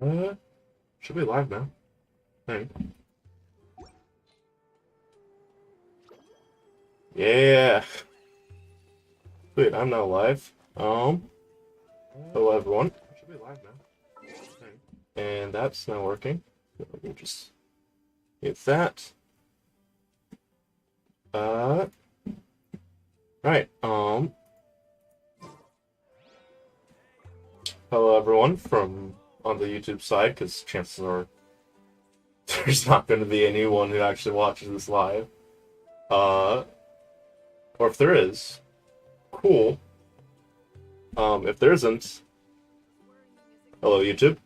Should be live now. Hey. Yeah. Wait, I'm now live. Hello everyone. Should be live now. Hey. And that's not working. Let me just hit that. Right. Hello everyone from on the YouTube side, because chances are there's not going to be anyone who actually watches this live. Or if there is, cool. If there isn't, hello YouTube.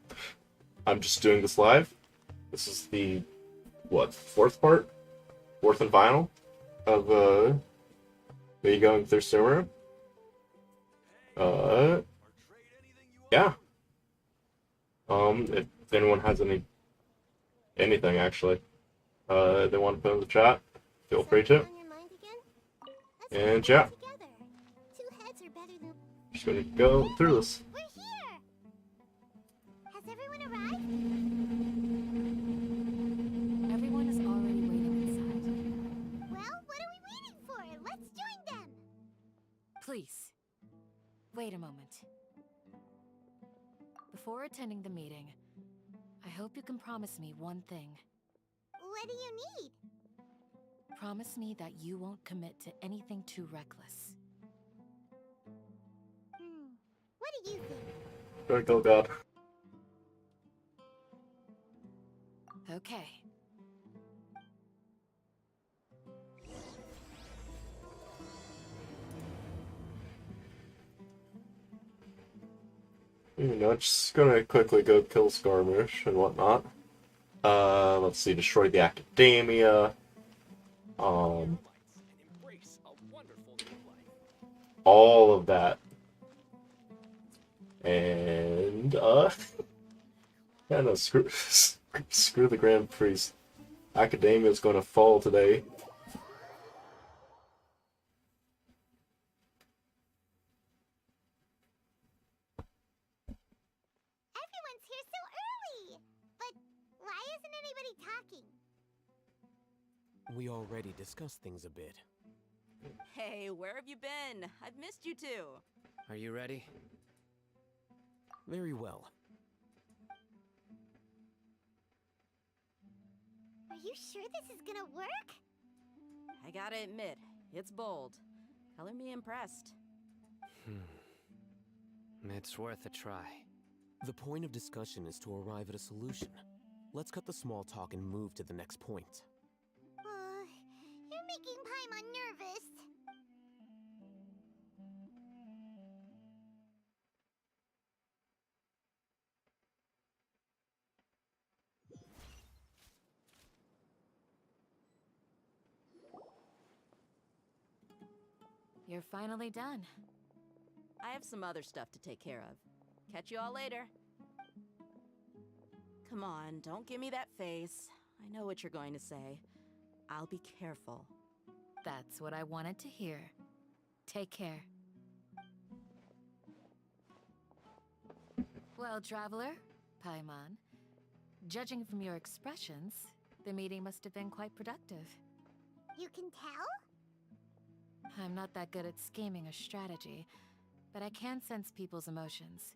I'm just doing this live. This is the, fourth part? Fourth and final of, me going through Sumeru. Yeah. If anyone has anything actually, they want to put in the chat, feel free to. And yeah, just gonna go through this. We're here. Has everyone arrived? Everyone is already waiting inside. Well, what are we waiting for? Let's join them. Please, wait a moment. Before attending the meeting, I hope you can promise me one thing. What do you need? Promise me that you won't commit to anything too reckless. What do you think? Don't kill God. Okay. Just gonna quickly go kill Skarmish and whatnot. Let's see, destroy the academia. All of that. And, yeah, no, screw the Grand Priest. Academia is gonna fall today. Everyone's here so early. But why isn't anybody talking? We already discussed things a bit. Hey, where have you been? I've missed you too. Are you ready? Very well. Are you sure this is gonna work? I gotta admit, it's bold. Color me impressed. It's worth a try. The point of discussion is to arrive at a solution. Let's cut the small talk and move to the next point. You're making Paimon nervous. You're finally done. I have some other stuff to take care of. Catch you all later. Come on, don't give me that face. I know what you're going to say. I'll be careful. That's what I wanted to hear. Take care. Well, traveler, Paimon, judging from your expressions, the meeting must have been quite productive. You can tell? I'm not that good at scheming or strategy, but I can sense people's emotions.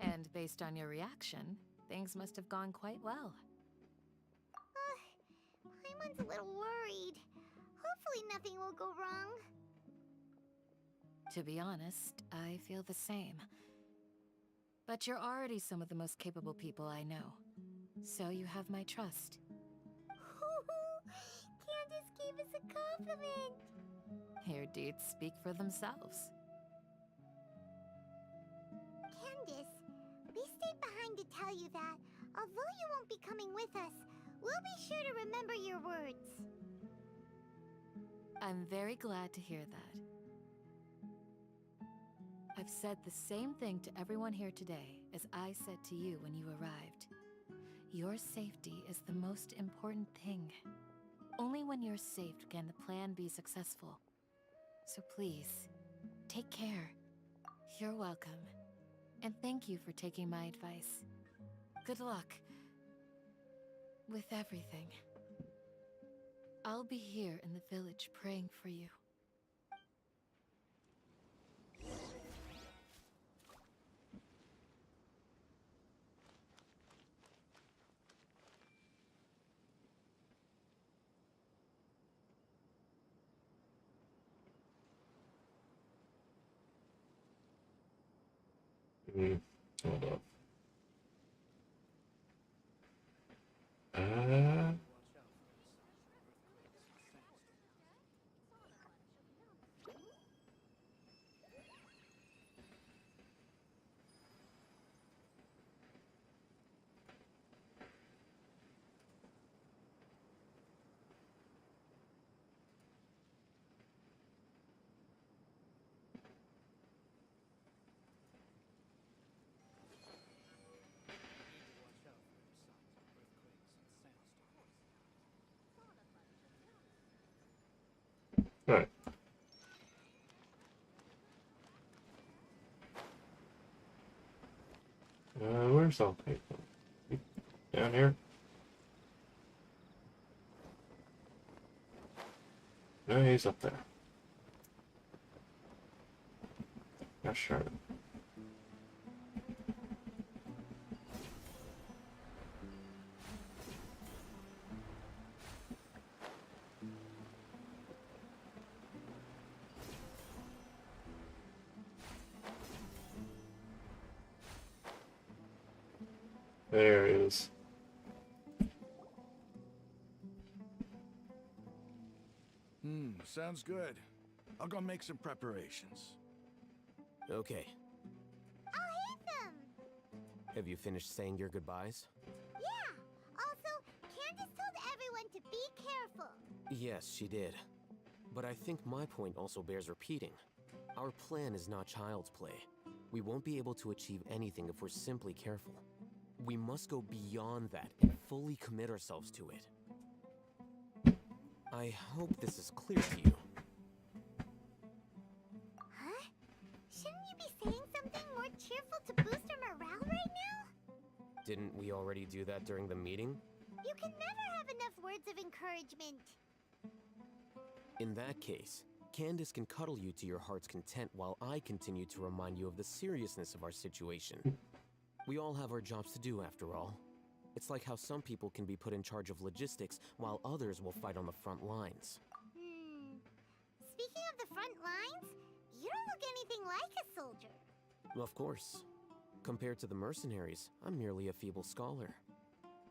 And based on your reaction, things must have gone quite well. Paimon's a little worried. Hopefully nothing will go wrong. To be honest, I feel the same. But you're already some of the most capable people I know, so you have my trust. Candace gave us a compliment. Your deeds speak for themselves. Candace, we stayed behind to tell you that, although you won't be coming with us, we'll be sure to remember your words. I'm very glad to hear that. I've said the same thing to everyone here today as I said to you when you arrived. Your safety is the most important thing. Only when you're safe can the plan be successful. So please, take care. You're welcome. And thank you for taking my advice. Good luck. With everything. I'll be here in the village praying for you. Hold up. Alright. Where's Alpay? Down here? No, he's up there. Not sure. There it is. Sounds good. I'll go make some preparations. Okay. I'll hit them! Have you finished saying your goodbyes? Yeah! Also, Candace told everyone to be careful. Yes, she did. But I think my point also bears repeating. Our plan is not child's play. We won't be able to achieve anything if we're simply careful. We must go beyond that and fully commit ourselves to it. I hope this is clear to you. Huh? Shouldn't you be saying something more cheerful to boost our morale right now? Didn't we already do that during the meeting? You can never have enough words of encouragement. In that case, Candace can cuddle you to your heart's content while I continue to remind you of the seriousness of our situation. We all have our jobs to do after all. It's like how some people can be put in charge of logistics while others will fight on the front lines. Speaking of the front lines, you don't look anything like a soldier. Of course. Compared to the mercenaries, I'm merely a feeble scholar.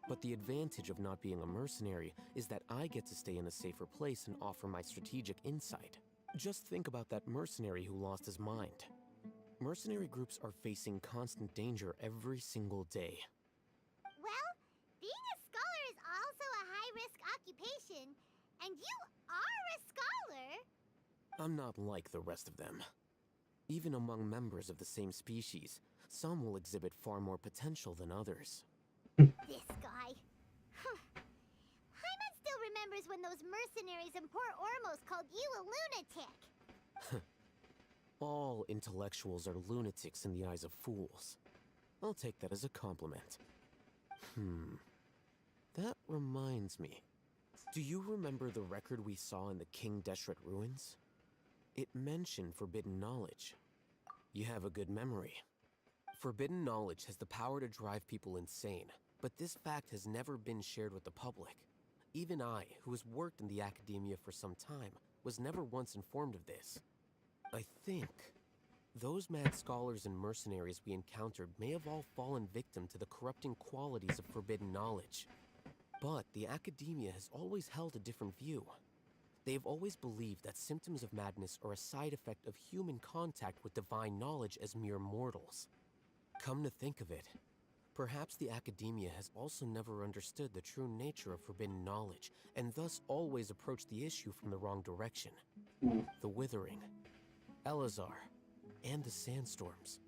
But the advantage of not being a mercenary is that I get to stay in a safer place and offer my strategic insight. Just think about that mercenary who lost his mind. Mercenary groups are facing constant danger every single day. Well, being a scholar is also a high-risk occupation, and you are a scholar. I'm not like the rest of them. Even among members of the same species, some will exhibit far more potential than others. This guy. Paimon still remembers when those mercenaries in Port Ormos called you a lunatic. All intellectuals are lunatics in the eyes of fools. I'll take that as a compliment. That reminds me. Do you remember the record we saw in the King Deshret ruins? It mentioned forbidden knowledge. You have a good memory. Forbidden knowledge has the power to drive people insane, but this fact has never been shared with the public. Even I, who has worked in the academia for some time, was never once informed of this. I think those mad scholars and mercenaries we encountered may have all fallen victim to the corrupting qualities of forbidden knowledge. But the academia has always held a different view. They have always believed that symptoms of madness are a side effect of human contact with divine knowledge as mere mortals. Come to think of it, perhaps the academia has also never understood the true nature of forbidden knowledge, and thus always approached the issue from the wrong direction. The Withering, Elazar, and the Sandstorms.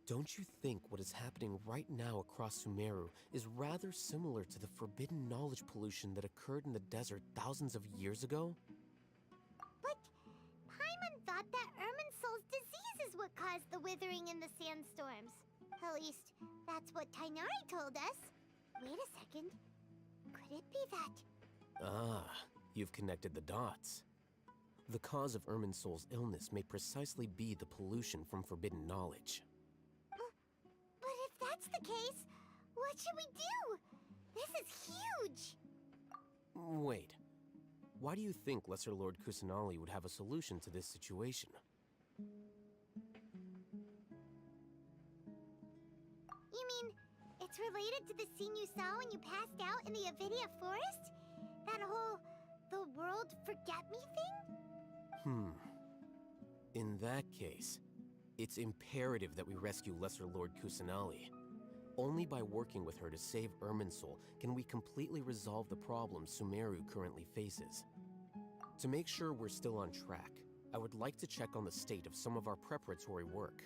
Don't you think what is happening right now across Sumeru is rather similar to the forbidden knowledge pollution that occurred in the desert thousands of years ago? But Paimon thought that Irminsul's disease is what caused the withering and the sandstorms. At least, That's what Tainari told us. Wait a second. Could it be that... Ah, you've connected the dots. The cause of Irminsul's illness may precisely be the pollution from forbidden knowledge. But if that's the case, what should we do? This is huge! Wait. Why do you think Lesser Lord Kusanali would have a solution to this situation? You mean, it's related to the scene you saw when you passed out in the Avidia forest? That whole... the world forget me thing? In that case, it's imperative that we rescue Lesser Lord Kusanali. Only by working with her to save Irminsul can we completely resolve the problems Sumeru currently faces. To make sure we're still on track, I would like to check on the state of some of our preparatory work.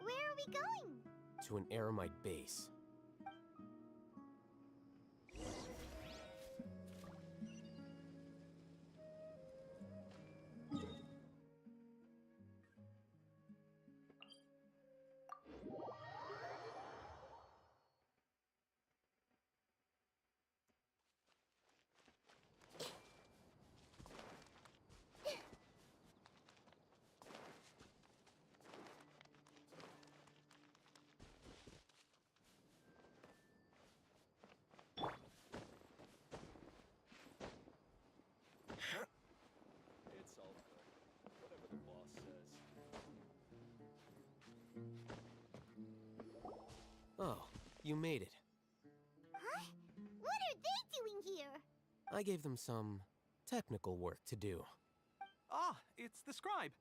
Where are we going? To an Eremite base. It's all good. Whatever the boss says. Oh, you made it. Huh? What are they doing here? I gave them some technical work to do. Ah, it's the scribe.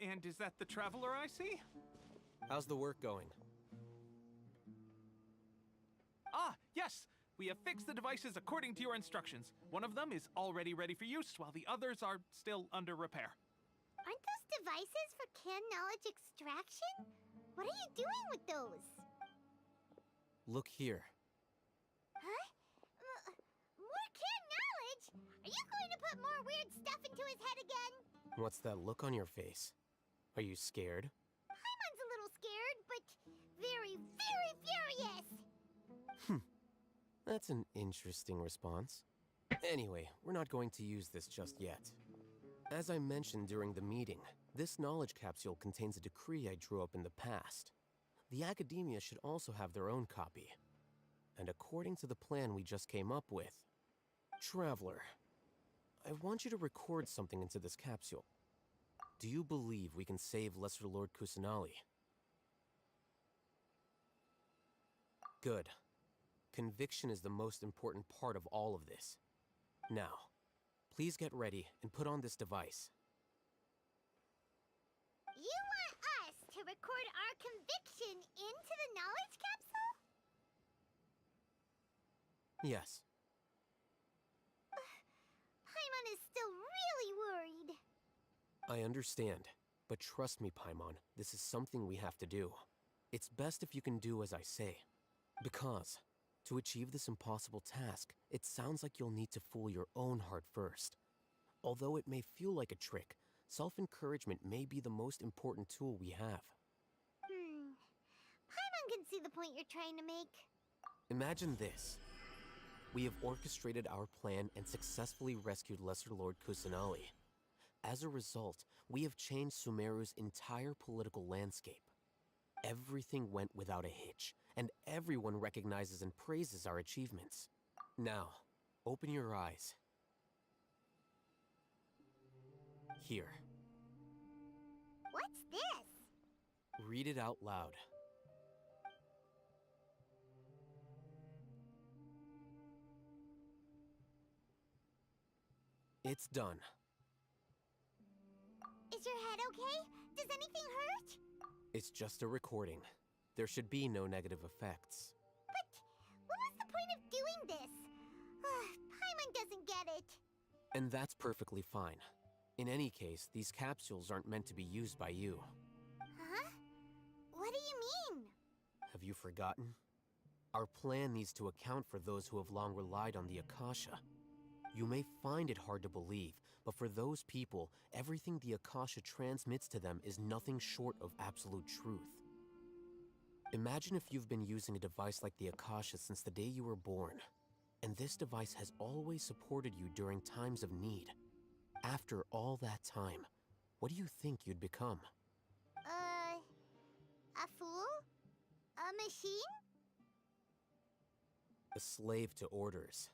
And is that the traveler I see? How's the work going? Ah, yes! We have fixed the devices according to your instructions. One of them is already ready for use, while the others are still under repair. Aren't those devices for can knowledge extraction? What are you doing with those? Look here. Huh? More can knowledge? Are you going to put more weird stuff into his head again? What's that look on your face? Are you scared? Paimon's a little scared, but very, very furious! That's an interesting response. Anyway, we're not going to use this just yet. As I mentioned during the meeting, this knowledge capsule contains a decree I drew up in the past. The academia should also have their own copy. And according to the plan we just came up with, Traveler, I want you to record something into this capsule. Do you believe we can save Lesser Lord Kusanali? Good. Conviction is the most important part of all of this. Now, please get ready and put on this device. You want us to record our conviction into the knowledge capsule? Yes. Paimon is still really worried. I understand, but trust me, Paimon, this is something we have to do. It's best if you can do as I say. Because, to achieve this impossible task, it sounds like you'll need to fool your own heart first. Although it may feel like a trick, self-encouragement may be the most important tool we have. Paimon can see the point you're trying to make. Imagine this. We have orchestrated our plan and successfully rescued Lesser Lord Kusanali. As a result, we have changed Sumeru's entire political landscape. Everything went without a hitch, and everyone recognizes and praises our achievements. Now, open your eyes. Here. What's this? Read it out loud. It's done. Is your head okay? Does anything hurt? It's just a recording. There should be no negative effects. But what was the point of doing this? Paimon doesn't get it. And that's perfectly fine. In any case, these capsules aren't meant to be used by you. Huh? What do you mean? Have you forgotten? Our plan needs to account for those who have long relied on the Akasha. You may find it hard to believe, but for those people, everything the Akasha transmits to them is nothing short of absolute truth. Imagine if you've been using a device like the Akasha since the day you were born, and this device has always supported you during times of need. After all that time, what do you think you'd become? A fool? A machine? A slave to orders.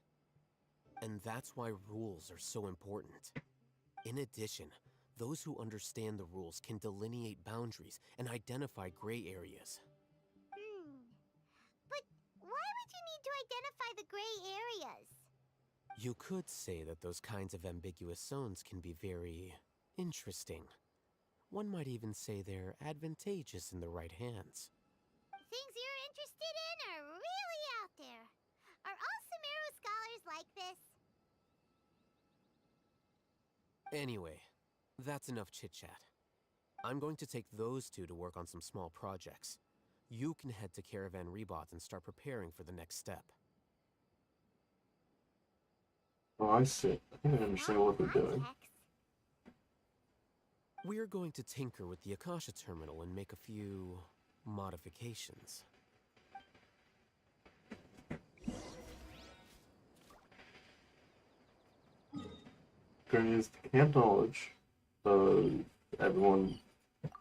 And that's why rules are so important. In addition, those who understand the rules can delineate boundaries and identify gray areas. But why would you need to identify the gray areas? You could say that those kinds of ambiguous zones can be very interesting. One might even say they're advantageous in the right hands. Things you're interested in are really out there. Are all Sumeru scholars like this? Anyway, that's enough chit-chat. I'm going to take those two to work on some small projects. You can head to Caravan Rebot and start preparing for the next step. Oh, I see. I think I understand what they're doing. We're going to tinker with the Akasha terminal and make a few modifications. Going to use the camp knowledge. Everyone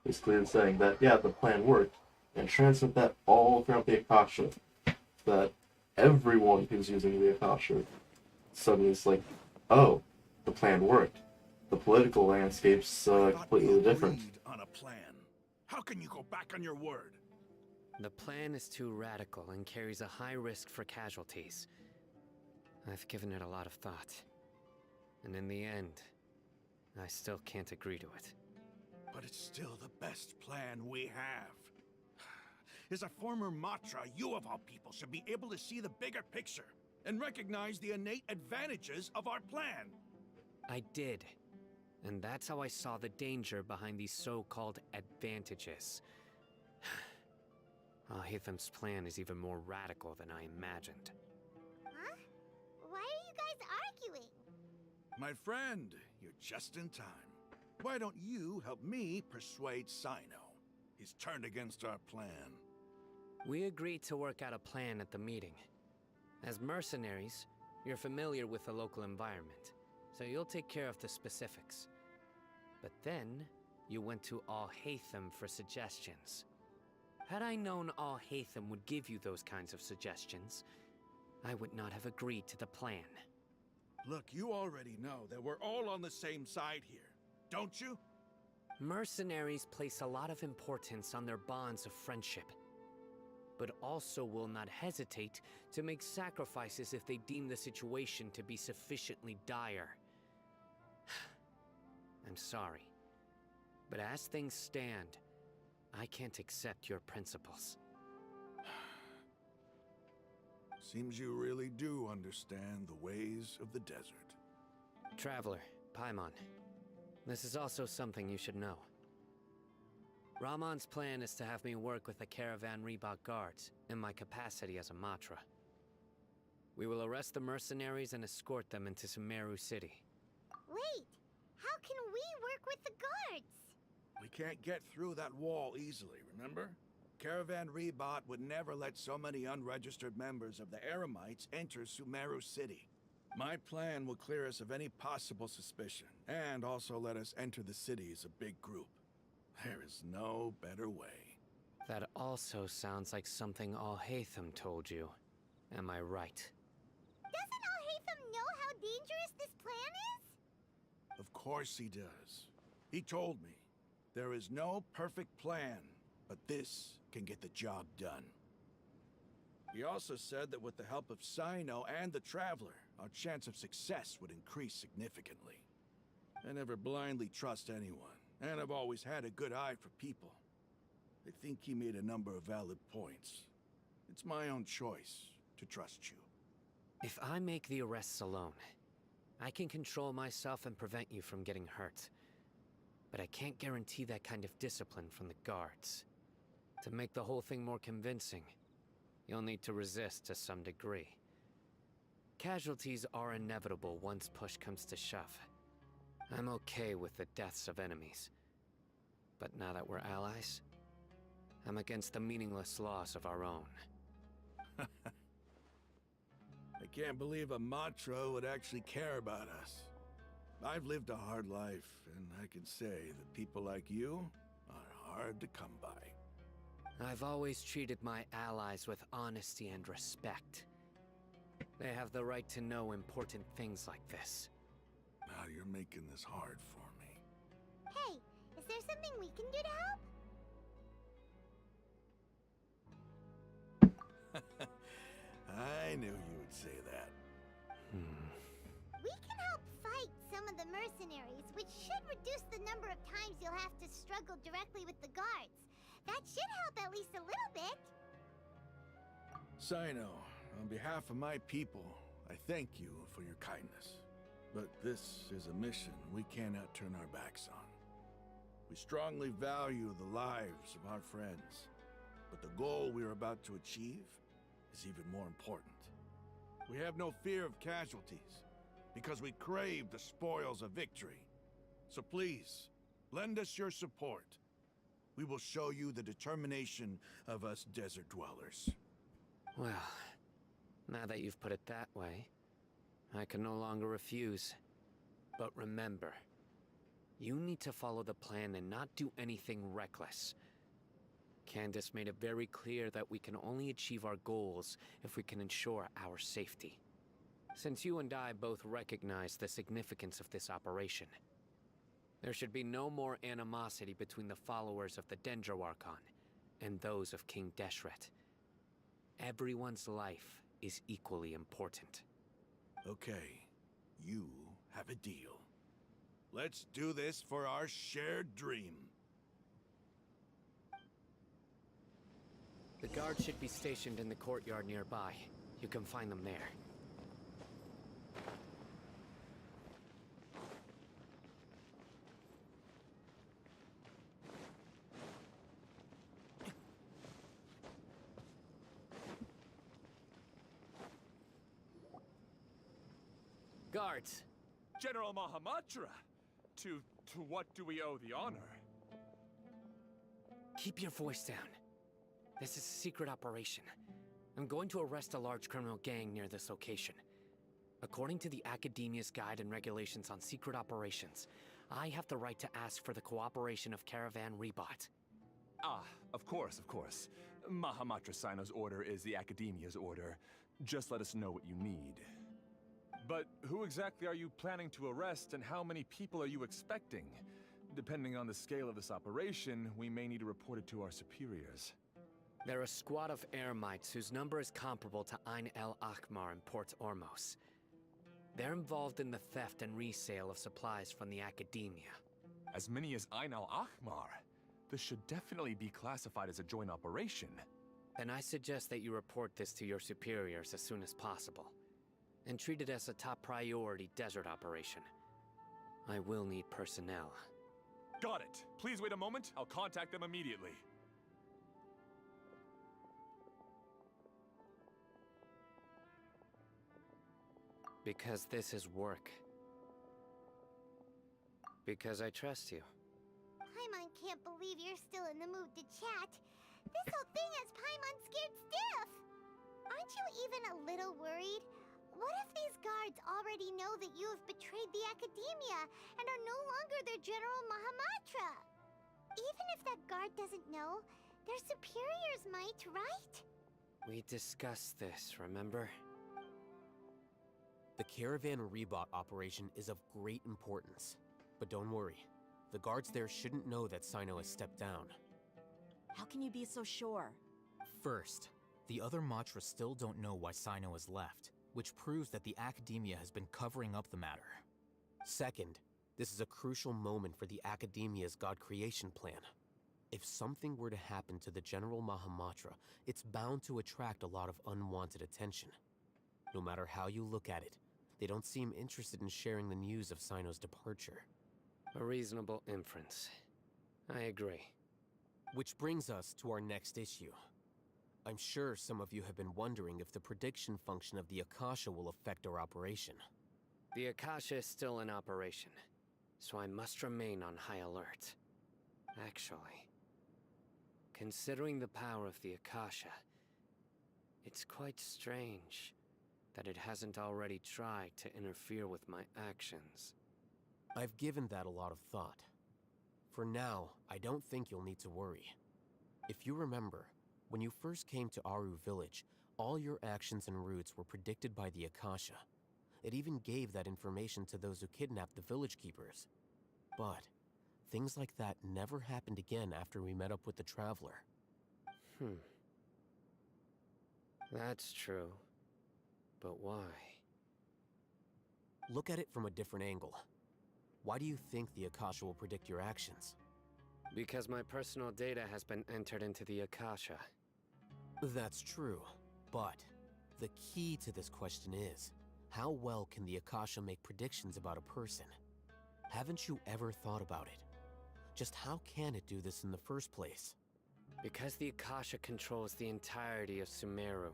is clearly saying that, yeah, the plan worked, and transmit that all throughout the Akasha. That everyone who's using the Akasha suddenly is like, oh, the plan worked. The political landscape's completely different. On a plan. How can you go back on your word? The plan is too radical and carries a high risk for casualties. I've given it a lot of thought. And in the end, I still can't agree to it. But it's still the best plan we have. As a former Matra, you of all people should be able to see the bigger picture and recognize the innate advantages of our plan. I did. And that's how I saw the danger behind these so-called advantages. Al-Haytham's plan is even more radical than I imagined. Huh? Why are you guys arguing? My friend, you're just in time. Why don't you help me persuade Sino? He's turned against our plan. We agreed to work out a plan at the meeting. As mercenaries, you're familiar with the local environment, so you'll take care of the specifics. But then, you went to Al-Haytham for suggestions. Had I known Al-Haytham would give you those kinds of suggestions, I would not have agreed to the plan. Look, you already know that we're all on the same side here, don't you? Mercenaries place a lot of importance on their bonds of friendship, but also will not hesitate to make sacrifices if they deem the situation to be sufficiently dire. I'm sorry, but as things stand, I can't accept your principles. Seems you really do understand the ways of the desert. Traveler, Paimon, this is also something you should know. Rahman's plan is to have me work with the Caravan Rebot guards in my capacity as a Matra. We will arrest the mercenaries and escort them into Sumeru City. Wait, how can we work with the guards? We can't get through that wall easily, remember? Caravan Rebot would never let so many unregistered members of the Eremites enter Sumeru City. My plan will clear us of any possible suspicion, and also let us enter the city as a big group. There is no better way. That also sounds like something Al-Haytham told you. Am I right? Doesn't Al-Haytham know how dangerous this plan is? Of course he does. He told me, there is no perfect plan, but this can get the job done. He also said that with the help of Sino and the Traveler, our chance of success would increase significantly. I never blindly trust anyone, and I've always had a good eye for people. I think he made a number of valid points. It's my own choice to trust you. If I make the arrests alone, I can control myself and prevent you from getting hurt. But I can't guarantee that kind of discipline from the guards. To make the whole thing more convincing, you'll need to resist to some degree. Casualties are inevitable once push comes to shove. I'm okay with the deaths of enemies. But now that we're allies, I'm against the meaningless laws of our own. I can't believe a Matra would actually care about us. I've lived a hard life, and I can say that people like you are hard to come by. I've always treated my allies with honesty and respect. They have the right to know important things like this. Now you're making this hard for me. Hey, is there something we can do to help? I knew you would say that. We can help fight some of the mercenaries, which should reduce the number of times you'll have to struggle directly with the guards. That should help at least a little bit. Sino, on behalf of my people, I thank you for your kindness. But this is a mission we cannot turn our backs on. We strongly value the lives of our friends, but the goal we are about to achieve is even more important. We have no fear of casualties, because we crave the spoils of victory. So please, lend us your support. We will show you the determination of us desert dwellers. Well, now that you've put it that way, I can no longer refuse. But remember, you need to follow the plan and not do anything reckless. Candace made it very clear that we can only achieve our goals if we can ensure our safety. Since you and I both recognize the significance of this operation, there should be no more animosity between the followers of the Dendroarchon and those of King Deshret. Everyone's life is equally important. Okay, you have a deal. Let's do this for our shared dream. The guards should be stationed in the courtyard nearby. You can find them there. Guards! General Mahamatra! To what do we owe the honor? Keep your voice down. This is a secret operation. I'm going to arrest a large criminal gang near this location. According to the Academia's Guide and Regulations on Secret Operations, I have the right to ask for the cooperation of Caravan Rebot. Ah, of course, of course. Mahamatra Sino's order is the Academia's order. Just let us know what you need. But who exactly are you planning to arrest, and how many people are you expecting? Depending on the scale of this operation, we may need to report it to our superiors. They're a squad of Eremites whose number is comparable to Ain El Akhmar in Port Ormos. They're involved in the theft and resale of supplies from the Academia. As many as Ain Al Akhmar? This should definitely be classified as a joint operation. Then I suggest that you report this to your superiors as soon as possible, and treat it as a top priority desert operation. I will need personnel. Got it. Please wait a moment. I'll contact them immediately. Because this is work. Because I trust you. Paimon can't believe you're still in the mood to chat. This whole thing has Paimon scared stiff. Aren't you even a little worried? What if these guards already know that you have betrayed the Academia and are no longer their General Mahamatra? Even if that guard doesn't know, their superiors might, right? We discussed this, remember? The Caravan Rebot operation is of great importance. But don't worry, the guards there shouldn't know that Sino has stepped down. How can you be so sure? First, the other Matra still don't know why Sino has left, which proves that the Academia has been covering up the matter. Second, this is a crucial moment for the Academia's God creation plan. If something were to happen to the General Mahamatra, it's bound to attract a lot of unwanted attention. No matter how you look at it, they don't seem interested in sharing the news of Sino's departure. A reasonable inference. I agree. Which brings us to our next issue. I'm sure some of you have been wondering if the prediction function of the Akasha will affect our operation. The Akasha is still in operation, so I must remain on high alert. Actually, considering the power of the Akasha, it's quite strange that it hasn't already tried to interfere with my actions. I've given that a lot of thought. For now, I don't think you'll need to worry. If you remember, when you first came to Aru Village, all your actions and routes were predicted by the Akasha. It even gave that information to those who kidnapped the village keepers. But things like that never happened again after we met up with the Traveler. That's true. But why? Look at it from a different angle. Why do you think the Akasha will predict your actions? Because my personal data has been entered into the Akasha. That's true, but the key to this question is, how well can the Akasha make predictions about a person? Haven't you ever thought about it? Just how can it do this in the first place? Because the Akasha controls the entirety of Sumeru.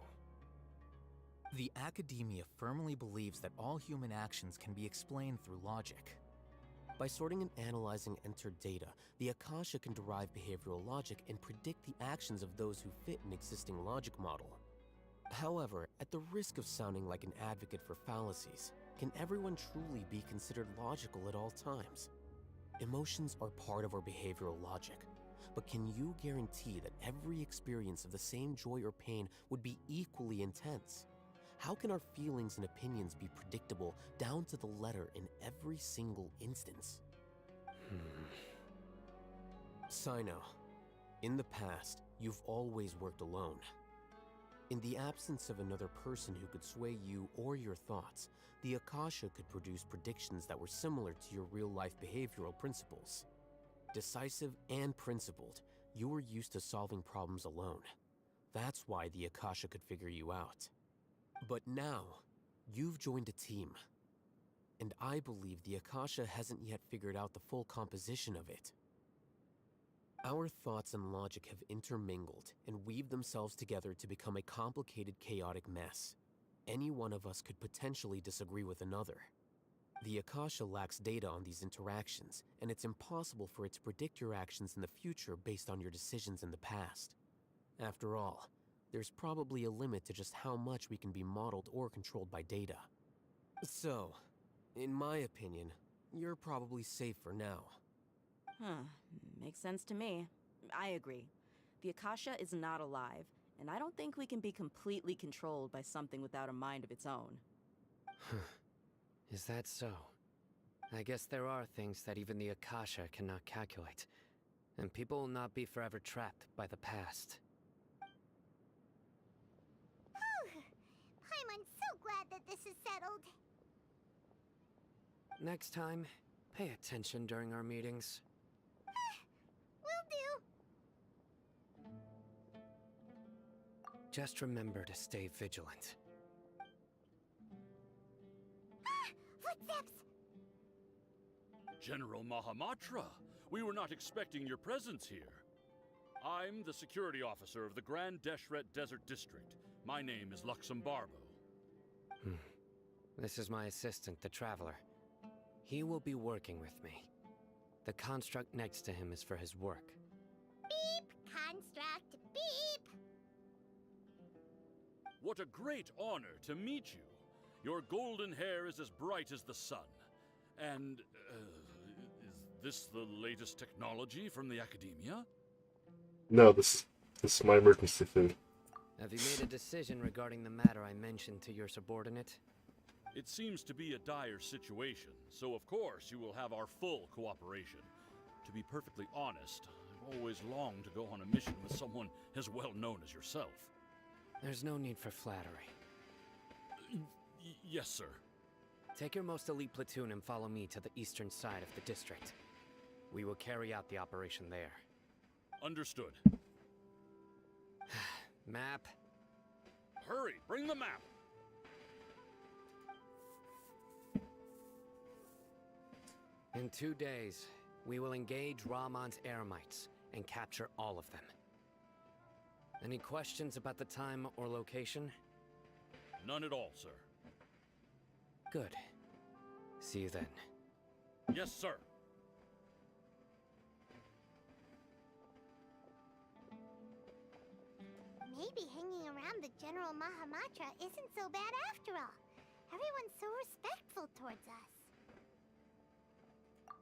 The Academia firmly believes that all human actions can be explained through logic. By sorting and analyzing entered data, the Akasha can derive behavioral logic and predict the actions of those who fit an existing logic model. However, at the risk of sounding like an advocate for fallacies, can everyone truly be considered logical at all times? Emotions are part of our behavioral logic, but can you guarantee that every experience of the same joy or pain would be equally intense? How can our feelings and opinions be predictable down to the letter in every single instance? Sino, in the past, you've always worked alone. In the absence of another person who could sway you or your thoughts, the Akasha could produce predictions that were similar to your real-life behavioral principles. Decisive and principled, you were used to solving problems alone. That's why the Akasha could figure you out. But now, you've joined a team. And I believe the Akasha hasn't yet figured out the full composition of it. Our thoughts and logic have intermingled and weaved themselves together to become a complicated, chaotic mess. Any one of us could potentially disagree with another. The Akasha lacks data on these interactions, and it's impossible for it to predict your actions in the future based on your decisions in the past. After all, there's probably a limit to just how much we can be modeled or controlled by data. So, in my opinion, you're probably safe for now. Makes sense to me. I agree. The Akasha is not alive, and I don't think we can be completely controlled by something without a mind of its own. Is that so? I guess there are things that even the Akasha cannot calculate, and people will not be forever trapped by the past. Paimon's so glad that this is settled. Next time, pay attention during our meetings. Will do. Just remember to stay vigilant. Footsteps! General Mahamatra, we were not expecting your presence here. I'm the security officer of the Grand Deshret Desert District. My name is Luxembarbo. This is my assistant, the Traveler. He will be working with me. The construct next to him is for his work. Beep! Construct, beep! What a great honor to meet you. Your golden hair is as bright as the sun. And, is this the latest technology from the Academia? No, this is my emergency food. Have you made a decision regarding the matter I mentioned to your subordinate? It seems to be a dire situation, so of course you will have our full cooperation. To be perfectly honest, I've always longed to go on a mission with someone as well known as yourself. There's no need for flattery. Yes, sir. Take your most elite platoon and follow me to the eastern side of the district. We will carry out the operation there. Understood. Map. Hurry, bring the map! In 2 days, we will engage Rahman's Eremites and capture all of them. Any questions about the time or location? None at all, sir. Good. See you then. Yes, sir. the General Mahamatra isn't so bad after all. Everyone's so respectful towards us.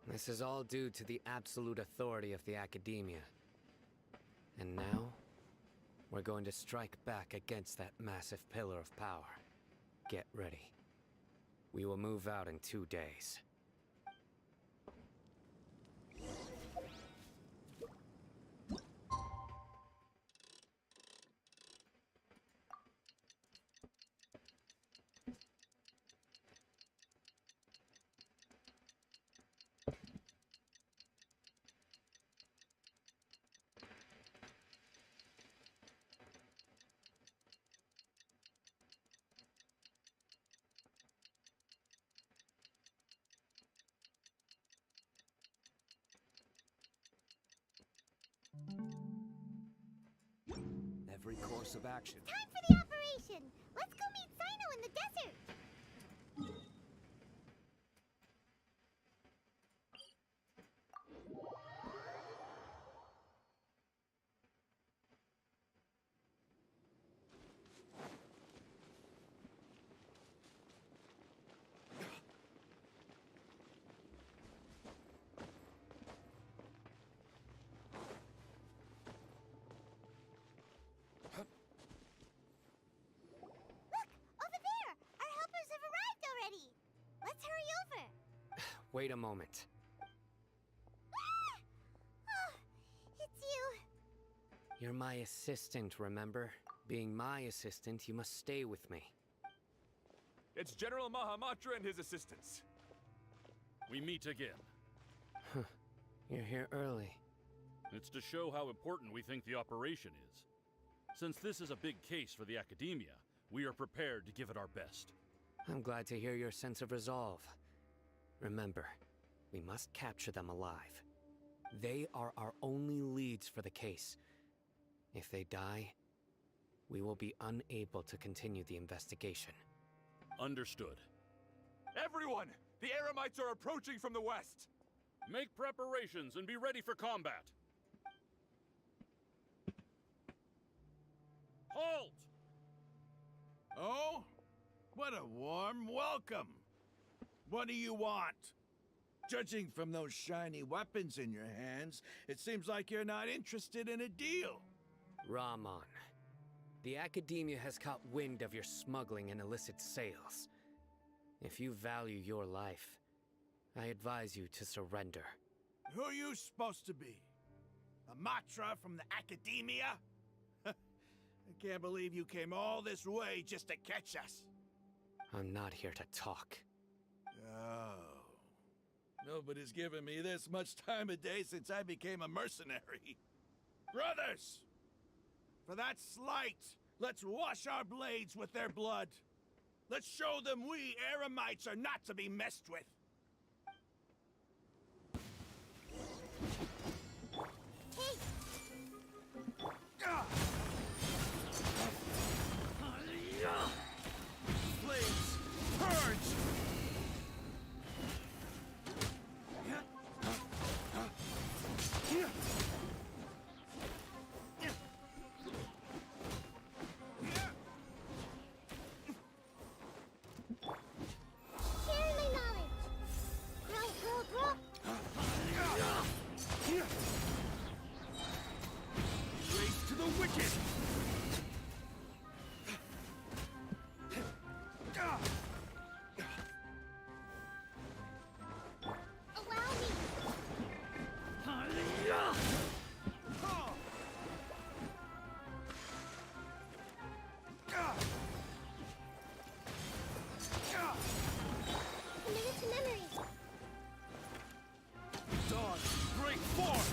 This is all due to the absolute authority of the Academia. And now, we're going to strike back against that massive pillar of power. Get ready. We will move out in 2 days. Every course of action. Time for the operation! Let's go meet Sino in the desert! Let's hurry over! Wait a moment. Ah! Oh, it's you. You're my assistant, remember? Being my assistant, you must stay with me. It's General Mahamatra and his assistants. We meet again. Huh. You're here early. It's to show how important we think the operation is. Since this is a big case for the Academia, we are prepared to give it our best. I'm glad to hear your sense of resolve. Remember, we must capture them alive. They are our only leads for the case. If they die, we will be unable to continue the investigation. Understood. Everyone! The Eremites are approaching from the west! Make preparations and be ready for combat! Halt! Oh? What a warm welcome! What do you want? Judging from those shiny weapons in your hands, it seems like you're not interested in a deal. Rahman, the Academia has caught wind of your smuggling and illicit sales. If you value your life, I advise you to surrender. Who are you supposed to be? A Matra from the Academia? I can't believe you came all this way just to catch us. I'm not here to talk. Oh. Nobody's given me this much time of day since I became a mercenary. Brothers! For that slight, let's wash our blades with their blood. Let's show them we Eremites are not to be messed with. Hey! Blades, purge! Share my knowledge! Grow! Race to the wicked! Allow me! Committed to memory! Dawn, break forth!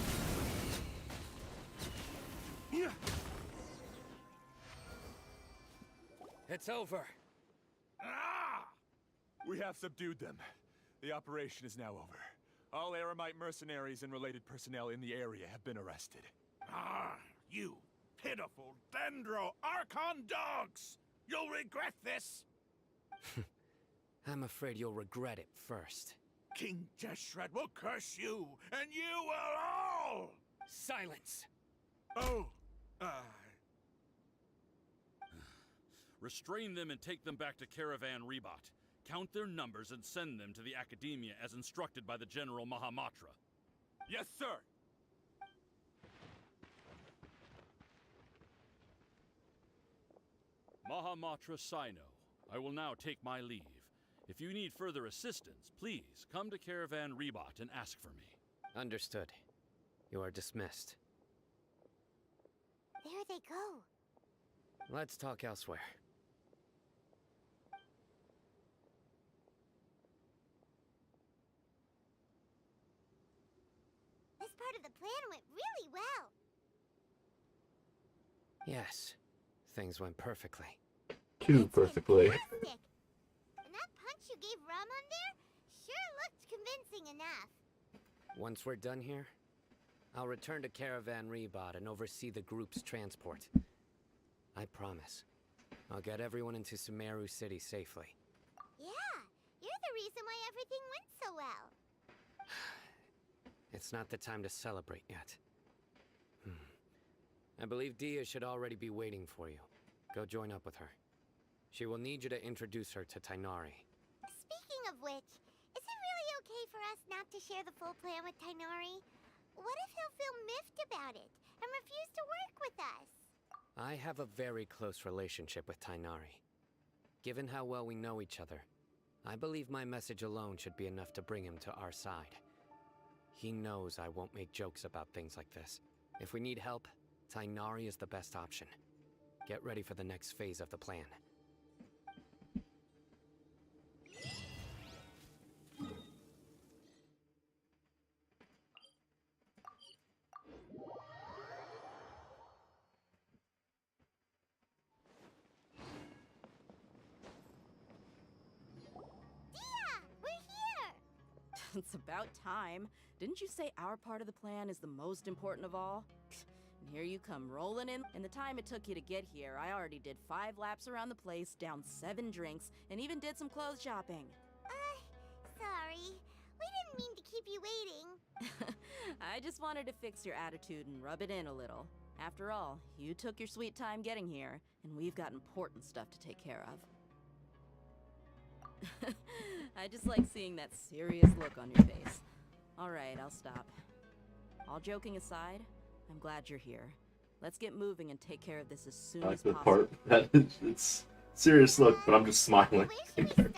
It's over. Ah! We have subdued them. The operation is now over. All Eremite mercenaries and related personnel in the area have been arrested. Ah, you pitiful Dendro Archon dogs! You'll regret this! I'm afraid you'll regret it first. King Deshret will curse you, and you will all! Silence! Oh, Restrain them and take them back to Caravan Rebot. Count their numbers and send them to the Academia as instructed by the General Mahamatra. Yes, sir! Mahamatra Sino, I will now take my leave. If you need further assistance, please come to Caravan Rebot and ask for me. Understood. You are dismissed. There they go. Let's talk elsewhere. This part of the plan went really well. Yes, things went perfectly. Too perfectly. Fantastic. And that punch you gave Ramon there sure looked convincing enough. Once we're done here, I'll return to Caravan Rebot and oversee the group's transport. I promise. I'll get everyone into Sumeru City safely. Yeah, you're the reason why everything went so well. It's not the time to celebrate yet. I believe Dia should already be waiting for you. Go join up with her. She will need you to introduce her to Tainari. Speaking of which, is it really okay for us not to share the full plan with Tainari? What if he'll feel miffed about it and refuse to work with us? I have a very close relationship with Tainari. Given how well we know each other, I believe my message alone should be enough to bring him to our side. He knows I won't make jokes about things like this. If we need help, Tainari is the best option. Get ready for the next phase of the plan. It's about time. Didn't you say our part of the plan is the most important of all? And here you come rolling in. In the time it took you to get here, I already did 5 laps around the place, downed 7 drinks, and even did some clothes shopping. Sorry. We didn't mean to keep you waiting. I just wanted to fix your attitude and rub it in a little. After all, you took your sweet time getting here, and we've got important stuff to take care of. I just like seeing that serious look on your face. Alright, I'll stop. All joking aside, I'm glad you're here. Let's get moving and take care of this as soon I like as the possible. part that it's serious look, but I'm just smiling. Where should we start?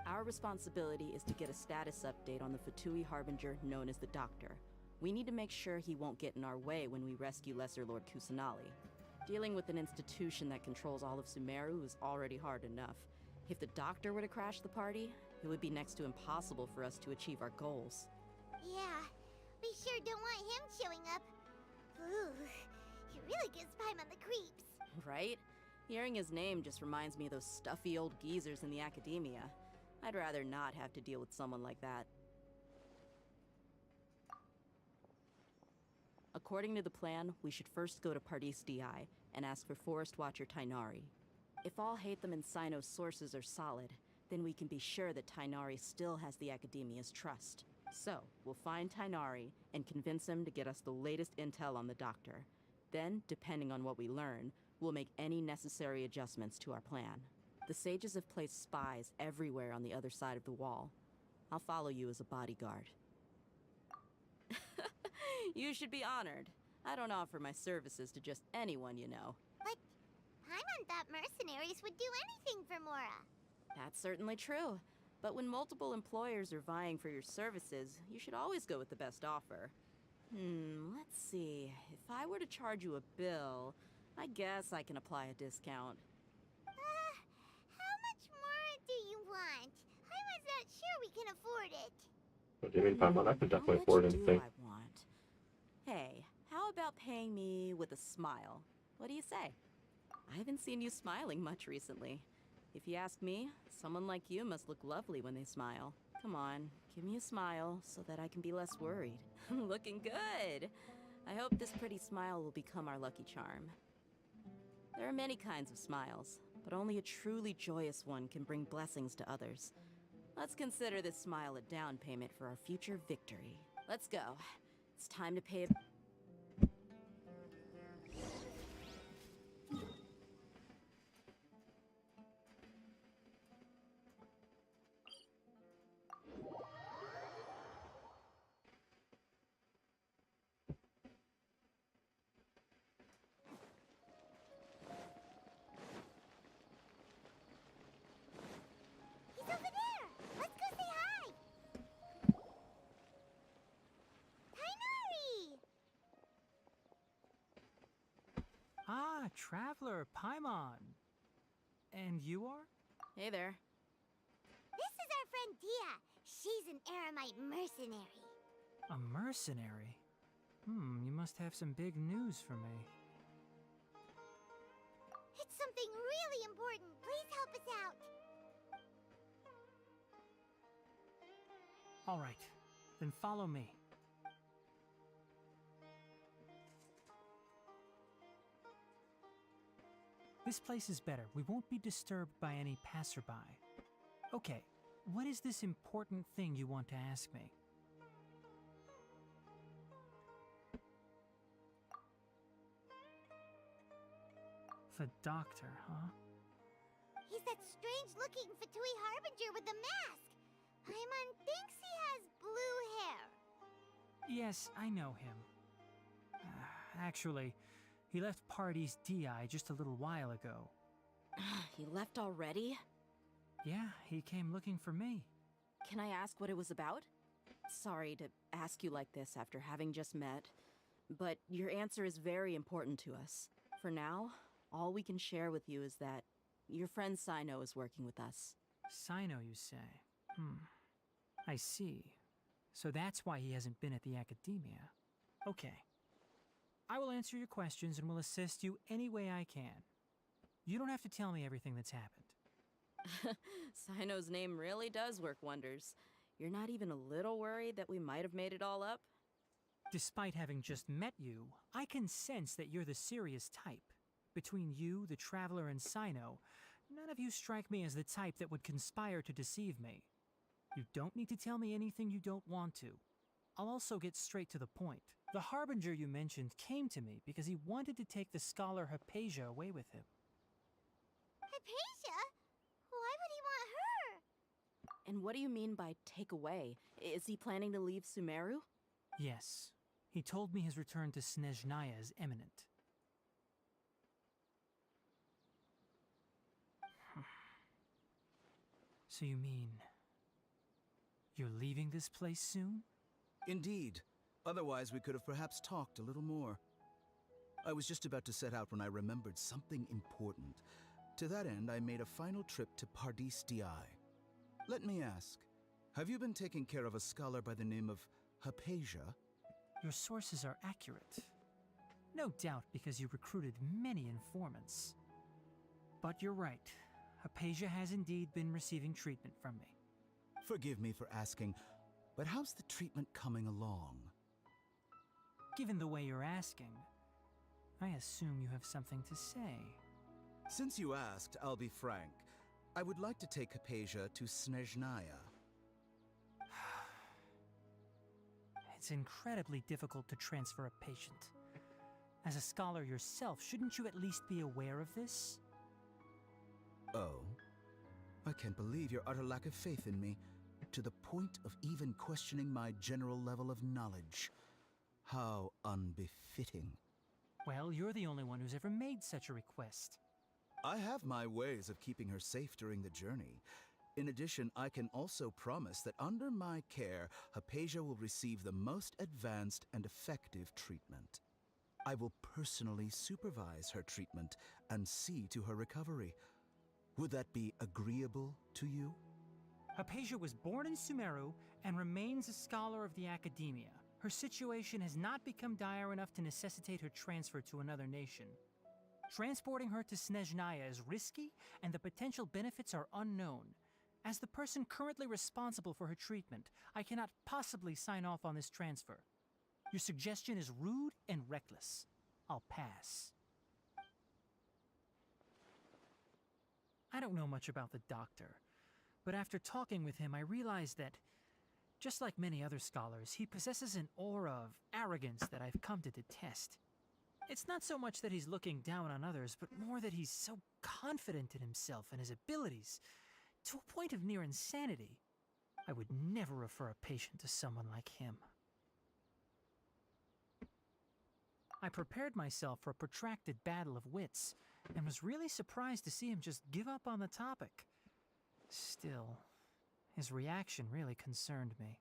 Our responsibility is to get a status update on the Fatui Harbinger known as the Doctor. We need to make sure he won't get in our way when we rescue Lesser Lord Kusanali. Dealing with an institution that controls all of Sumeru is already hard enough. If the Doctor were to crash the party, it would be next to impossible for us to achieve our goals. Yeah, we sure don't want him showing up. Ooh, he really gives Paimon the creeps. Right? Hearing his name just reminds me of those stuffy old geezers in the Academia. I'd rather not have to deal with someone like that. According to the plan, we should first go to Pardis Di and ask for Forest Watcher Tainari. If all Hatham and Sino's sources are solid, then we can be sure that Tainari still has the Academia's trust. So, we'll find Tainari and convince him to get us the latest intel on the Doctor. Then, depending on what we learn, we'll make any necessary adjustments to our plan. The sages have placed spies everywhere on the other side of the wall. I'll follow you as a bodyguard. You should be honored. I don't offer my services to just anyone you know. But Paimon thought mercenaries would do anything for Mora. That's certainly true. But when multiple employers are vying for your services, you should always go with the best offer. Let's see. If I were to charge you a bill, I guess I can apply a discount. How much more do you want? I was not sure we can afford it. What do you mean, Paimon? I could How definitely much afford do anything. I want? Hey, how about paying me with a smile? What do you say? I haven't seen you smiling much recently. If you ask me, someone like you must look lovely when they smile. Come on, give me a smile so that I can be less worried. Looking good! I hope this pretty smile will become our lucky charm. There are many kinds of smiles, but only a truly joyous one can bring blessings to others. Let's consider this smile a down payment for our future victory. Let's go. It's time to pay a... Traveler, Paimon. And you are? Hey there. This is our friend Dia. She's an Aramite mercenary. A mercenary? You must have some big news for me. It's something really important. Please help us out. All right, then follow me. This place is better. We won't be disturbed by any passerby. Okay, what is this important thing you want to ask me? The doctor, huh? He's that strange-looking Fatui Harbinger with the mask. Paimon thinks he has blue hair. Yes, I know him. Actually, he left Party's DI just a little while ago. He left already? Yeah, he came looking for me. Can I ask what it was about? Sorry to ask you like this after having just met, but your answer is very important to us. For now, all we can share with you is that your friend Sino is working with us. Sino, you say? I see. So that's why he hasn't been at the Academia. Okay. I will answer your questions and will assist you any way I can. You don't have to tell me everything that's happened. Sino's name really does work wonders. You're not even a little worried that we might have made it all up? Despite having just met you, I can sense that you're the serious type. Between you, the Traveler, and Sino, none of you strike me as the type that would conspire to deceive me. You don't need to tell me anything you don't want to. I'll also get straight to the point. The Harbinger you mentioned came to me because he wanted to take the scholar Hypatia away with him. Hypatia? Why would he want her? And what do you mean by take away? Is he planning to leave Sumeru? Yes. He told me his return to Snezhnaya is imminent. So you mean... you're leaving this place soon? Indeed. Otherwise, we could have perhaps talked a little more. I was just about to set out when I remembered something important. To that end, I made a final trip to Pardis Di. Let me ask, have you been taking care of a scholar by the name of Hypatia? Your sources are accurate. No doubt because you recruited many informants. But you're right. Hypatia has indeed been receiving treatment from me. Forgive me for asking, but how's the treatment coming along? Given the way you're asking, I assume you have something to say. Since you asked, I'll be frank. I would like to take Hypatia to Snezhnaya. It's incredibly difficult to transfer a patient. As a scholar yourself, shouldn't you at least be aware of this? Oh? I can't believe your utter lack of faith in me, to the point of even questioning my general level of knowledge. How unbefitting. Well, you're the only one who's ever made such a request. I have my ways of keeping her safe during the journey. In addition, I can also promise that under my care, Hypatia will receive the most advanced and effective treatment. I will personally supervise her treatment and see to her recovery. Would that be agreeable to you? Hypatia was born in Sumeru and remains a scholar of the Academia. Her situation has not become dire enough to necessitate her transfer to another nation. Transporting her to Snezhnaya is risky, and the potential benefits are unknown. As the person currently responsible for her treatment, I cannot possibly sign off on this transfer. Your suggestion is rude and reckless. I'll pass. I don't know much about the doctor, but after talking with him, I realized that, just like many other scholars, he possesses an aura of arrogance that I've come to detest. It's not so much that he's looking down on others, but more that he's so confident in himself and his abilities, to a point of near insanity. I would never refer a patient to someone like him. I prepared myself for a protracted battle of wits, and was really surprised to see him just give up on the topic. Still, his reaction really concerned me.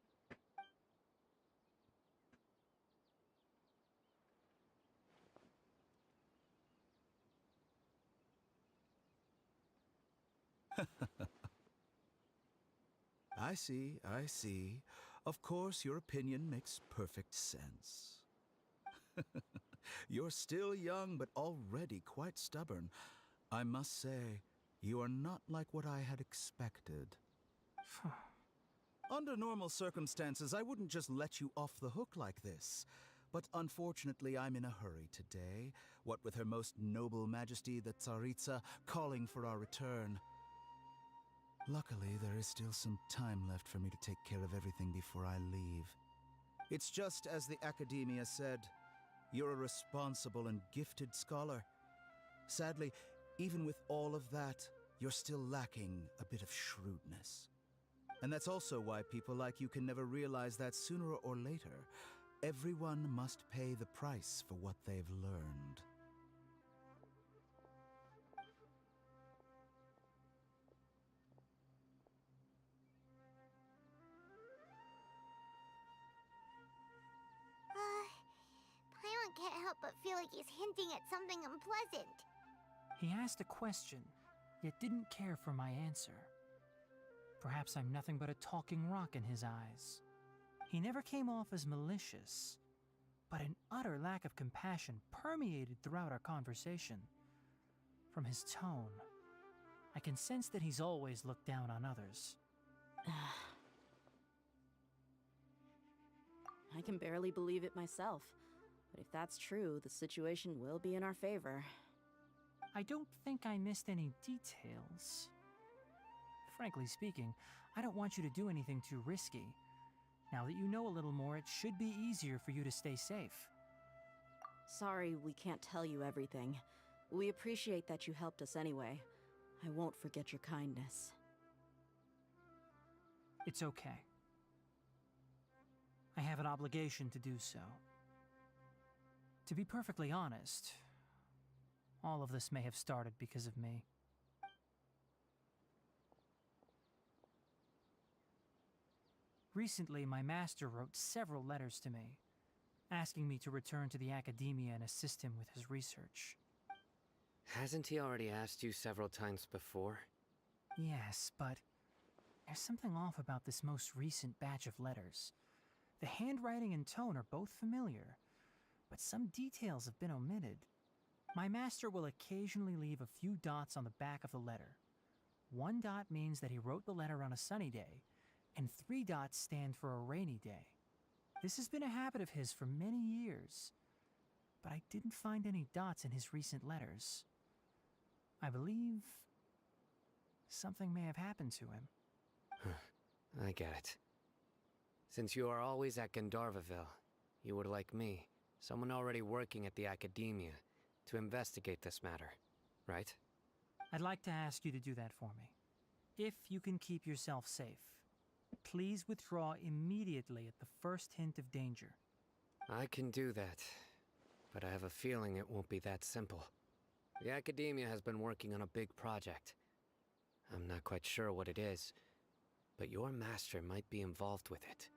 I see, I see. Of course, your opinion makes perfect sense. You're still young, but already quite stubborn. I must say, you are not like what I had expected. Under normal circumstances, I wouldn't just let you off the hook like this. But unfortunately, I'm in a hurry today, what with Her Most Noble Majesty the Tsaritsa calling for our return. Luckily, there is still some time left for me to take care of everything before I leave. It's just as the Academia said, you're a responsible and gifted scholar. Sadly, even with all of that, you're still lacking a bit of shrewdness. And that's also why people like you can never realize that sooner or later, everyone must pay the price for what they've learned. Paimon can't help but feel like he's hinting at something unpleasant. He asked a question, yet didn't care for my answer. Perhaps I'm nothing but a talking rock in his eyes. He never came off as malicious, but an utter lack of compassion permeated throughout our conversation. From his tone, I can sense that he's always looked down on others. I can barely believe it myself. But if that's true, the situation will be in our favor. I don't think I missed any details. Frankly speaking, I don't want you to do anything too risky. Now that you know a little more, it should be easier for you to stay safe. Sorry we can't tell you everything. We appreciate that you helped us anyway. I won't forget your kindness. It's okay. I have an obligation to do so. To be perfectly honest, all of this may have started because of me. Recently, my master wrote several letters to me, asking me to return to the Academia and assist him with his research. Hasn't he already asked you several times before? Yes, but there's something off about this most recent batch of letters. The handwriting and tone are both familiar, but some details have been omitted. My master will occasionally leave a few dots on the back of the letter. 1 dot means that he wrote the letter on a sunny day, and 3 dots stand for a rainy day. This has been a habit of his for many years, but I didn't find any dots in his recent letters. I believe something may have happened to him. I get it. Since you are always at Gandharvaville, you would like me, someone already working at the Academia, to investigate this matter, right? I'd like to ask you to do that for me. If you can keep yourself safe, please withdraw immediately at the first hint of danger. I can do that, but I have a feeling it won't be that simple. The Academia has been working on a big project. I'm not quite sure what it is, but your master might be involved with it.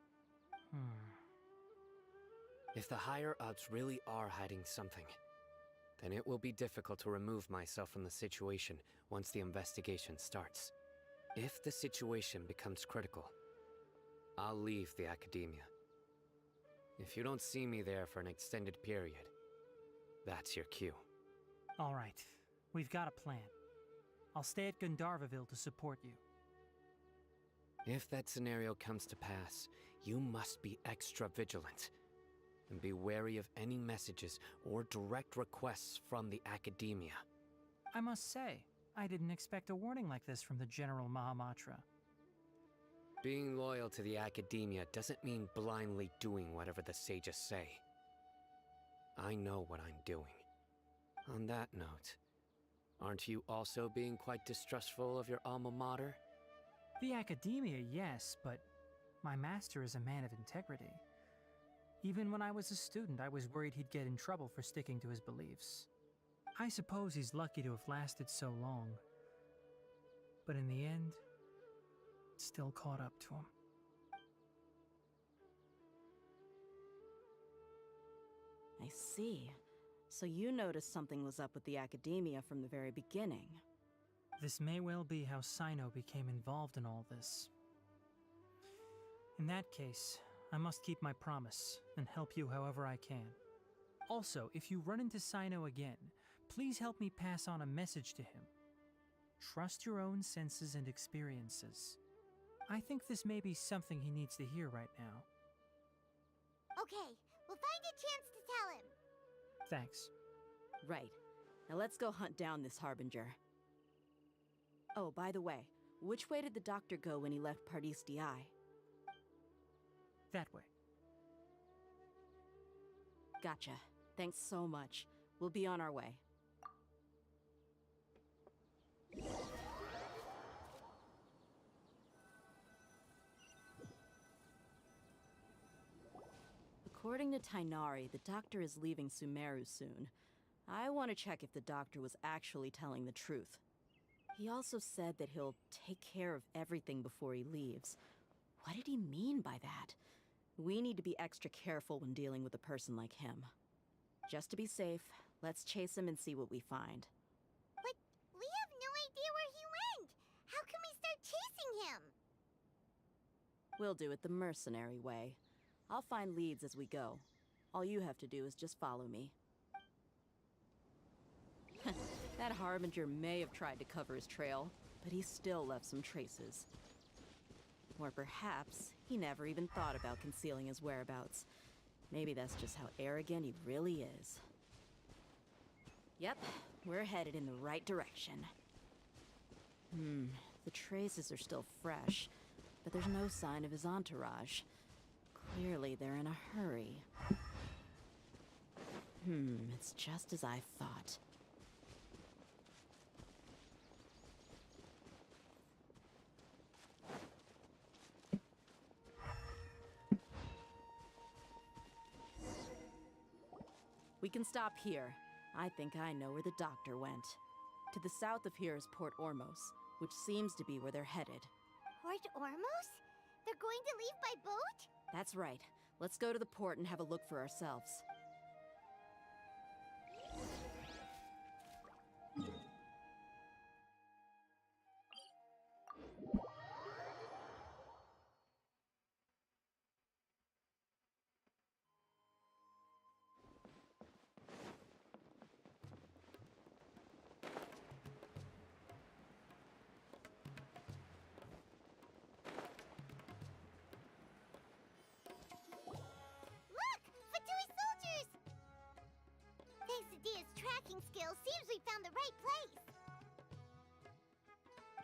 If the higher-ups really are hiding something, then it will be difficult to remove myself from the situation once the investigation starts. If the situation becomes critical, I'll leave the Academia. If you don't see me there for an extended period, that's your cue. All right, we've got a plan. I'll stay at Gandharvaville to support you. If that scenario comes to pass, you must be extra vigilant. And be wary of any messages or direct requests from the Academia. I must say, I didn't expect a warning like this from the General Mahamatra. Being loyal to the Academia doesn't mean blindly doing whatever the sages say. I know what I'm doing. On that note, aren't you also being quite distrustful of your alma mater? The Academia, yes, but my master is a man of integrity. Even when I was a student, I was worried he'd get in trouble for sticking to his beliefs. I suppose he's lucky to have lasted so long. But in the end, it still caught up to him. I see. So you noticed something was up with the Academia from the very beginning. This may well be how Sino became involved in all this. In that case, I must keep my promise and help you however I can. Also, if you run into Sino again, please help me pass on a message to him. Trust your own senses and experiences. I think this may be something he needs to hear right now. Okay, we'll find a chance to tell him. Thanks. Right. Now let's go hunt down this Harbinger. Oh, by the way, which way did the doctor go when he left Pardis Di? That way. Gotcha. Thanks so much. We'll be on our way. According to Tainari, the doctor is leaving Sumeru soon. I want to check if the doctor was actually telling the truth. He also said that he'll take care of everything before he leaves. What did he mean by that? We need to be extra careful when dealing with a person like him. Just to be safe, let's chase him and see what we find. But we have no idea where he went! How can we start chasing him? We'll do it the mercenary way. I'll find leads as we go. All you have to do is just follow me. That Harbinger may have tried to cover his trail, but he still left some traces. Or perhaps he never even thought about concealing his whereabouts. Maybe that's just how arrogant he really is. Yep, we're headed in the right direction. The traces are still fresh, but there's no sign of his entourage. Clearly they're in a hurry. It's just as I thought. We can stop here. I think I know where the doctor went. To the south of here is Port Ormos, which seems to be where they're headed. Port Ormos? They're going to leave by boat? That's right. Let's go to the port and have a look for ourselves. Look! Fatui soldiers! Thanks to Dia's tracking skills, seems we found the right place.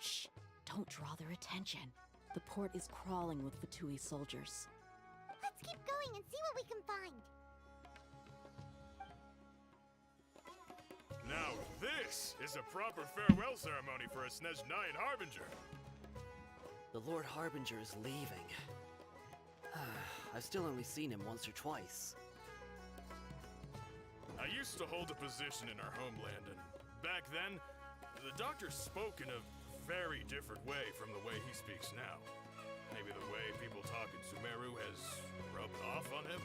Shh! Don't draw their attention. The port is crawling with Fatui soldiers. Let's keep going and see what we can find. Now this is a proper farewell ceremony for a Snezhnayan Harbinger. The Lord Harbinger is leaving. I've still only seen him once or twice. I used to hold a position in our homeland, and back then, the doctor spoke in a very different way from the way he speaks now. Maybe the way people talk in Sumeru has rubbed off on him?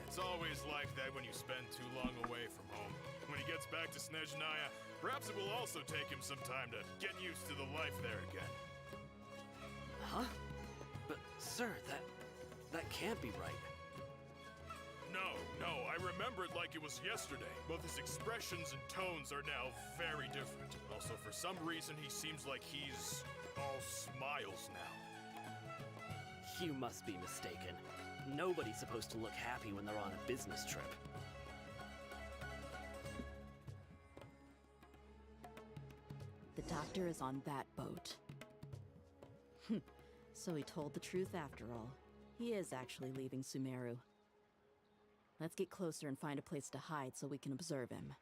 It's always like that when you spend too long away from home. When he gets back to Snezhnaya, perhaps it will also take him some time to get used to the life there again. Huh? But, sir, that can't be right. No, I remember it like it was yesterday. Both his expressions and tones are now very different. Also, for some reason, he seems like he's all smiles now. You must be mistaken. Nobody's supposed to look happy when they're on a business trip. The doctor is on that boat. So he told the truth after all. He is actually leaving Sumeru. Let's get closer and find a place to hide so we can observe him.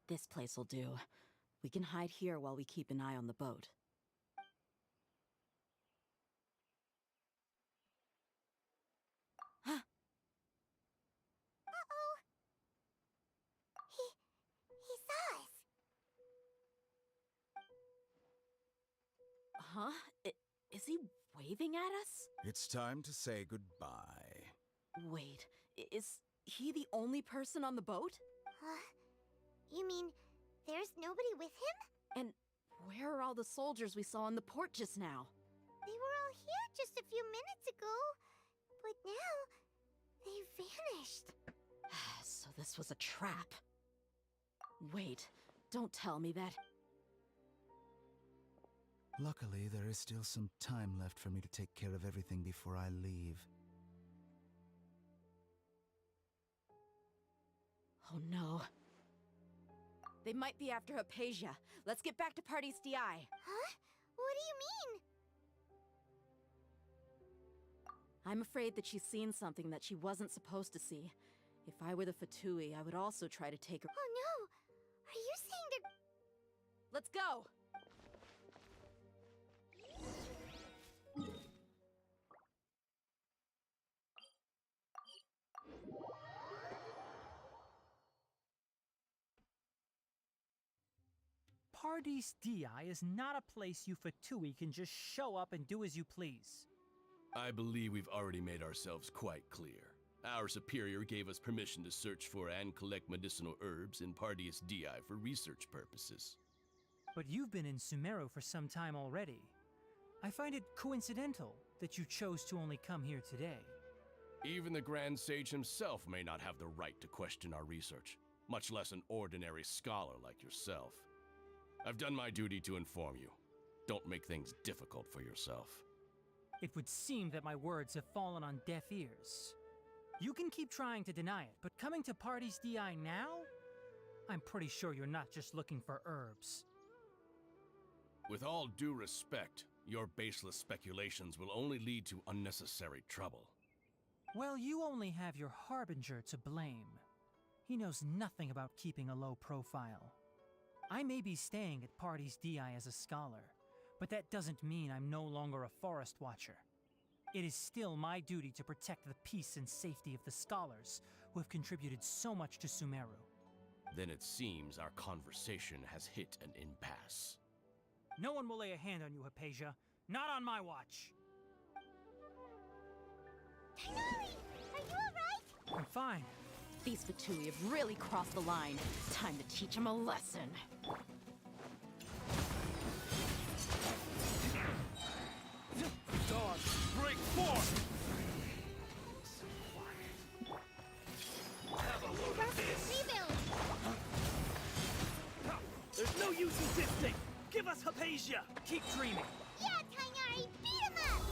This place will do. We can hide here while we keep an eye on the boat. Huh? Is he waving at us? It's time to say goodbye. Wait, is he the only person on the boat? You mean there's nobody with him? And where are all the soldiers we saw on the port just now? They were all here just a few minutes ago, but now they vanished. So this was a trap. Wait, don't tell me that. Luckily, there is still some time left for me to take care of everything before I leave. Oh no. They might be after Hypatia. Let's get back to Party's DI. Huh? What do you mean? I'm afraid that she's seen something that she wasn't supposed to see. If I were the Fatui, I would also try to take her. Oh no! Are you saying they're... Let's go! Pardee's DI is not a place you Fatui can just show up and do as you please. I believe we've already made ourselves quite clear. Our superior gave us permission to search for and collect medicinal herbs in Pardee's DI for research purposes. But you've been in Sumeru for some time already. I find it coincidental that you chose to only come here today. Even the Grand Sage himself may not have the right to question our research, much less an ordinary scholar like yourself. I've done my duty to inform you. Don't make things difficult for yourself. It would seem that my words have fallen on deaf ears. You can keep trying to deny it, but coming to Pardee's DI now? I'm pretty sure you're not just looking for herbs. With all due respect, your baseless speculations will only lead to unnecessary trouble. Well, you only have your Harbinger to blame. He knows nothing about keeping a low profile. I may be staying at Pardee's DI as a scholar, but that doesn't mean I'm no longer a forest watcher. It is still my duty to protect the peace and safety of the scholars who have contributed so much to Sumeru. Then it seems our conversation has hit an impasse. No one will lay a hand on you, Hypatia. Not on my watch. Tighnari! Are you alright? I'm fine. These Fatui have really crossed the line. Time to teach them a lesson. Dawn, break forth! Have a load of this! Rebuild! There's no use resisting! Give us Hypatia! Keep dreaming! Yeah, Tighnari! Beat him up!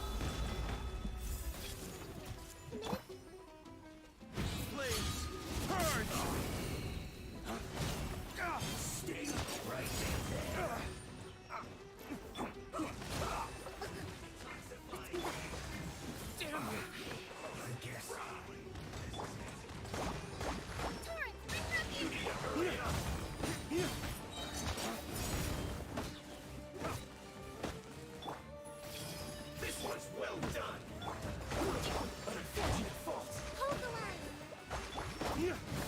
Flames! Purge! Stay right there! Damn it! I guess. Torrent, bring them in! This one's well done! Unfortunate fault! Hold the line!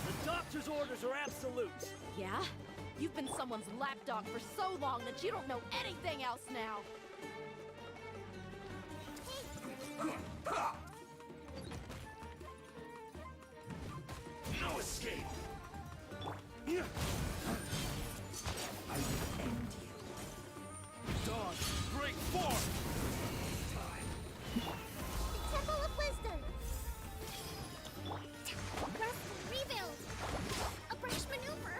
The doctor's orders are absolute! Yeah? You've been someone's lapdog for so long that you don't know anything else now! No escape! I will end you. Dawn, break forth! The Temple of Wisdom! Rest, rebuild! A brash maneuver!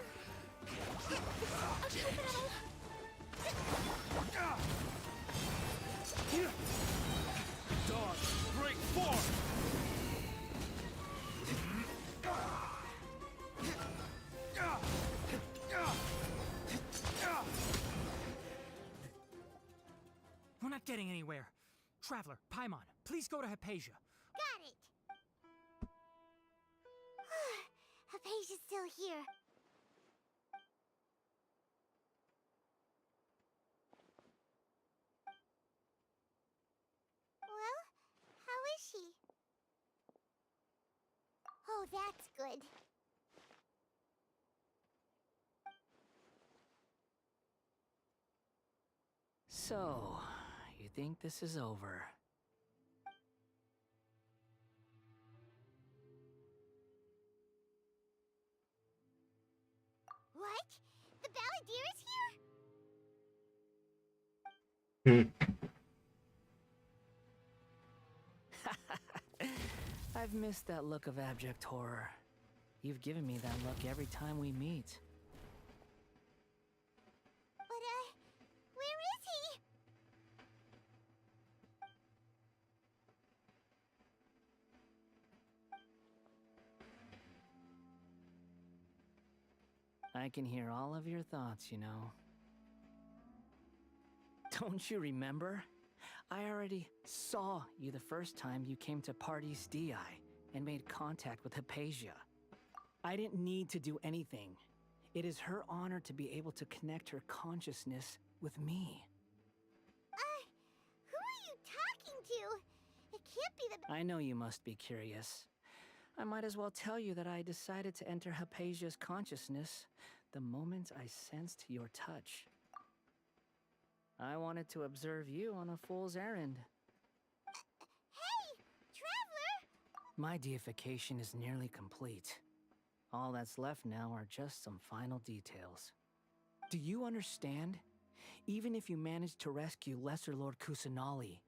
A coconut! Dawn, break forth! We're not getting anywhere. Traveler, Paimon, please go to Hypatia. Got it! Hypatia's still here. Well, how is she? Oh, that's good. So, you think this is over. What? The Balladeer is here? I've missed that look of abject horror. You've given me that look every time we meet. But, where is he? I can hear all of your thoughts, you know. Don't you remember? I already saw you the first time you came to Party's DI and made contact with Hypatia. I didn't need to do anything. It is her honor to be able to connect her consciousness with me. Who are you talking to? It can't be the... I know you must be curious. I might as well tell you that I decided to enter Hypatia's consciousness the moment I sensed your touch. I wanted to observe you on a fool's errand. Hey, Traveler! My deification is nearly complete. All that's left now are just some final details. Do you understand? Even if you manage to rescue Lesser Lord Kusanali,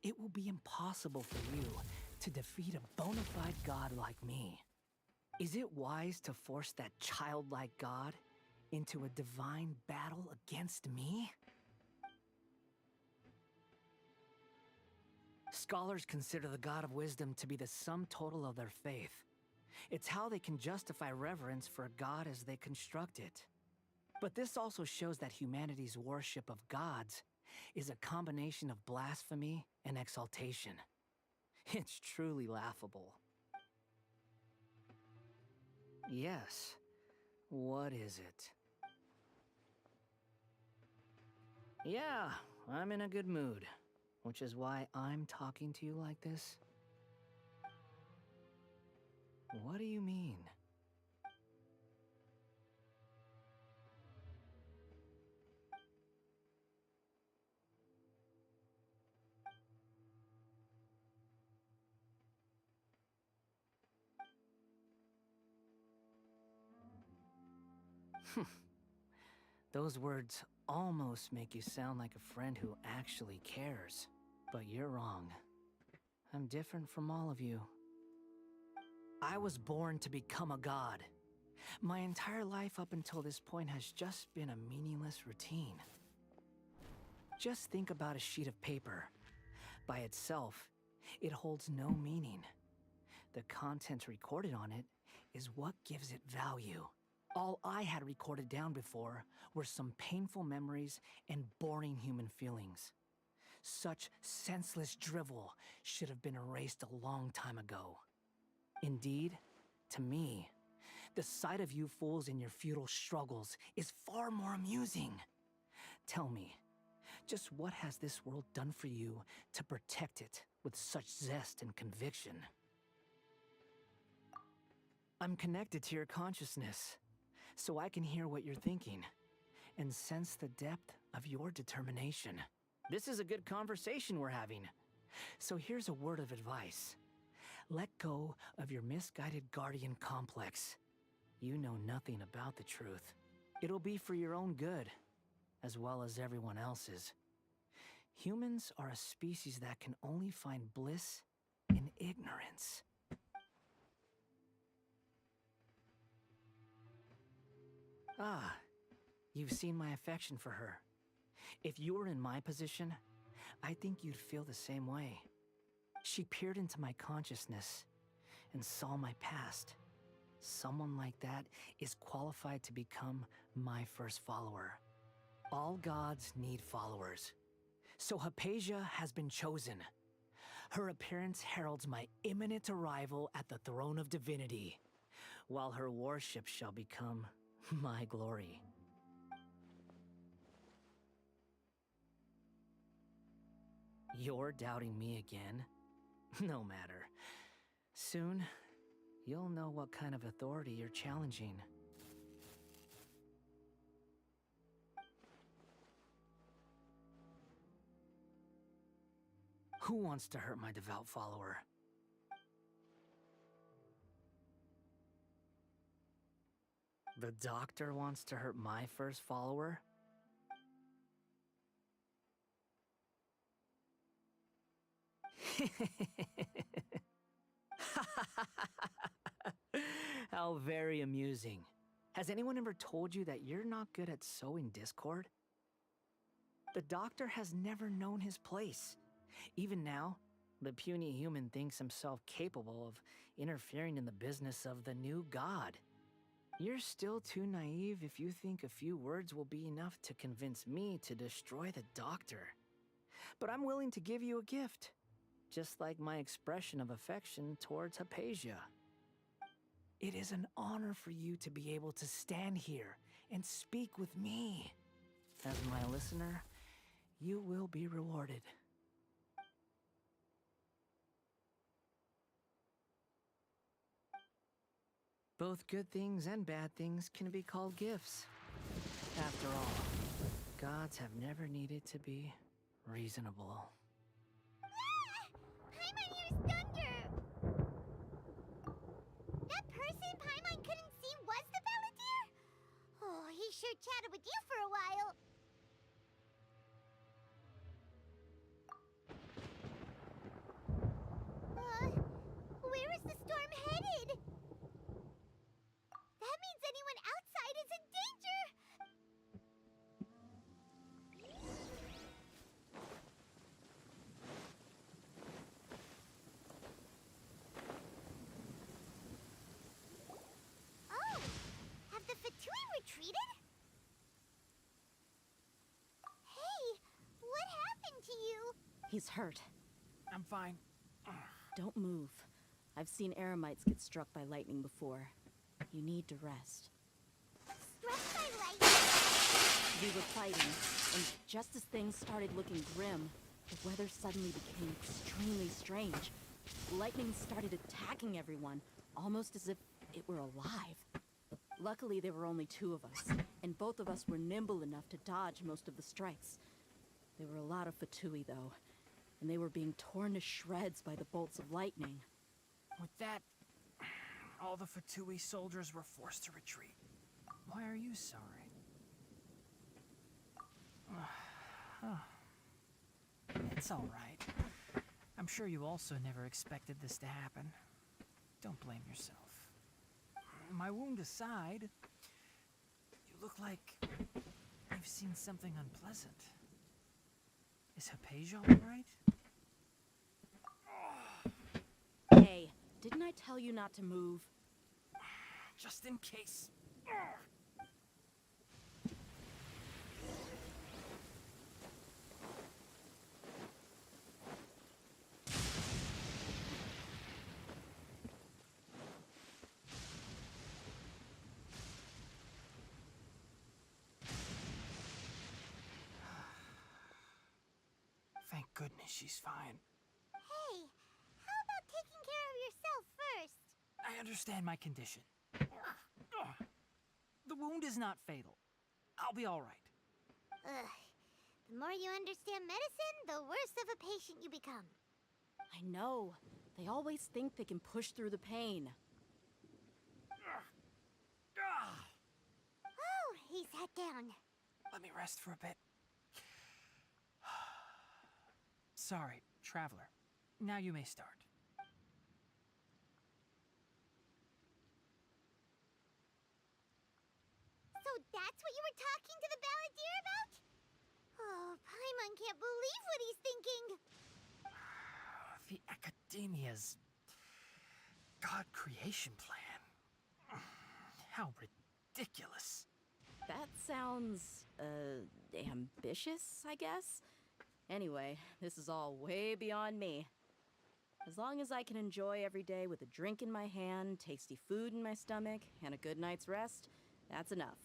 it will be impossible for you to defeat a bona fide god like me. Is it wise to force that childlike god into a divine battle against me? Scholars consider the God of Wisdom to be the sum total of their faith. It's how they can justify reverence for a god as they construct it. But this also shows that humanity's worship of gods is a combination of blasphemy and exaltation. It's truly laughable. Yes. What is it? Yeah, I'm in a good mood. Which is why I'm talking to you like this? What do you mean? Those words almost make you sound like a friend who actually cares. But you're wrong. I'm different from all of you. I was born to become a god. My entire life up until this point has just been a meaningless routine. Just think about a sheet of paper. By itself, it holds no meaning. The content recorded on it is what gives it value. All I had recorded down before were some painful memories and boring human feelings. Such senseless drivel should have been erased a long time ago. Indeed, to me, the sight of you fools in your futile struggles is far more amusing. Tell me, just what has this world done for you to protect it with such zest and conviction? I'm connected to your consciousness, so I can hear what you're thinking and sense the depth of your determination. This is a good conversation we're having. So here's a word of advice. Let go of your misguided guardian complex. You know nothing about the truth. It'll be for your own good, as well as everyone else's. Humans are a species that can only find bliss in ignorance. Ah, you've seen my affection for her. If you were in my position, I think you'd feel the same way. She peered into my consciousness and saw my past. Someone like that is qualified to become my first follower. All gods need followers. So Hypatia has been chosen. Her appearance heralds my imminent arrival at the throne of divinity, while her worship shall become my glory. You're doubting me again? No matter. Soon, you'll know what kind of authority you're challenging. Who wants to hurt my devout follower? The doctor wants to hurt my first follower? How very amusing. Has anyone ever told you that you're not good at sowing discord? The doctor has never known his place. Even now, the puny human thinks himself capable of interfering in the business of the new god. You're still too naive if you think a few words will be enough to convince me to destroy the doctor. But I'm willing to give you a gift, just like my expression of affection towards Hypatia. It is an honor for you to be able to stand here and speak with me. As my listener, you will be rewarded. Both good things and bad things can be called gifts. After all, gods have never needed to be reasonable. Paimon used thunder! That person Paimon couldn't see was the Balladeer? Oh, he sure chatted with you for a while. Where is the storm headed? That means anyone outside is in danger! Oh! Have the Fatui retreated? Hey! What happened to you? He's hurt. I'm fine. Don't move. I've seen Eremites get struck by lightning before. You need to rest. Struck by lightning? We were fighting, and just as things started looking grim, the weather suddenly became extremely strange. Lightning started attacking everyone, almost as if it were alive. Luckily, there were only two of us, and both of us were nimble enough to dodge most of the strikes. There were a lot of Fatui, though, and they were being torn to shreds by the bolts of lightning. With that, all the Fatui soldiers were forced to retreat. Why are you sorry? It's all right. I'm sure you also never expected this to happen. Don't blame yourself. My wound aside, you look like you've seen something unpleasant. Is Hypatia all right? Hey, didn't I tell you not to move? Just in case. Thank goodness she's fine. Hey, how about taking care of yourself first? I understand my condition. The wound is not fatal. I'll be all right. Ugh. The more you understand medicine, the worse of a patient you become. I know. They always think they can push through the pain. Oh, he sat down. Let me rest for a bit. Sorry, traveler. Now you may start. So that's what you were talking to the Balladeer about? Oh, Paimon can't believe what he's thinking. The Academia's God creation plan. How ridiculous. That sounds, ambitious, I guess? Anyway, this is all way beyond me. As long as I can enjoy every day with a drink in my hand, tasty food in my stomach, and a good night's rest, that's enough.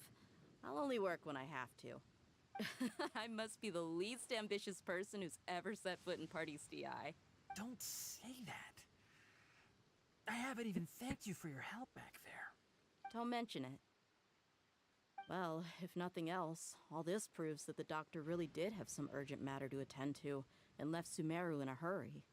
I'll only work when I have to. I must be the least ambitious person who's ever set foot in Party STI. Don't say that. I haven't even thanked you for your help back there. Don't mention it. Well, if nothing else, all this proves that the doctor really did have some urgent matter to attend to, and left Sumeru in a hurry.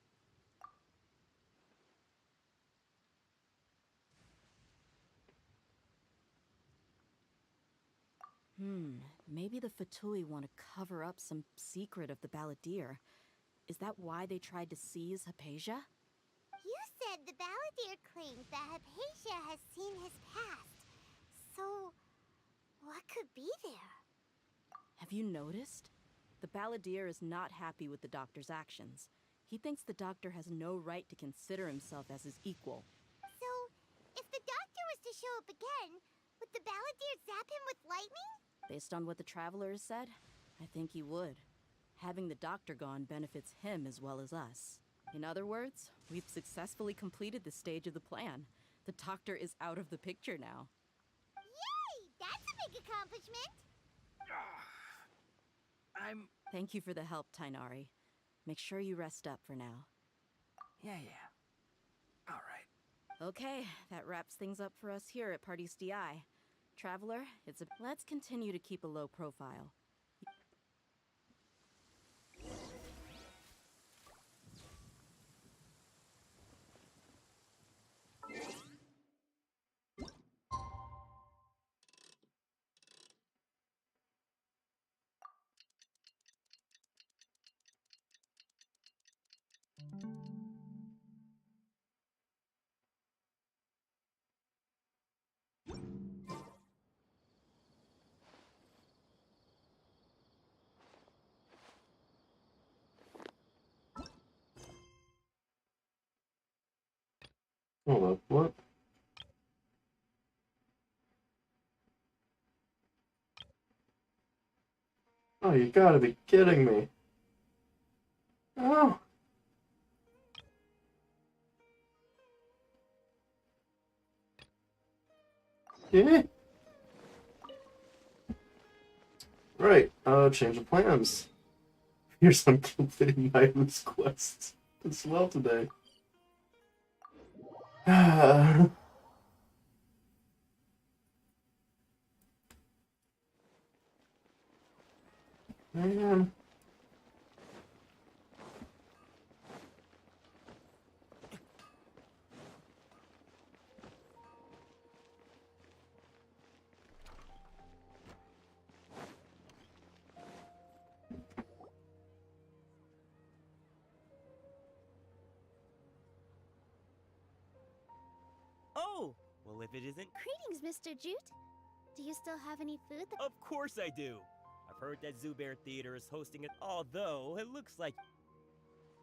Maybe the Fatui want to cover up some secret of the Balladeer. Is that why they tried to seize Hypatia? You said the Balladeer claims that Hypatia has seen his past. So, what could be there? Have you noticed? The Balladeer is not happy with the Doctor's actions. He thinks the Doctor has no right to consider himself as his equal. So, if the Doctor was to show up again, would the Balladeer zap him with lightning? Based on what the Traveler has said, I think he would. Having the Doctor gone benefits him as well as us. In other words, we've successfully completed this stage of the plan. The Doctor is out of the picture now. Yay! That's a big accomplishment! Thank you for the help, Tainari. Make sure you rest up for now. Yeah. All right. Okay, that wraps things up for us here at Party's DI. Traveler, let's continue to keep a low profile. Hold up, what? Oh, you gotta be kidding me. Oh. Yeah. Right, change of plans. Here's some completing Nightwood's quests as well today. Man. Oh! Well, if it isn't... Greetings, Mr. Jute. Do you still have any food? Of course I do! I've heard that Zubair Theater is hosting it, although it looks like...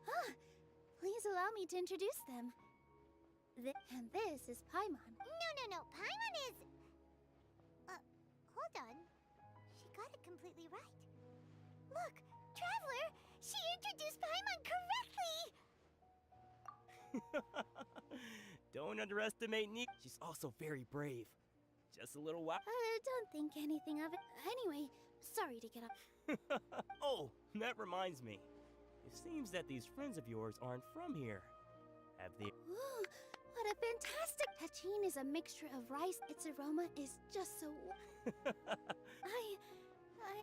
Ah, please allow me to introduce them. And this is Paimon. No. Paimon is... hold on. She got it completely right. Look, Traveler! She introduced Paimon correctly! Don't underestimate Nick. She's also very brave. Just a little while... don't think anything of it. Anyway, sorry to get up. Oh, that reminds me. It seems that these friends of yours aren't from here. Have they... Ooh, what a fantastic... Tachin is a mixture of rice. Its aroma is just so...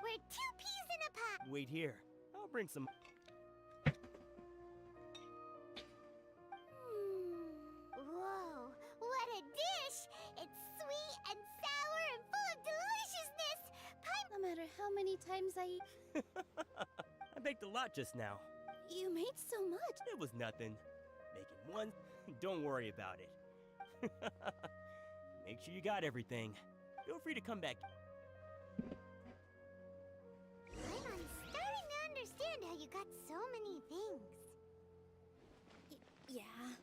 We're 2 peas in a pot! Wait here. I'll bring some... Whoa, what a dish! It's sweet and sour and full of deliciousness! No matter how many times I eat... I baked a lot just now. You made so much! It was nothing. Making one... Don't worry about it. Make sure you got everything. Feel free to come back. I'm starting to understand how you got so many things. Yeah,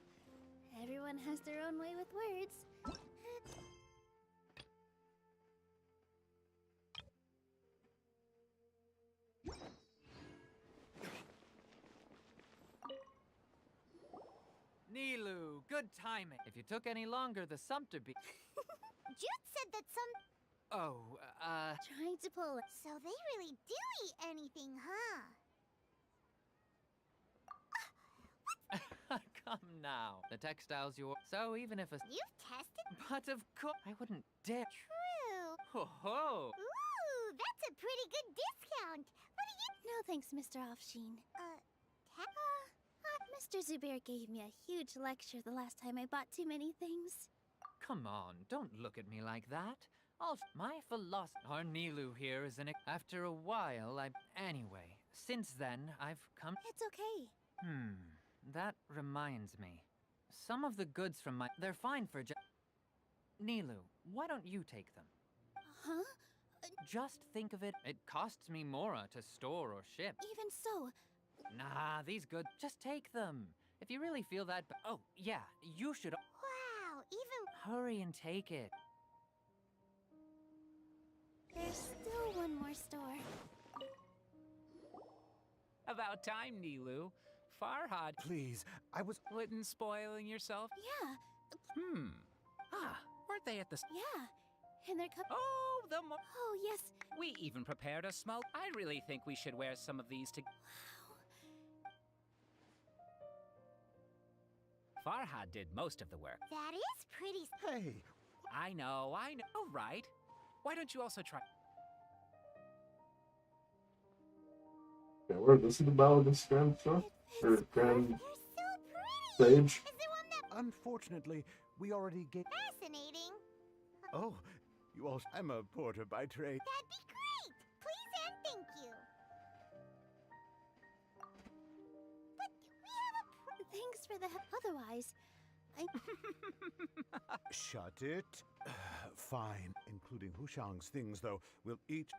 everyone has their own way with words. Nilu, good timing. If you took any longer, the Sumpter be... Jude said that some... Oh, Trying to pull it. So they really do eat anything, huh? come now. The textile's yours. So even if a... You've tested? But of course, I wouldn't dare. True. Ho ho! Ooh, that's a pretty good discount. What do you... No thanks, Mr. Offsheen. Mr. Zubair gave me a huge lecture the last time I bought too many things. Come on, don't look at me like that. My philosopher Nilu here is after a while, Anyway, since then, I've come... It's okay. That reminds me. Some of the goods from they're fine for Nilu, why don't you take them? Huh? Just think of it. It costs me more to store or ship. Even so... Nah, these goods, just take them. If you really feel that... Oh, yeah, you should... Wow, even... Hurry and take it. There's still one more store. About time, Nilu. Farhad. Please, I was... Wouldn't spoiling yourself? Yeah. Weren't they at the... Yeah. And they're Oh, Oh, yes. We even prepared a small... I really think we should wear some of these to... Farhad did most of the work. That is pretty... Hey! I know. All right. Why don't you also try... Yeah, where this is the Ballad of Grand stuff? Or Grand Sage? Unfortunately, we already gave... Fascinating. Oh, you all... I'm a porter by trade. That'd be great! Please and thank you. But we have a... Thanks for the help. Otherwise, Shut it. Fine. Including Hushang's things, though. We'll each...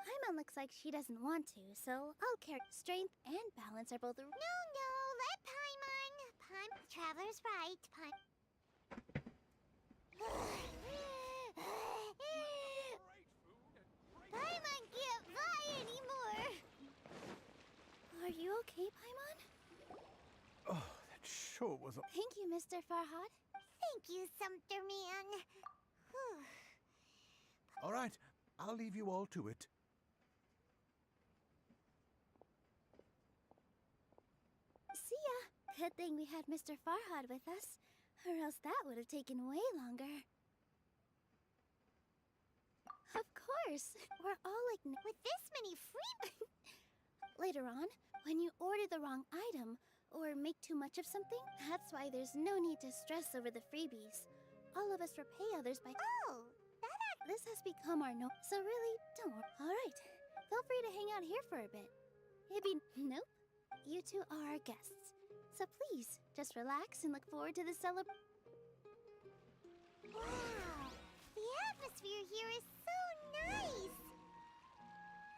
Paimon looks like she doesn't want to, so I'll carry... Strength and balance are both... No, let Paimon. Traveler's right. Paimon can't fly anymore. Are you okay, Paimon? Oh, that sure was a... Thank you, Mr. Farhad. Thank you, Sumpter Man. All right, I'll leave you all to it. See ya. Good thing we had Mr. Farhad with us, or else that would have taken way longer. Of course. We're all like... With this many free... Later on, when you order the wrong item, or make too much of something, that's why there's no need to stress over the freebies. All of us repay others by... Oh! This has become our norm, so really, don't worry. Alright, feel free to hang out here for a bit. Nope. You two are our guests. So please, just relax and look forward to the celebration. Wow! The atmosphere here is so nice!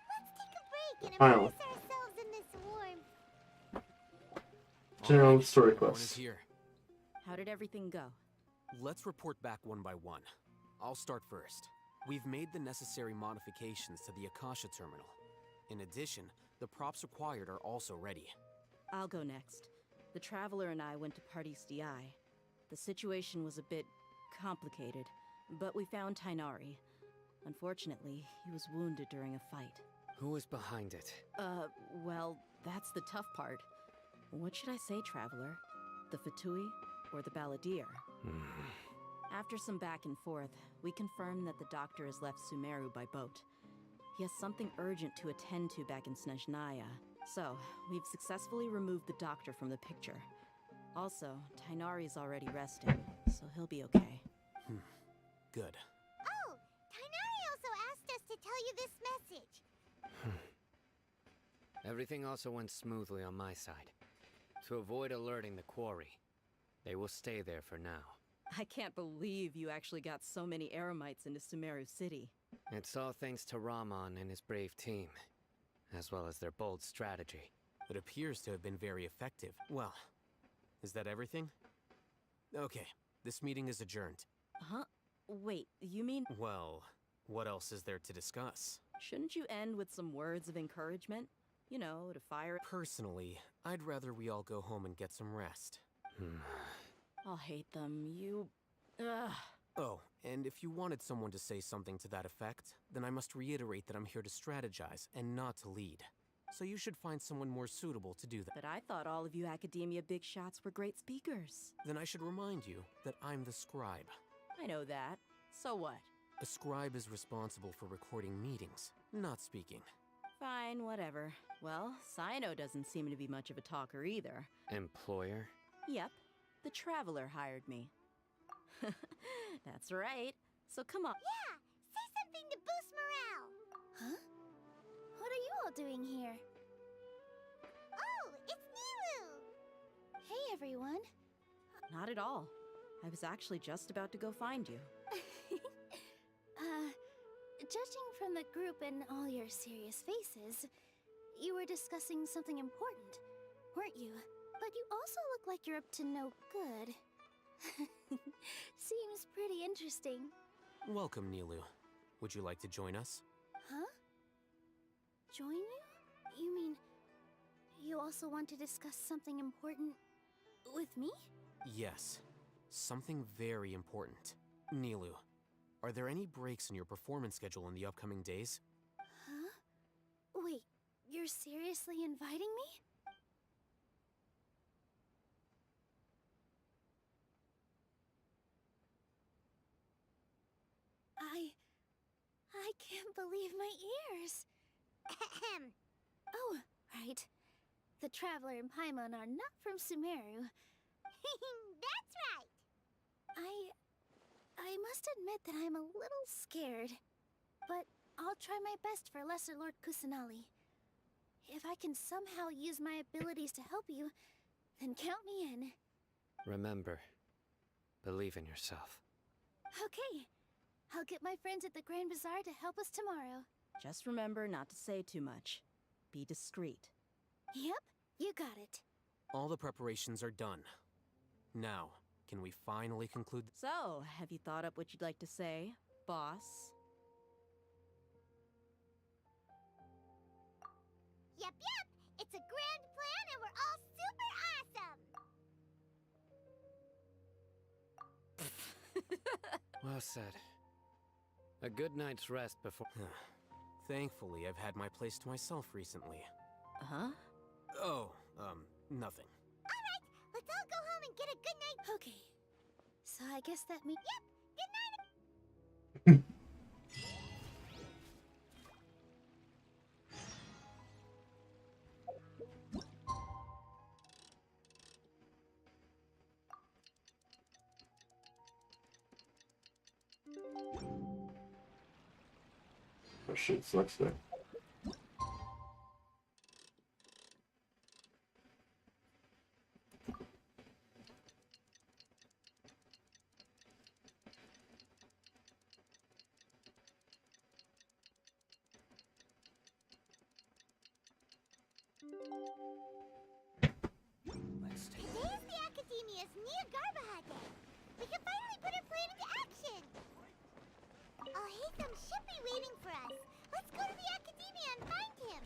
Let's take a break and immerse ourselves in this warmth. General story Everyone quest. is here. How did everything go? Let's report back one by one. I'll start first. We've made the necessary modifications to the Akasha terminal. In addition, the props required are also ready. I'll go next. The Traveler and I went to Party's DI. The situation was a bit complicated, but we found Tainari. Unfortunately, he was wounded during a fight. Who was behind it? Well, that's the tough part. What should I say, Traveler? The Fatui or the Balladeer? After some back and forth, we confirmed that the doctor has left Sumeru by boat. He has something urgent to attend to back in Snezhnaya. So, we've successfully removed the doctor from the picture. Also, Tainari's already resting, so he'll be okay. Good. Oh! Tainari also asked us to tell you this message. Everything also went smoothly on my side. To avoid alerting the quarry, they will stay there for now. I can't believe you actually got so many Eremites into Sumeru City. It's all thanks to Rahman and his brave team, as well as their bold strategy. It appears to have been very effective. Well, is that everything? Okay, this meeting is adjourned. Huh? Wait, you mean... Well, what else is there to discuss? Shouldn't you end with some words of encouragement? You know, to fire... Personally, I'd rather we all go home and get some rest. I'll hate them, you... Ugh. Oh, and if you wanted someone to say something to that effect, then I must reiterate that I'm here to strategize and not to lead. So you should find someone more suitable to do that. But I thought all of you Academia big shots were great speakers. Then I should remind you that I'm the scribe. I know that. So what? A scribe is responsible for recording meetings, not speaking. Fine, whatever. Well, Sino doesn't seem to be much of a talker either. Employer? Yep, the Traveler hired me. That's right. So come on. Yeah! Say something to boost morale! Huh? What are you all doing here? Oh, it's Nilu! Hey, everyone. Not at all. I was actually just about to go find you. Judging from the group and all your serious faces, you were discussing something important, weren't you? But you also look like you're up to no good. Seems pretty interesting. Welcome, Nilu. Would you like to join us? Huh? Join you? You mean you also want to discuss something important with me? Yes. Something very important. Nilu, are there any breaks in your performance schedule in the upcoming days? Huh? Wait, you're seriously inviting me? I can't believe my ears. Ahem. Oh, right. The Traveler and Paimon are not from Sumeru. That's right. I must admit that I'm a little scared. But I'll try my best for Lesser Lord Kusanali. If I can somehow use my abilities to help you, then count me in. Remember, believe in yourself. Okay. I'll get my friends at the Grand Bazaar to help us tomorrow. Just remember not to say too much. Be discreet. Yep, you got it. All the preparations are done. Now, can we finally conclude? So, have you thought up what you'd like to say, boss? Yep, it's a grand plan and we're all super awesome. Well said. A good night's rest before... Thankfully, I've had my place to myself recently. Huh? Oh, nothing. Alright, let's all go home and get a good night. Okay. So I guess that means... Yep, good night. Oh shit, sucks there. Today's the Academia's Nia Garbaha Day. We can finally put our plan into action. Oh, Haytham should be waiting for us. Let's go to the Academia and find him.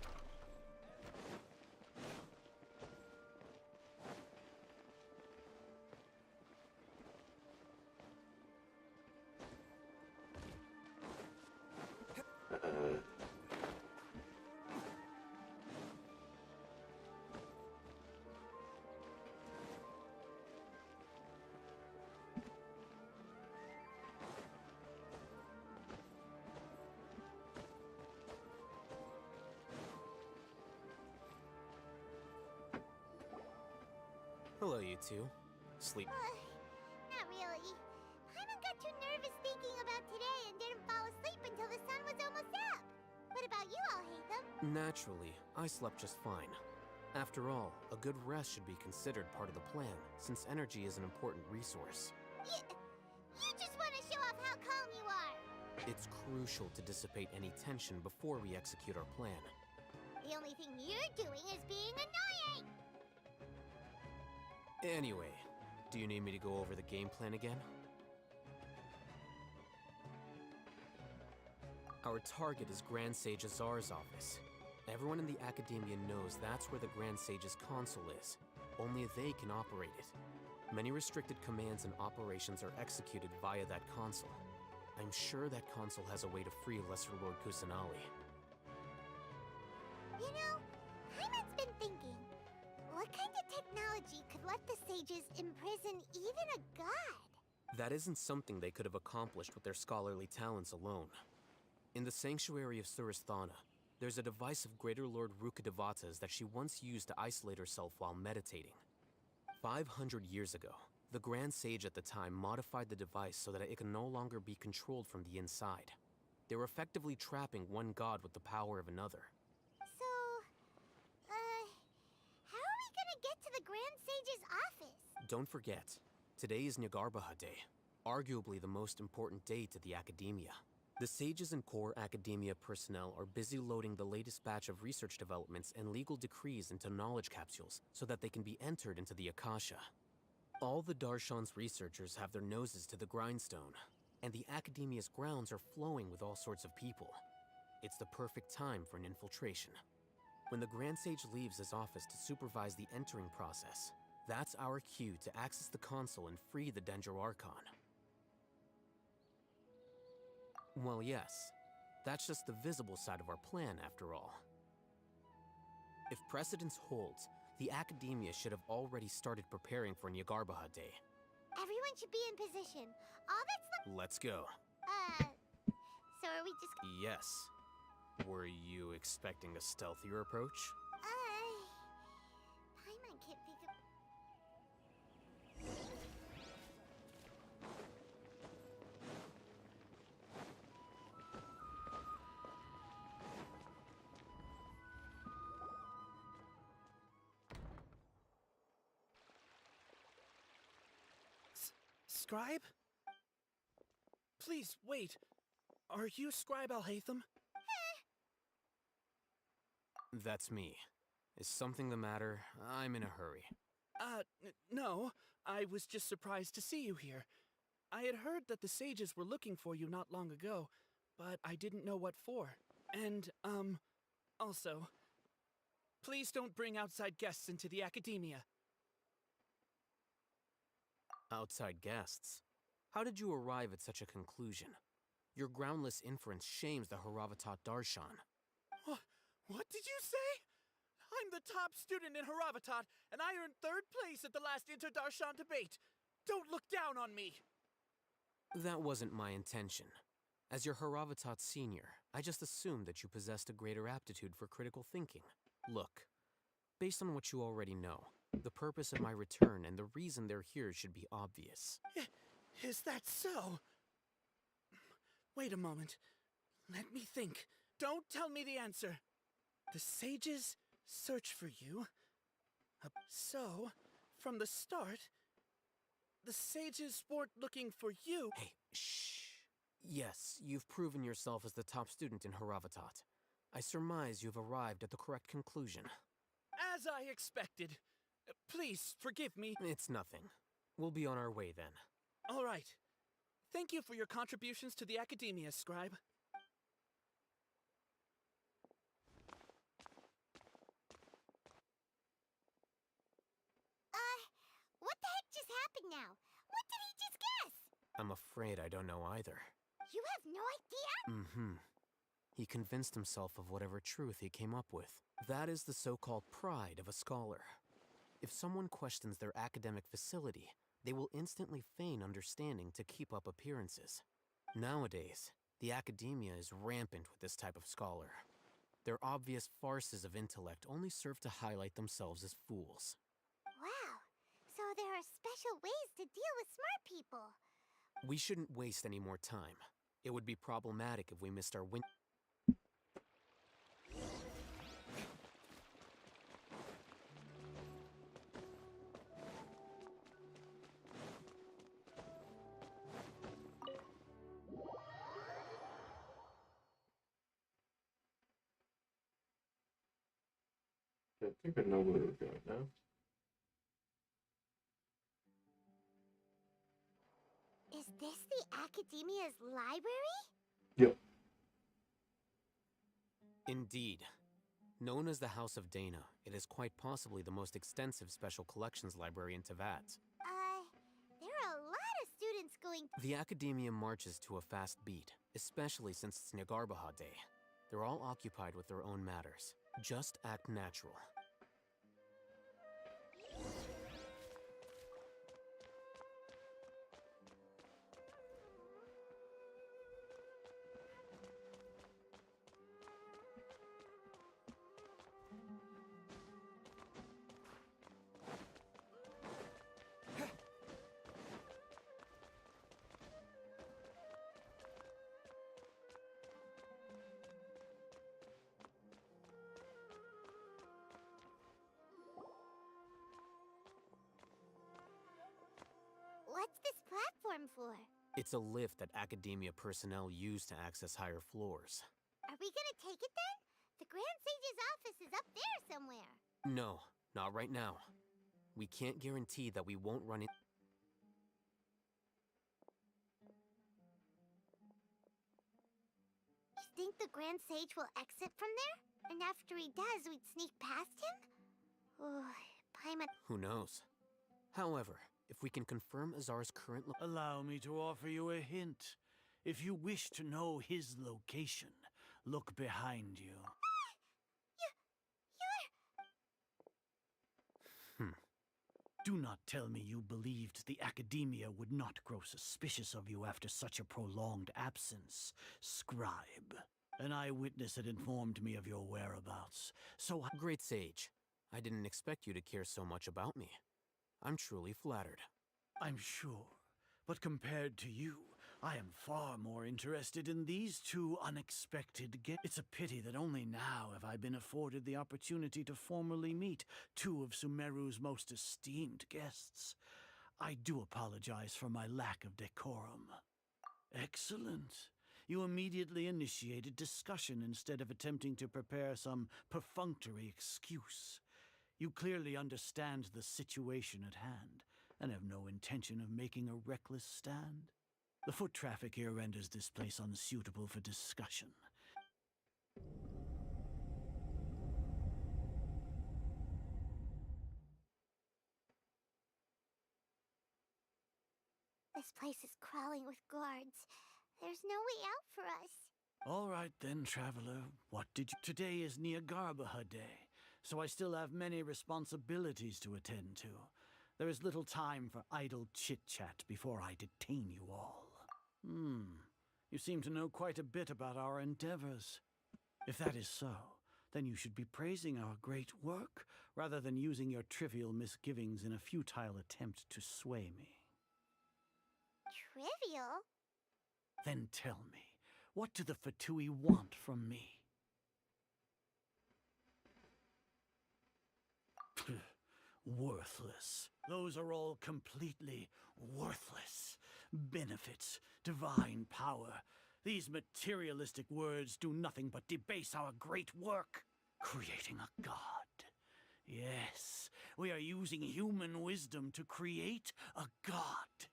Hello, you two. Sleep. Not really. Paimon got too nervous thinking about today and didn't fall asleep until the sun was almost up. What about you all, Haytham? Naturally, I slept just fine. After all, a good rest should be considered part of the plan, since energy is an important resource. You just want to show off how calm you are. It's crucial to dissipate any tension before we execute our plan. The only thing you're doing is being annoying. Anyway, do you need me to go over the game plan again? Our target is Grand Sage Azar's office. Everyone in the Academia knows that's where the Grand Sage's console is. Only they can operate it. Many restricted commands and operations are executed via that console. I'm sure that console has a way to free Lesser Lord Kusanali. You know, Paimon's been thinking, what kind of technology could let the sages imprison even a god? That isn't something they could have accomplished with their scholarly talents alone. In the Sanctuary of Suristhana, There's a device of Greater Lord Rukkhadevata's that she once used to isolate herself while meditating. 500 years ago, the Grand Sage at the time modified the device so that it can no longer be controlled from the inside. They were effectively trapping one god with the power of another. So, how are we gonna get to the Grand Sage's office? Don't forget, today is Nyargarbaha Day, arguably the most important day to the Academia. The sages and core Academia personnel are busy loading the latest batch of research developments and legal decrees into knowledge capsules so that they can be entered into the Akasha. All the Darshan's researchers have their noses to the grindstone, and the Academia's grounds are flowing with all sorts of people. It's the perfect time for an infiltration. When the Grand Sage leaves his office to supervise the entering process, that's our cue to access the console and free the Dendro Archon. Well, yes, that's just the visible side of our plan, after all. If precedence holds, the Academia should have already started preparing for Nyargarbaha Day. Everyone should be in position. All that's Let's go. so are we just... Yes. Were you expecting a stealthier approach? Paimon can't think of... Scribe? Please, wait. Are you Scribe Alhaitham? That's me. Is something the matter? I'm in a hurry. No. I was just surprised to see you here. I had heard that the sages were looking for you not long ago, but I didn't know what for. And, also, please don't bring outside guests into the Academia. Outside guests? How did you arrive at such a conclusion? Your groundless inference shames the Haravatat Darshan. What did you say? I'm the top student in Haravatat, and I earned 3rd place at the last Inter-Darshan debate. Don't look down on me! That wasn't my intention. As your Haravatat senior, I just assumed that you possessed a greater aptitude for critical thinking. Look, based on what you already know, the purpose of my return and the reason they're here should be obvious. Is that so? Wait a moment. Let me think. Don't tell me the answer. The sages search for you. So, from the start, the sages weren't looking for you. Hey, shh. Yes, you've proven yourself as the top student in Haravatat. I surmise you've arrived at the correct conclusion. As I expected. Please, forgive me. It's nothing. We'll be on our way then. All right. Thank you for your contributions to the Academia, Scribe. What the heck just happened now? What did he just guess? I'm afraid I don't know either. You have no idea? Mm-hmm. He convinced himself of whatever truth he came up with. That is the so-called pride of a scholar. If someone questions their academic facility, they will instantly feign understanding to keep up appearances. Nowadays, the Academia is rampant with this type of scholar. Their obvious farces of intellect only serve to highlight themselves as fools. Wow. So there are special ways to deal with smart people. We shouldn't waste any more time. It would be problematic if we missed our win. I think I know where we're going now. Is this the Academia's library? Yep. Indeed. Known as the House of Dana, it is quite possibly the most extensive special collections library in Teyvat. There are a lot of students going... The Academia marches to a fast beat, especially since it's Nyargarbaha Day. They're all occupied with their own matters. Just act natural. for? It's a lift that Academia personnel use to access higher floors. Are we gonna take it then? The Grand Sage's office is up there somewhere. No, not right now. We can't guarantee that we won't run in. You think the Grand Sage will exit from there? And after he does, we'd sneak past him? Oh, Paimon... Who knows? However, if we can confirm Azar's current Allow me to offer you a hint. If you wish to know his location, look behind you. Do not tell me you believed the Academia would not grow suspicious of you after such a prolonged absence, Scribe. An eyewitness had informed me of your whereabouts, so I... Great Sage, I didn't expect you to care so much about me. I'm truly flattered. I'm sure, but compared to you, I am far more interested in these two unexpected guests. It's a pity that only now have I been afforded the opportunity to formally meet two of Sumeru's most esteemed guests. I do apologize for my lack of decorum. Excellent. You immediately initiated discussion instead of attempting to prepare some perfunctory excuse. You clearly understand the situation at hand, and have no intention of making a reckless stand. The foot traffic here renders this place unsuitable for discussion. This place is crawling with guards. There's no way out for us. All right then, traveler. What did you... Today is Niagarbaha Day, so I still have many responsibilities to attend to. There is little time for idle chit-chat before I detain you all. You seem to know quite a bit about our endeavors. If that is so, then you should be praising our great work, rather than using your trivial misgivings in a futile attempt to sway me. Trivial? Then tell me, what do the Fatui want from me? Worthless. Those are all completely worthless. Benefits, divine power. These materialistic words do nothing but debase our great work. Creating a god. Yes, we are using human wisdom to create a god.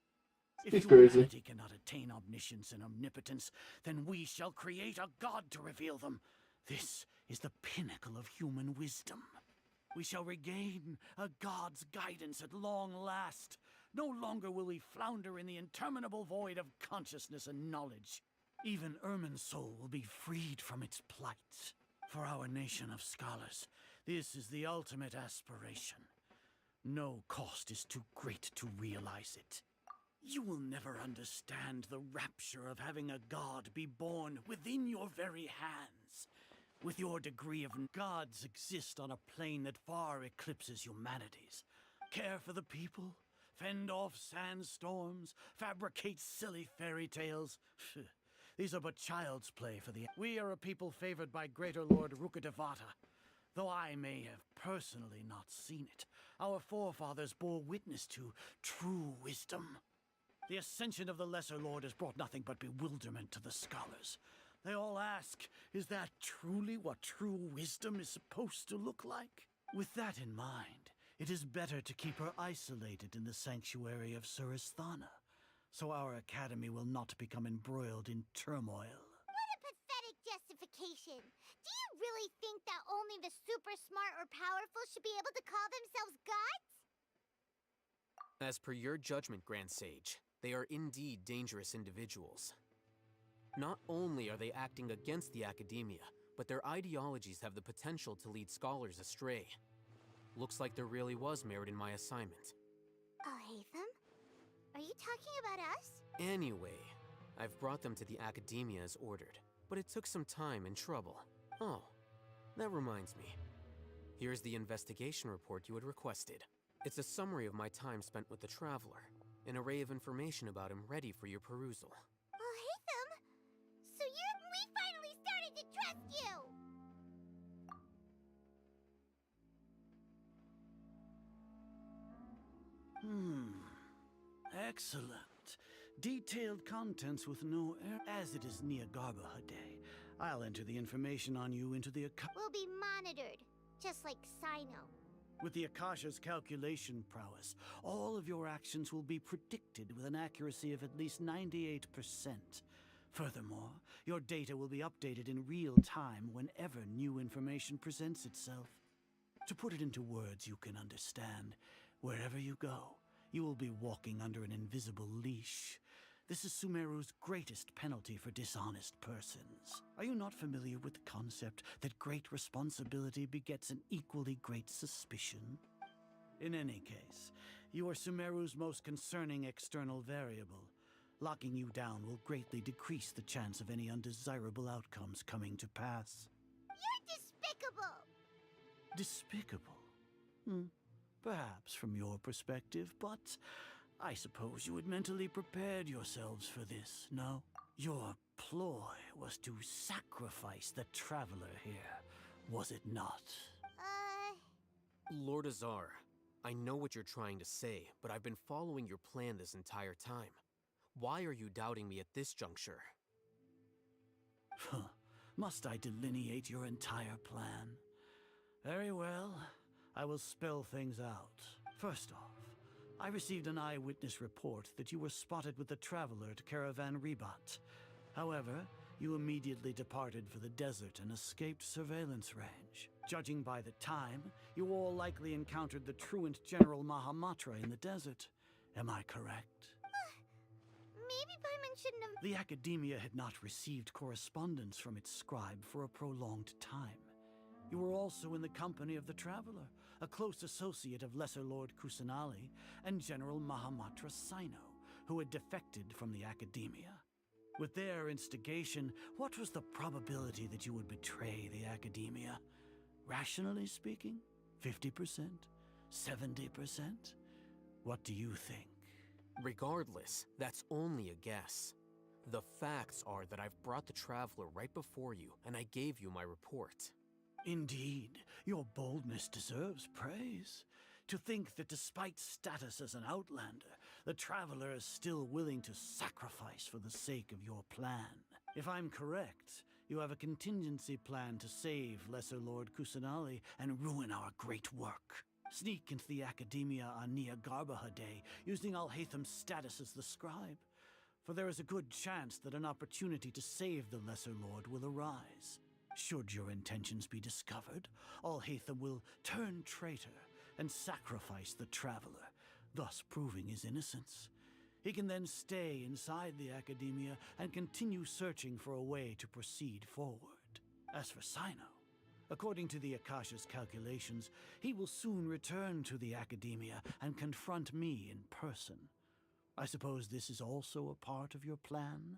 If humanity cannot attain omniscience and omnipotence, then we shall create a god to reveal them. This is the pinnacle of human wisdom. We shall regain a god's guidance at long last. No longer will we flounder in the interminable void of consciousness and knowledge. Even Ermin's soul will be freed from its plight. For our nation of scholars, this is the ultimate aspiration. No cost is too great to realize it. You will never understand the rapture of having a god be born within your very hands. With your degree of gods exist on a plane that far eclipses humanity's. Care for the people, fend off sandstorms, fabricate silly fairy tales. These are but child's play for the... We are a people favored by Greater Lord Rukkhadevata. Though I may have personally not seen it, our forefathers bore witness to true wisdom. The ascension of the Lesser Lord has brought nothing but bewilderment to the scholars. They all ask, is that truly what true wisdom is supposed to look like? With that in mind, it is better to keep her isolated in the sanctuary of Suristhana, so our academy will not become embroiled in turmoil. What a pathetic justification! Do you really think that only the super smart or powerful should be able to call themselves gods? As per your judgment, Grand Sage, they are indeed dangerous individuals. Not only are they acting against the Academia, but their ideologies have the potential to lead scholars astray. Looks like there really was merit in my assignment. Alhaitham? Are you talking about us? Anyway, I've brought them to the Academia as ordered, but it took some time and trouble. Oh, that reminds me. Here's the investigation report you had requested. It's a summary of my time spent with the Traveler, an array of information about him ready for your perusal. Alhaitham? So we finally started to trust you! Excellent. Detailed contents with no error. As it is Niagarba Day, I'll enter the information on you into the We'll be monitored, just like Sino. With the Akasha's calculation prowess, all of your actions will be predicted with an accuracy of at least 98%. Furthermore, your data will be updated in real time whenever new information presents itself. To put it into words you can understand, wherever you go, you will be walking under an invisible leash. This is Sumeru's greatest penalty for dishonest persons. Are you not familiar with the concept that great responsibility begets an equally great suspicion? In any case, you are Sumeru's most concerning external variable. Locking you down will greatly decrease the chance of any undesirable outcomes coming to pass. You're despicable! Despicable? Perhaps from your perspective, but I suppose you had mentally prepared yourselves for this, no? Your ploy was to sacrifice the traveler here, was it not? Lord Azar, I know what you're trying to say, but I've been following your plan this entire time. Why are you doubting me at this juncture? Must I delineate your entire plan? Very well. I will spell things out. First off, I received an eyewitness report that you were spotted with the traveler at Caravan Rebat. However, you immediately departed for the desert and escaped surveillance range. Judging by the time, you all likely encountered the truant General Mahamatra in the desert. Am I correct? Maybe Paimon shouldn't have... The Academia had not received correspondence from its scribe for a prolonged time. You were also in the company of the Traveler, a close associate of Lesser Lord Kusanali and General Mahamatra Sino, who had defected from the Academia. With their instigation, what was the probability that you would betray the Academia? Rationally speaking, 50%? 70%? What do you think? Regardless, that's only a guess. The facts are that I've brought the Traveler right before you, and I gave you my report. Indeed, your boldness deserves praise. To think that despite status as an outlander, the Traveler is still willing to sacrifice for the sake of your plan. If I'm correct, you have a contingency plan to save Lesser Lord Kusanali and ruin our great work. Sneak into the Academia on Niagarba Day, using Alhaitham's status as the scribe. For there is a good chance that an opportunity to save the Lesser Lord will arise. Should your intentions be discovered, Alhaitham will turn traitor and sacrifice the Traveler, thus proving his innocence. He can then stay inside the Academia and continue searching for a way to proceed forward. As for Sino, according to the Akasha's calculations, he will soon return to the Academia and confront me in person. I suppose this is also a part of your plan?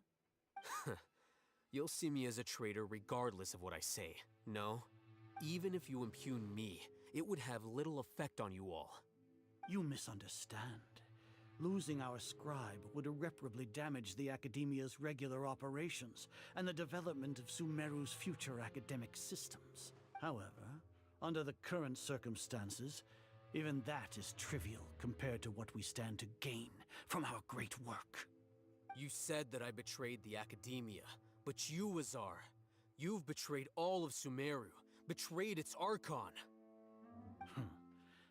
You'll see me as a traitor regardless of what I say. No, even if you impugn me, it would have little effect on you all. You misunderstand. Losing our scribe would irreparably damage the Academia's regular operations and the development of Sumeru's future academic systems. However, under the current circumstances, even that is trivial compared to what we stand to gain from our great work. You said that I betrayed the Academia, but you, Azar, you've betrayed all of Sumeru, betrayed its Archon.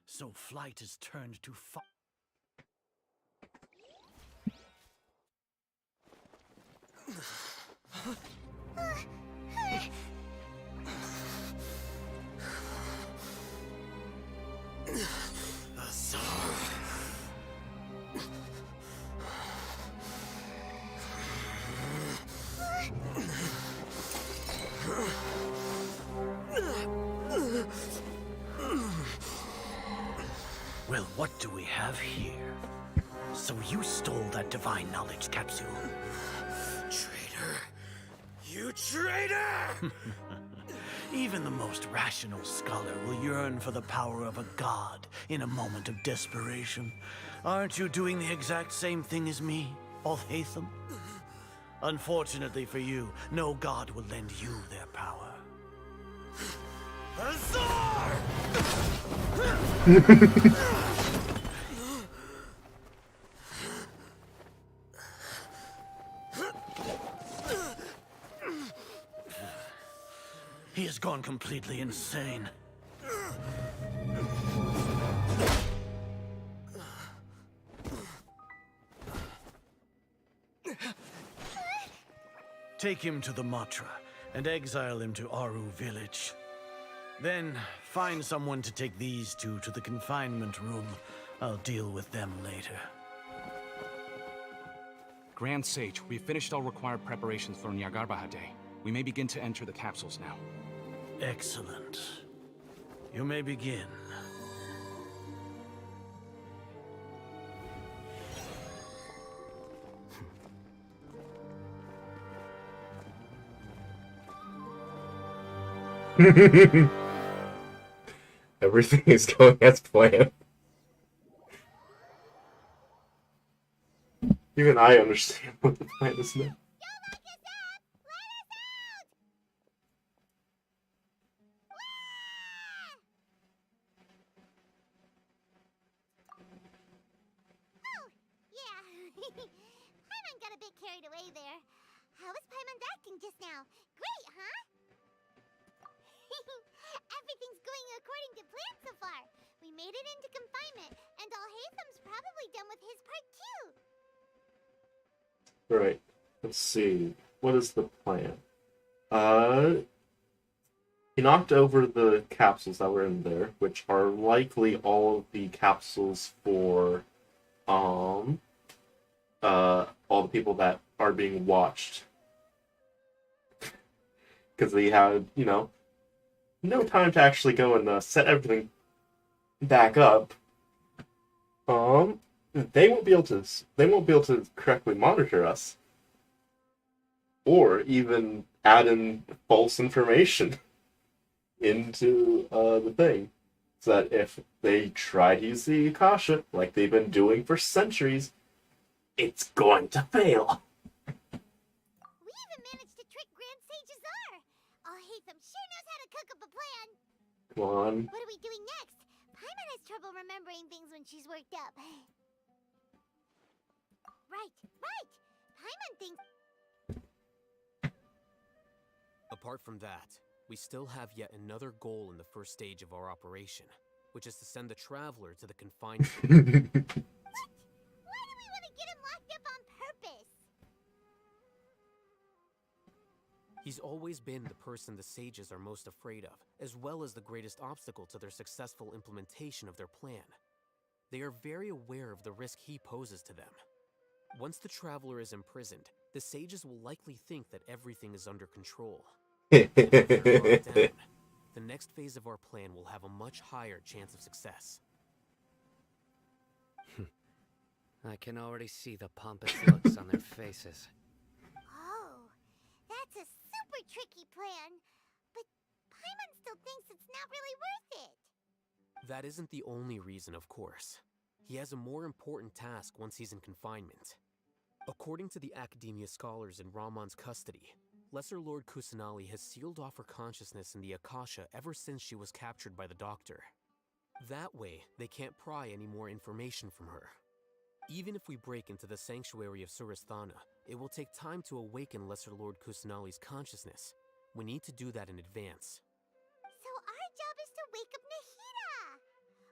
So flight has turned to Azar. Well, what do we have here? So you stole that divine knowledge capsule? Traitor! You traitor! Even the most rational scholar will yearn for the power of a god in a moment of desperation. Aren't you doing the exact same thing as me, Alhaitham? Unfortunately for you, no god will lend you their power. Azar! He has gone completely insane. Take him to the Matra and exile him to Aru village. Then find someone to take these two to the confinement room. I'll deal with them later. Grand Sage, we've finished all required preparations for Nyargarbaha Day. We may begin to enter the capsules now. Excellent. You may begin. Everything is going as planned. Even I understand what the plan is now. Paimon got a bit carried away there. How was Paimon acting just now? Great, huh? Everything's going according to plan so far. We made it into confinement, and Alhaitham's probably done with his part too. Right. Let's see. What is the plan? He knocked over the capsules that were in there, which are likely all of the capsules for all the people that are being watched. Because they had, no time to actually go and set everything back up. They won't be able to correctly monitor us, or even add in false information into the thing, so that if they try to use the Akasha like they've been doing for centuries, it's going to fail. We even managed to trick Grand Sage Azar. Alhaitham sure knows how to cook up a plan. Come on. What are we doing next? Paimon has trouble remembering things when she's worked up. Right. Paimon thinks... Apart from that, we still have yet another goal in the first stage of our operation, which is to send the Traveler to the confined... Why do we want to get him locked up on purpose? He's always been the person the sages are most afraid of, as well as the greatest obstacle to their successful implementation of their plan. They are very aware of the risk he poses to them. Once the Traveler is imprisoned, the sages will likely think that everything is under control. If they're locked down, the next phase of our plan will have a much higher chance of success. I can already see the pompous looks on their faces. Oh, that's a super tricky plan. But Paimon still thinks it's not really worth it. That isn't the only reason, of course. He has a more important task once he's in confinement. According to the Academia scholars in Ramon's custody, Lesser Lord Kusanali has sealed off her consciousness in the Akasha ever since she was captured by the Doctor. That way, they can't pry any more information from her. Even if we break into the sanctuary of Surasthana, it will take time to awaken Lesser Lord Kusanali's consciousness. We need to do that in advance. So our job is to wake up Nahida!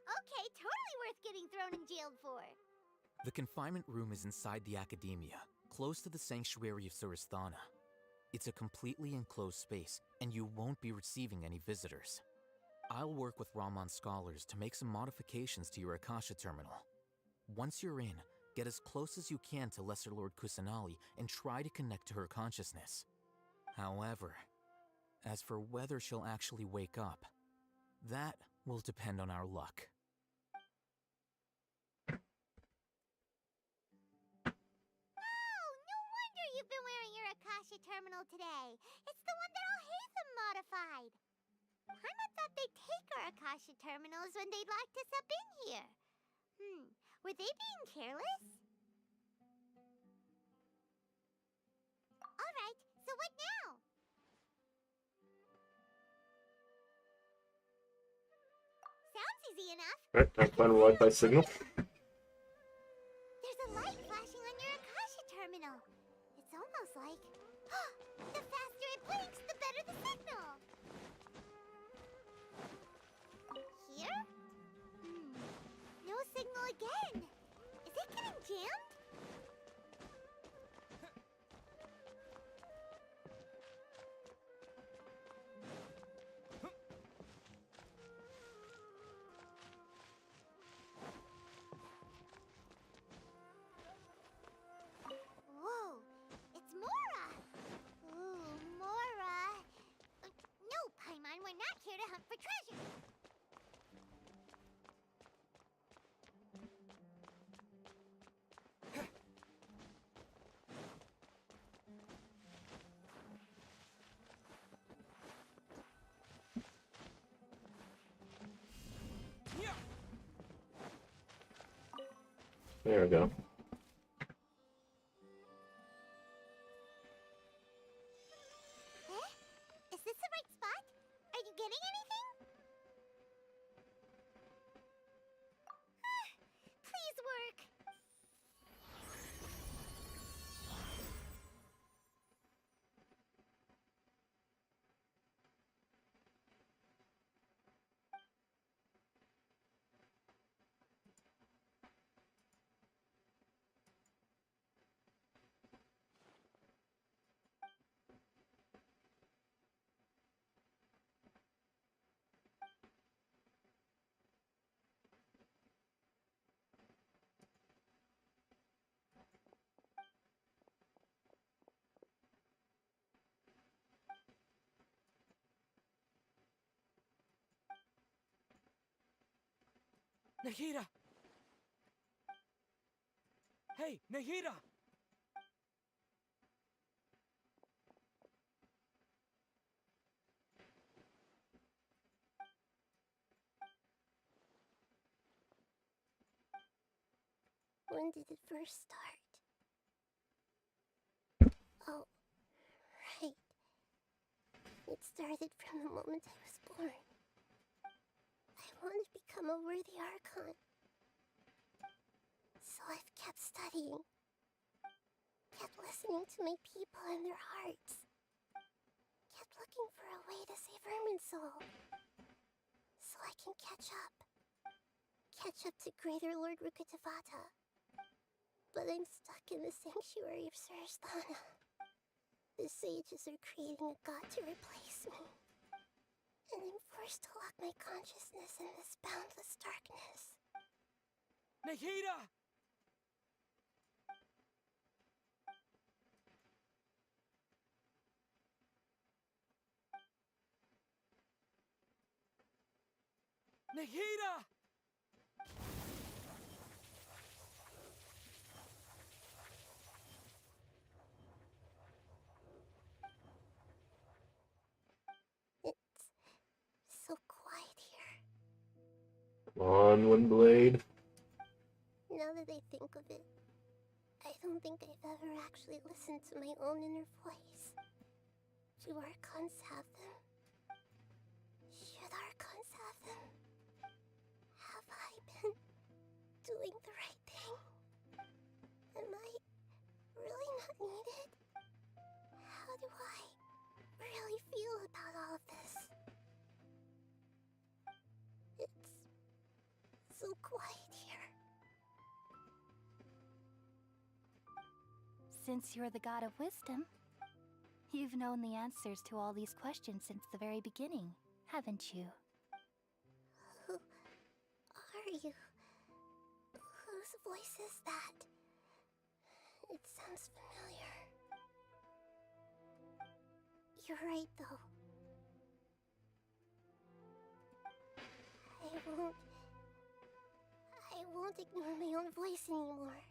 Okay, totally worth getting thrown and jailed for. The confinement room is inside the Academia, close to the sanctuary of Surasthana. It's a completely enclosed space, and you won't be receiving any visitors. I'll work with Ramon's scholars to make some modifications to your Akasha terminal. Once you're in, get as close as you can to Lesser Lord Kusanali and try to connect to her consciousness. However, as for whether she'll actually wake up, that will depend on our luck. You've been wearing your Akasha terminal today. It's the one that Alhaitham modified. Paimon thought they'd take our Akasha terminals when they locked us up in here. Were they being careless? Alright, so what now? Sounds easy enough. Right, time to find a Wi-Fi signal. There's a light flashing on your Akasha terminal. It's almost like... the faster it blinks, the better the signal! treasure! There we go. Eh? Is this the right spot? Are you getting anything? Please work. Nahida! Hey, Nahida! When did it first start? Oh, right. It started from the moment I was born. I wanted to become a worthy Archon. So I've kept studying. Kept listening to my people and their hearts. Kept looking for a way to save Irminsul. So I can catch up. Catch up to Greater Lord Rukkhadevata. But I'm stuck in the sanctuary of Surasthana. The sages are creating a god to replace me. And I'm forced to lock my consciousness in this boundless darkness. Nahida! Nahida! It's so quiet here. Come on, Windblade. Now that I think of it, I don't think I've ever actually listened to my own inner voice. Do Archons have them? Should Archons have them? Have I been doing the right thing? Am I really not needed? How do I really feel about all of this? It's so quiet here. Since you're the god of wisdom, you've known the answers to all these questions since the very beginning, haven't you? Who are you? Whose voice is that? It sounds familiar. You're right, though. I won't ignore my own voice anymore.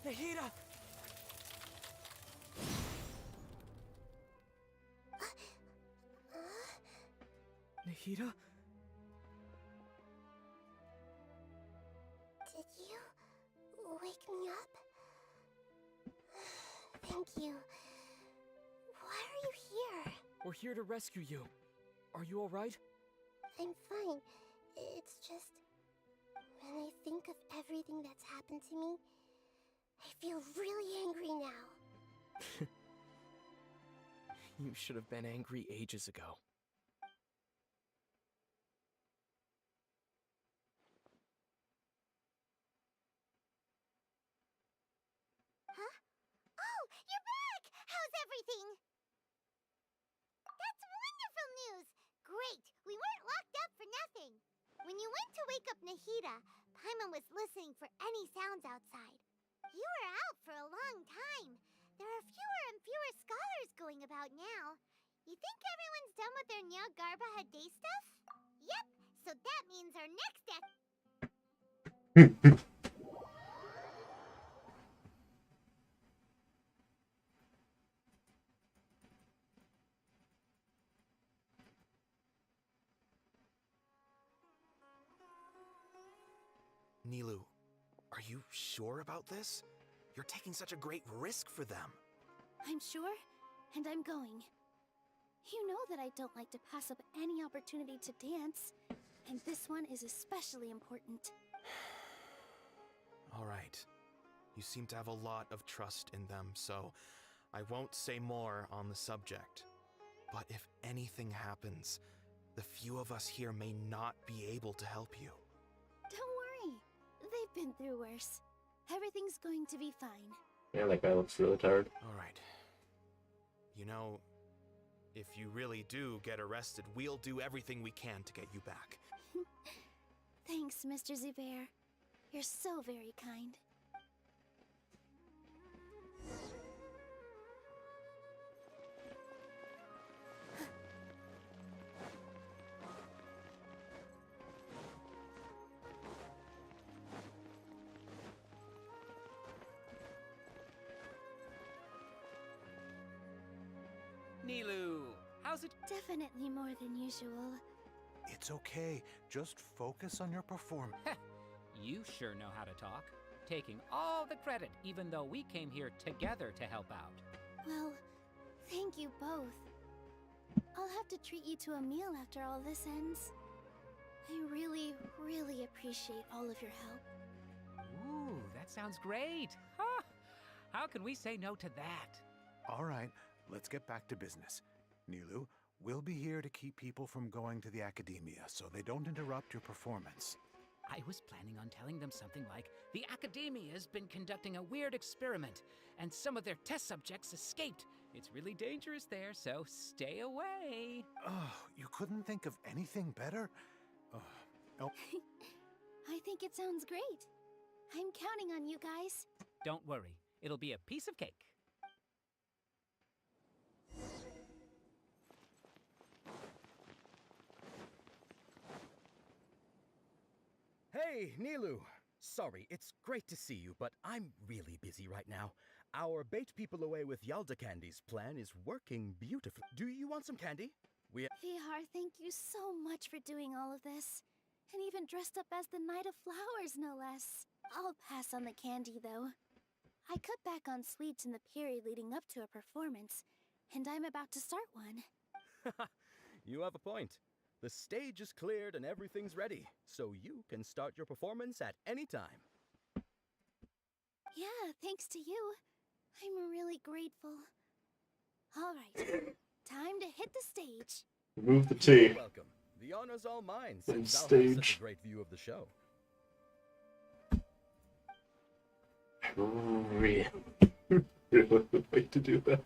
Nahida! Nahida? Did you wake me up? Thank you. Why are you here? We're here to rescue you. Are you alright? I'm fine. It's just... when I think of everything that's happened to me, I feel really angry now. You should have been angry ages ago. Huh? Oh, you're back! How's everything? That's wonderful news! Great! We weren't locked up for nothing! When you went to wake up Nahida, Paimon was listening for any sounds outside. You were out for a long time. There are fewer and fewer scholars going about now. You think everyone's done with their Nyargarbaha Day stuff? Yep, so that means our next Nilu, are you sure about this? You're taking such a great risk for them. I'm sure, and I'm going. You know that I don't like to pass up any opportunity to dance, and this one is especially important. All right. You seem to have a lot of trust in them, so I won't say more on the subject. But if anything happens, the few of us here may not be able to help you. Don't worry. They've been through worse. Everything's going to be fine. Yeah, that guy looks really tired. All right. You know, if you really do get arrested, we'll do everything we can to get you back. Thanks, Mr. Zubair. You're so very kind. Nilu, how's it? Definitely more than usual. It's okay. Just focus on your performance. You sure know how to talk. Taking all the credit, even though we came here together to help out. Well, thank you both. I'll have to treat you to a meal after all this ends. I really, really appreciate all of your help. Ooh, that sounds great. Huh. How can we say no to that? All right, let's get back to business. Nilu, we'll be here to keep people from going to the academia so they don't interrupt your performance. I was planning on telling them something like, the Academia has been conducting a weird experiment, and some of their test subjects escaped. It's really dangerous there, so stay away. Oh, you couldn't think of anything better? Oh. I think it sounds great. I'm counting on you guys. Don't worry, it'll be a piece of cake. Hey, Nilu! Sorry, it's great to see you, but I'm really busy right now. Our bait people away with Yalda candies plan is working beautifully. Do you want some candy? Vihar, thank you so much for doing all of this. And even dressed up as the Knight of Flowers, no less. I'll pass on the candy, though. I cut back on sweets in the period leading up to a performance, and I'm about to start one. You have a point. The stage is cleared and everything's ready, so you can start your performance at any time. Yeah, thanks to you. I'm really grateful. All right, time to hit the stage. Remove the T. You're welcome. The honor's all mine, And since I'll have such stage. a great view of the show. Really the way to do that.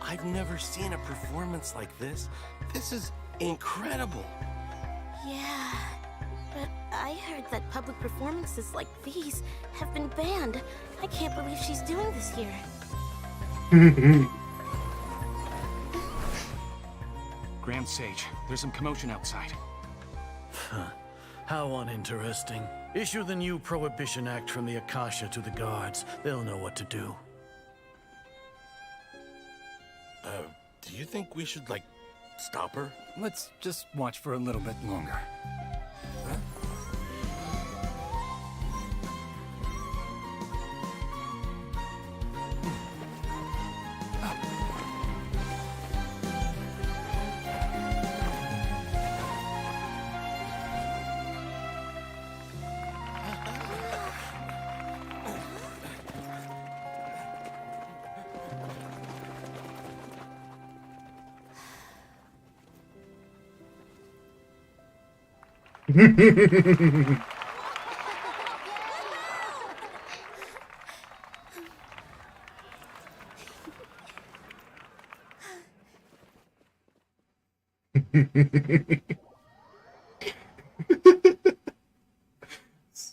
I've never seen a performance like this. This is incredible. Yeah, but I heard that public performances like these have been banned. I can't believe she's doing this here. Grand Sage, there's some commotion outside. How uninteresting. Issue the new Prohibition Act from the Akasha to the guards. They'll know what to do. Do you think we should, stop her? Let's just watch for a little bit longer.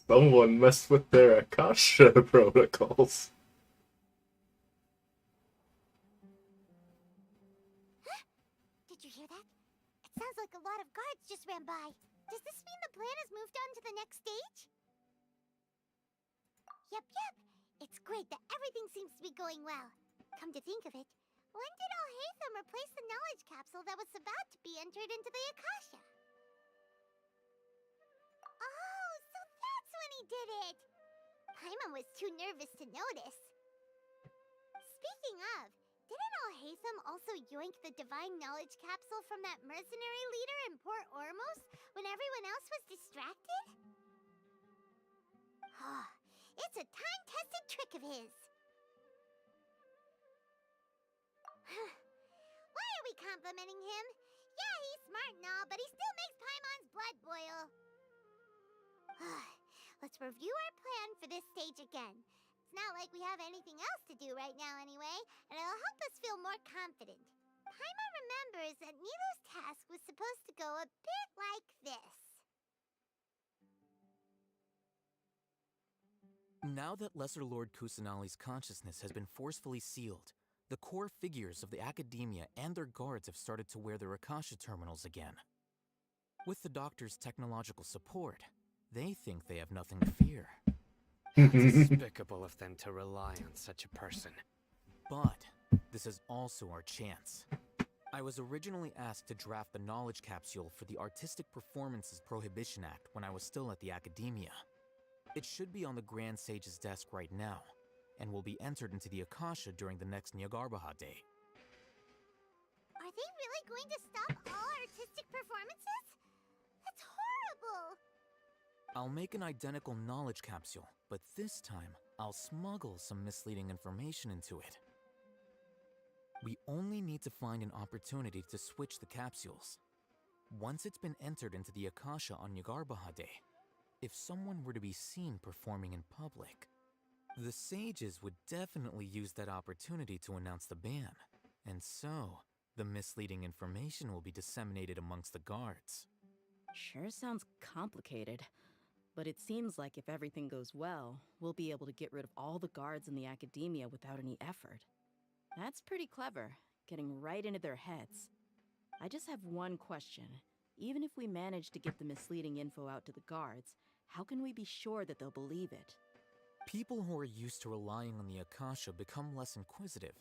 Someone messed with their Akasha protocols. Did you hear that? It sounds like a lot of guards just ran by. Does this mean the plan has moved on to the next stage? Yep. It's great that everything seems to be going well. Come to think of it, when did Alhaitham replace the knowledge capsule that was about to be entered into the Akasha? Oh, so that's when he did it! Paimon was too nervous to notice. Speaking of, didn't Alhaitham also yoink the divine knowledge capsule from that mercenary leader in Port Ormos when everyone else was distracted? It's a time-tested trick of his. Why are we complimenting him? Yeah, he's smart and all, but he still makes Paimon's blood boil. Let's review our plan for this stage again. It's not like we have anything else to do right now anyway, and it'll help us feel more confident. Paimon remembers that Nilu's task was supposed to go a bit like this. Now that Lesser Lord Kusanali's consciousness has been forcefully sealed, the core figures of the Academia and their guards have started to wear their Akasha terminals again. With the Doctor's technological support, they think they have nothing to fear. Despicable of them to rely on such a person. But this is also our chance. I was originally asked to draft the knowledge capsule for the Artistic Performances Prohibition Act when I was still at the Academia. It should be on the Grand Sage's desk right now, and will be entered into the Akasha during the next Nyargarbaha Day. Are they really going to stop all artistic performances? That's horrible! I'll make an identical knowledge capsule, but this time, I'll smuggle some misleading information into it. We only need to find an opportunity to switch the capsules. Once it's been entered into the Akasha on Nyargarbaha Day, if someone were to be seen performing in public, the sages would definitely use that opportunity to announce the ban, and so the misleading information will be disseminated amongst the guards. Sure sounds complicated, but it seems like if everything goes well, we'll be able to get rid of all the guards in the Academia without any effort. That's pretty clever, getting right into their heads. I just have one question. Even if we manage to get the misleading info out to the guards, how can we be sure that they'll believe it? People who are used to relying on the Akasha become less inquisitive,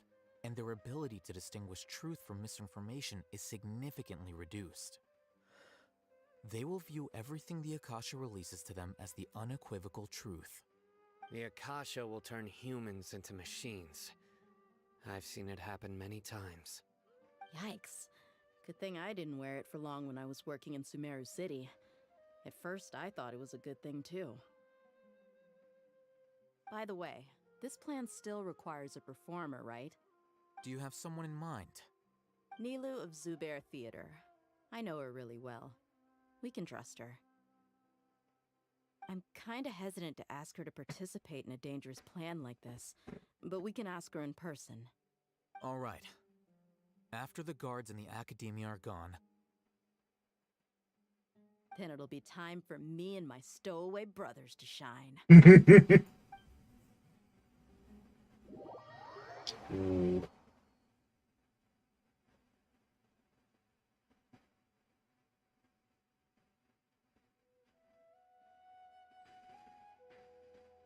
and their ability to distinguish truth from misinformation is significantly reduced. They will view everything the Akasha releases to them as the unequivocal truth. The Akasha will turn humans into machines. I've seen it happen many times. Yikes. Good thing I didn't wear it for long when I was working in Sumeru City. At first, I thought it was a good thing too. By the way, this plan still requires a performer, right? Do you have someone in mind? Nilu of Zubair Theater. I know her really well. We can trust her. I'm kinda hesitant to ask her to participate in a dangerous plan like this, but we can ask her in person. All right. After the guards in the Academia are gone, then it'll be time for me and my stowaway brothers to shine. Ooh.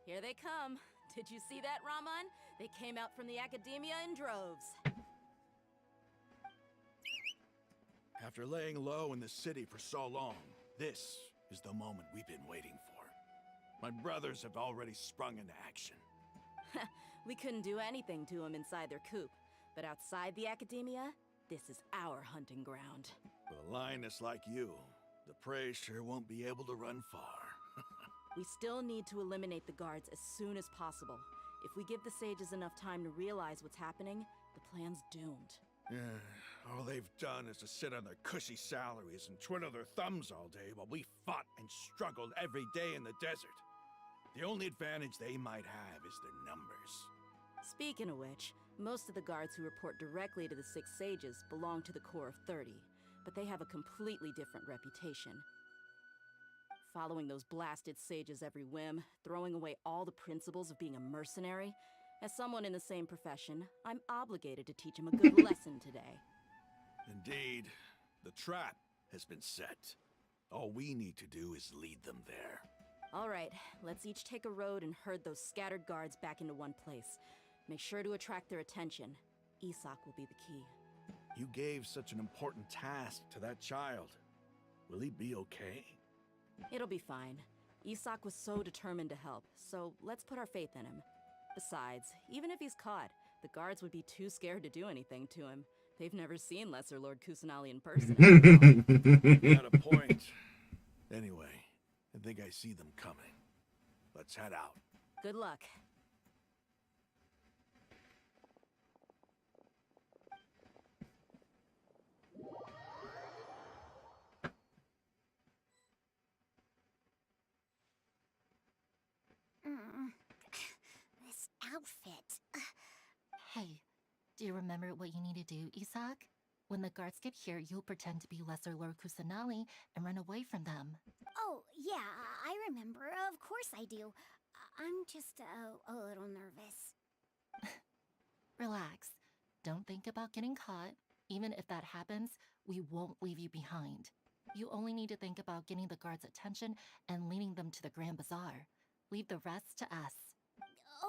Here they come. Did you see that, Raman? They came out from the Academia in droves. After laying low in the city for so long, this is the moment we've been waiting for. My brothers have already sprung into action. We couldn't do anything to them inside their coop, but outside the Academia, this is our hunting ground. With a lioness like you, the prey sure won't be able to run far. We still need to eliminate the guards as soon as possible. If we give the sages enough time to realize what's happening, the plan's doomed. All they've done is to sit on their cushy salaries and twiddle their thumbs all day while we fought and struggled every day in the desert. The only advantage they might have is their numbers. Speaking of which, most of the guards who report directly to the Six Sages belong to the Corps of 30, but they have a completely different reputation. Following those blasted sages every whim, throwing away all the principles of being a mercenary. As someone in the same profession, I'm obligated to teach them a good lesson today. Indeed, the trap has been set. All we need to do is lead them there. All right, let's each take a road and herd those scattered guards back into one place. Make sure to attract their attention. Isak will be the key. You gave such an important task to that child. Will he be okay? It'll be fine. Isak was so determined to help, so let's put our faith in him. Besides, even if he's caught, the guards would be too scared to do anything to him. They've never seen Lesser Lord Kusanali in person. Got a point. Anyway, I think I see them coming. Let's head out. Good luck. This outfit. Hey, do you remember what you need to do, Isak? When the guards get here, you'll pretend to be Lesser Lord Kusanali and run away from them. Oh, yeah, I remember. Of course I do. I'm just a little nervous. Relax. Don't think about getting caught. Even if that happens, we won't leave you behind. You only need to think about getting the guards' attention and leading them to the Grand Bazaar. Leave the rest to us.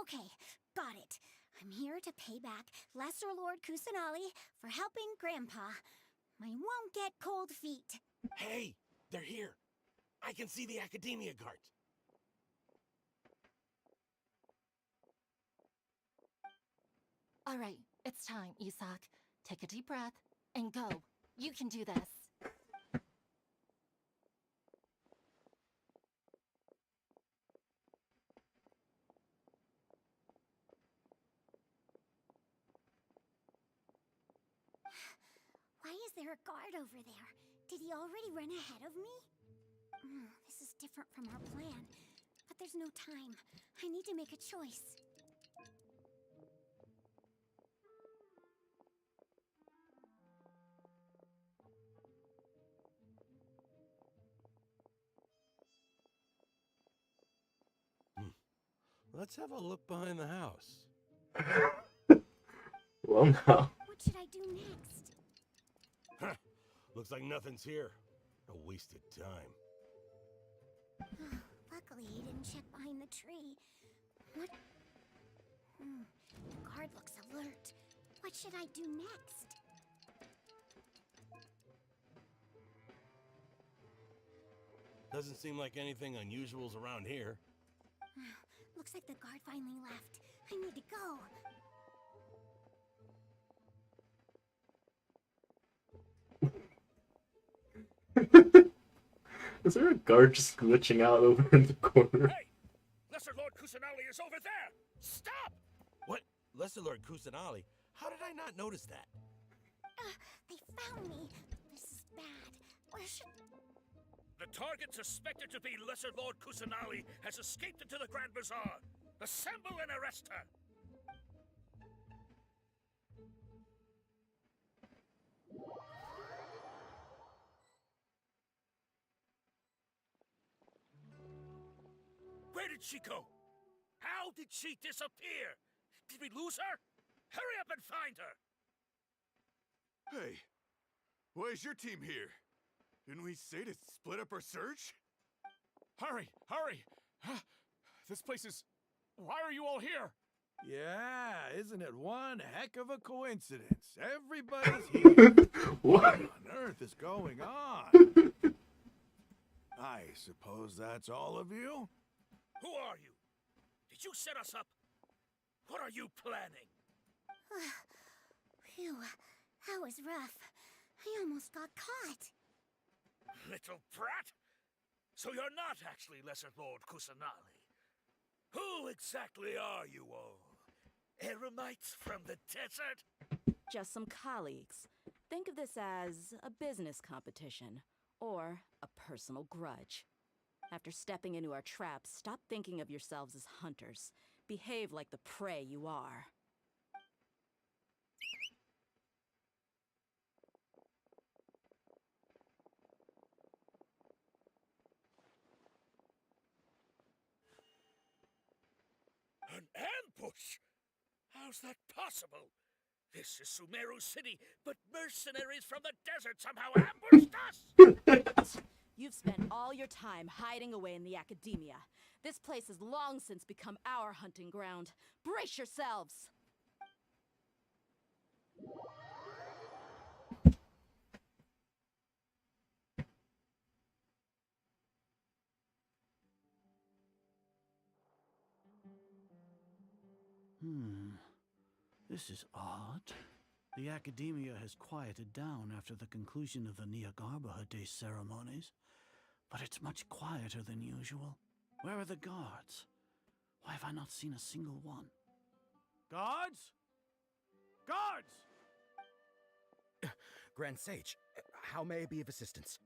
Okay, got it. I'm here to pay back Lesser Lord Kusanali for helping Grandpa. I won't get cold feet. Hey, they're here. I can see the Academia guards. All right, it's time, Isak. Take a deep breath and go. You can do this. Why is there a guard over there? Did he already run ahead of me? This is different from our plan. But there's no time. I need to make a choice. Let's have a look behind the house. Well, now. What should I do next? Huh. Looks like nothing's here. A wasted time. Luckily, he didn't check behind the tree. What? The guard looks alert. What should I do next? Doesn't seem like anything unusual's around here. Looks like the guard finally left. I need to go. Is there a guard just glitching out over in the corner? Hey! Lesser Lord Kusanali is over there! Stop! What? Lesser Lord Kusanali? How did I not notice that? They found me. This is bad. Where should... The target suspected to be Lesser Lord Kusanali has escaped into the Grand Bazaar. Assemble and arrest her! Where did she go? How did she disappear? Did we lose her? Hurry up and find her! Hey, why is your team here? Didn't we say to split up our search? Hurry! Hurry! This place is... Why are you all here? Yeah, isn't it one heck of a coincidence? Everybody's here. What on earth is going on? I suppose that's all of you? Who are you? Did you set us up? What are you planning? Phew, that was rough. I almost got caught. Little brat! So you're not actually Lesser Lord Kusanali. Who exactly are you all? Eremites from the desert? just some colleagues. Think of this as a business competition, or a personal grudge. After stepping into our traps, stop thinking of yourselves as hunters. Behave like the prey you are. An ambush? How's that possible? This is Sumeru City, but mercenaries from the desert somehow ambushed us! You've spent all your time hiding away in the academia. This place has long since become our hunting ground. Brace yourselves! This is odd. The academia has quieted down after the conclusion of the Niagarbaha Day ceremonies, but it's much quieter than usual. Where are the guards? Why have I not seen a single one? Guards? Guards! Grand Sage, how may I be of assistance?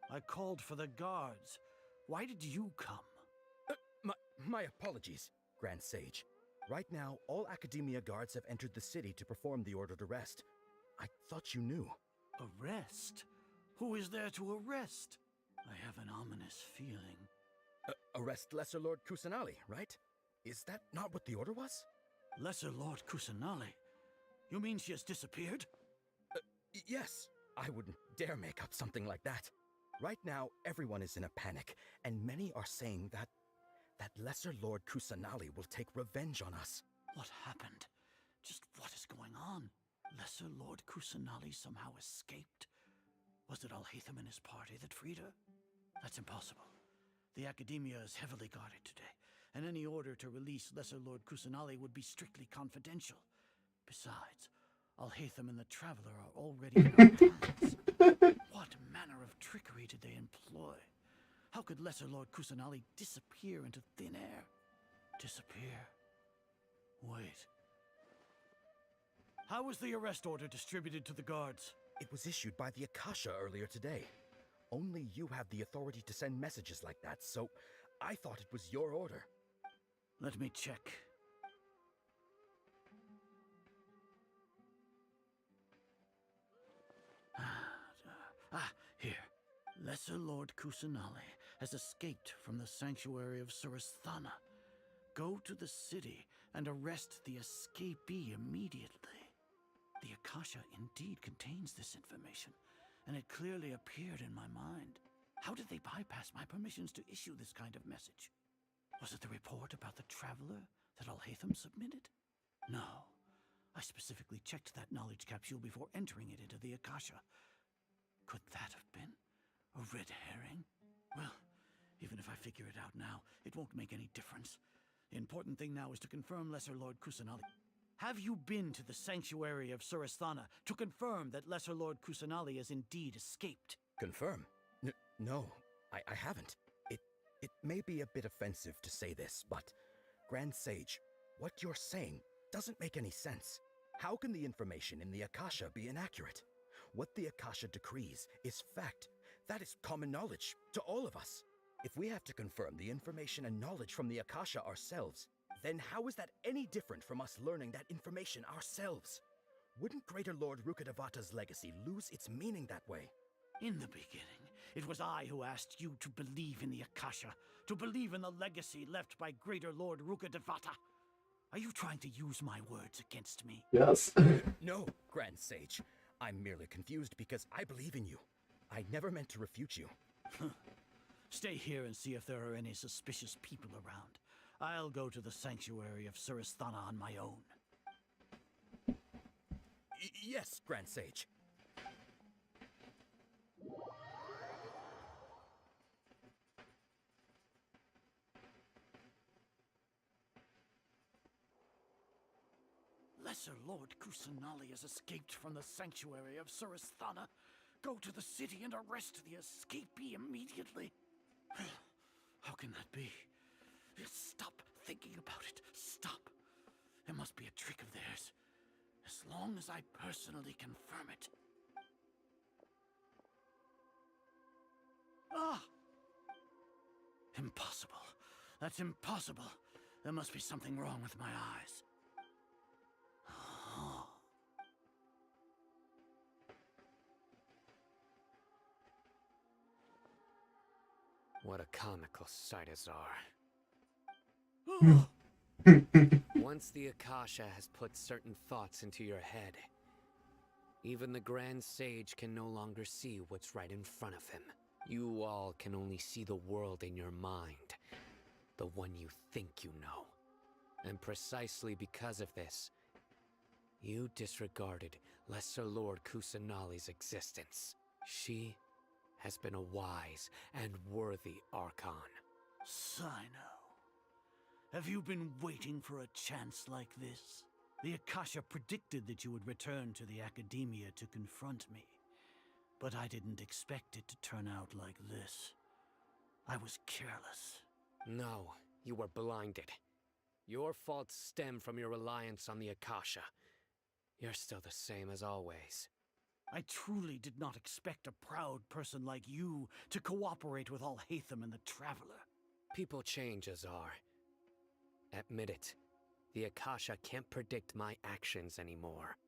I called for the guards. Why did you come? My apologies, Grand Sage. Right now, all Academia guards have entered the city to perform the ordered arrest. I thought you knew. Arrest? Who is there to arrest? I have an ominous feeling. Arrest Lesser Lord Kusanali, right? Is that not what the order was? Lesser Lord Kusanali? You mean she has disappeared? Yes. I wouldn't dare make up something like that. Right now, everyone is in a panic, and many are saying that Lesser Lord Kusanali will take revenge on us. What happened? Just what is going on? Lesser Lord Kusanali somehow escaped? Was it Alhaitham and his party that freed her? That's impossible. The Academia is heavily guarded today, and any order to release Lesser Lord Kusanali would be strictly confidential. Besides, Alhaitham and the Traveler are already in our hands. What manner of trickery did they employ? How could Lesser Lord Kusanali disappear into thin air? Disappear? Wait. How was the arrest order distributed to the guards? It was issued by the Akasha earlier today. Only you have the authority to send messages like that, so I thought it was your order. Let me check. Here. Lesser Lord Kusanali has escaped from the sanctuary of Surasthana. Go to the city and arrest the escapee immediately. The Akasha indeed contains this information, and it clearly appeared in my mind. How did they bypass my permissions to issue this kind of message? Was it the report about the Traveler that Alhaitham submitted? No. I specifically checked that knowledge capsule before entering it into the Akasha. Could that have been a red herring? Well, even if I figure it out now, it won't make any difference. The important thing now is to confirm Lesser Lord Kusanali. Have you been to the sanctuary of Surasthana to confirm that Lesser Lord Kusanali has indeed escaped? Confirm? No, I haven't. It may be a bit offensive to say this, but Grand Sage, what you're saying doesn't make any sense. How can the information in the Akasha be inaccurate? What the Akasha decrees is fact. That is common knowledge to all of us. If we have to confirm the information and knowledge from the Akasha ourselves, then how is that any different from us learning that information ourselves? Wouldn't Greater Lord Rukkhadevata's legacy lose its meaning that way? In the beginning, it was I who asked you to believe in the Akasha, to believe in the legacy left by Greater Lord Rukkhadevata. Are you trying to use my words against me? Yes. No, Grand Sage. I'm merely confused because I believe in you. I never meant to refute you. Stay here and see if there are any suspicious people around. I'll go to the sanctuary of Surasthana on my own. Yes, Grand Sage. Lesser Lord Kusanali has escaped from the sanctuary of Surasthana. Go to the city and arrest the escapee immediately. How can that be? Stop thinking about it. Stop. It must be a trick of theirs. as long as I personally confirm it. Ah! Impossible. That's impossible. There must be something wrong with my eyes. What a comical sight, Azar. Once the Akasha has put certain thoughts into your head, even the Grand Sage can no longer see what's right in front of him. You all can only see the world in your mind, the one you think you know. And precisely because of this, you disregarded Lesser Lord Kusanali's existence. She has been a wise and worthy Archon. Sino, have you been waiting for a chance like this? The Akasha predicted that you would return to the Academia to confront me, but I didn't expect it to turn out like this. I was careless. No, you were blinded. Your faults stem from your reliance on the Akasha. You're still the same as always. I truly did not expect a proud person like you to cooperate with Alhaitham and the Traveler. People change, Azar. Admit it. The Akasha can't predict my actions anymore.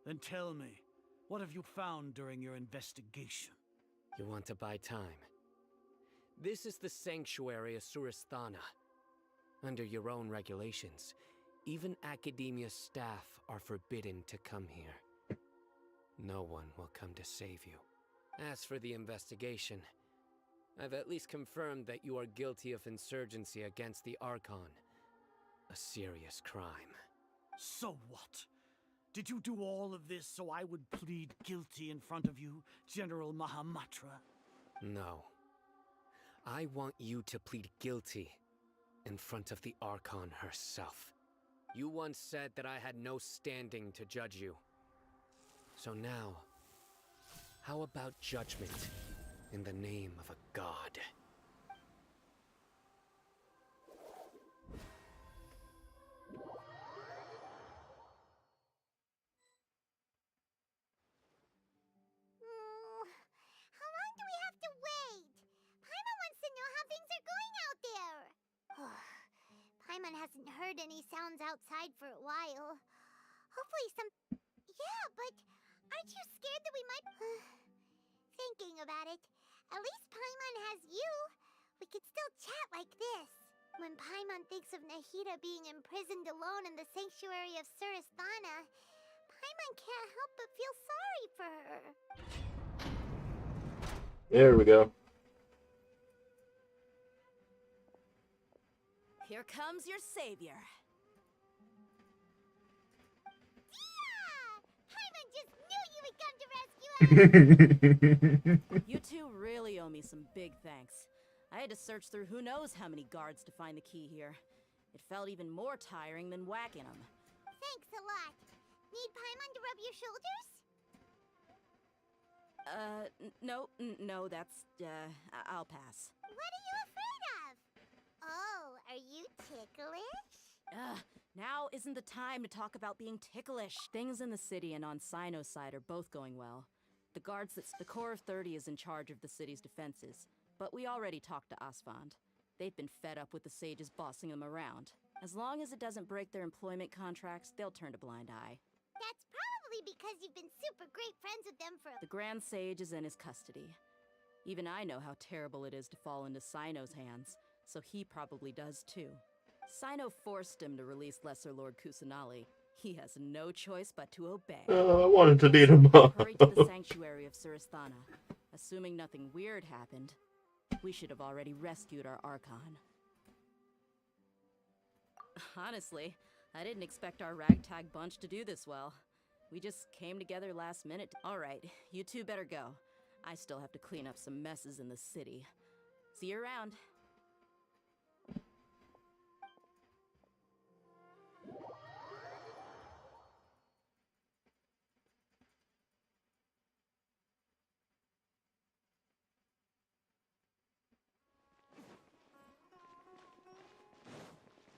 Then tell me, what have you found during your investigation? You want to buy time? This is the sanctuary of Suristhana. Under your own regulations, even Academia staff are forbidden to come here. No one will come to save you. As for the investigation, I've at least confirmed that you are guilty of insurgency against the Archon. A serious crime. So what? Did you do all of this so I would plead guilty in front of you, General Mahamatra? No. I want you to plead guilty in front of the Archon herself. You once said that I had no standing to judge you. So now, how about judgment in the name of a god? How long do we have to wait? Paimon wants to know how things are going out there. Paimon hasn't heard any sounds outside for a while. Hopefully some... Yeah, but aren't you scared that we might... Thinking about it, at least Paimon has you. We could still chat like this. When Paimon thinks of Nahida being imprisoned alone in the sanctuary of Suristhana, Paimon can't help but feel sorry for her. There we go. Here comes your savior. You two really owe me some big thanks. I had to search through who knows how many guards to find the key here. It felt even more tiring than whacking them. Thanks a lot. Need Paimon to rub your shoulders? No, that's, I'll pass. What are you afraid of? Oh, are you ticklish? Now isn't the time to talk about being ticklish. Things in the city and on Sino's side are both going well. The Corps of 30 is in charge of the city's defenses, but we already talked to Asfand. They've been fed up with the sages bossing them around. As long as it doesn't break their employment contracts, they'll turn a blind eye. That's probably because you've been super great friends with them for... The Grand Sage is in his custody. Even I know how terrible it is to fall into Sino's hands, so he probably does too. Sino forced him to release Lesser Lord Kusanali. He has no choice but to obey. I wanted to beat him up. Hurry to the sanctuary of Suristhana. Assuming nothing weird happened, we should have already rescued our Archon. Honestly, I didn't expect our ragtag bunch to do this well. We just came together last minute. Alright, you two better go. I still have to clean up some messes in the city. See you around.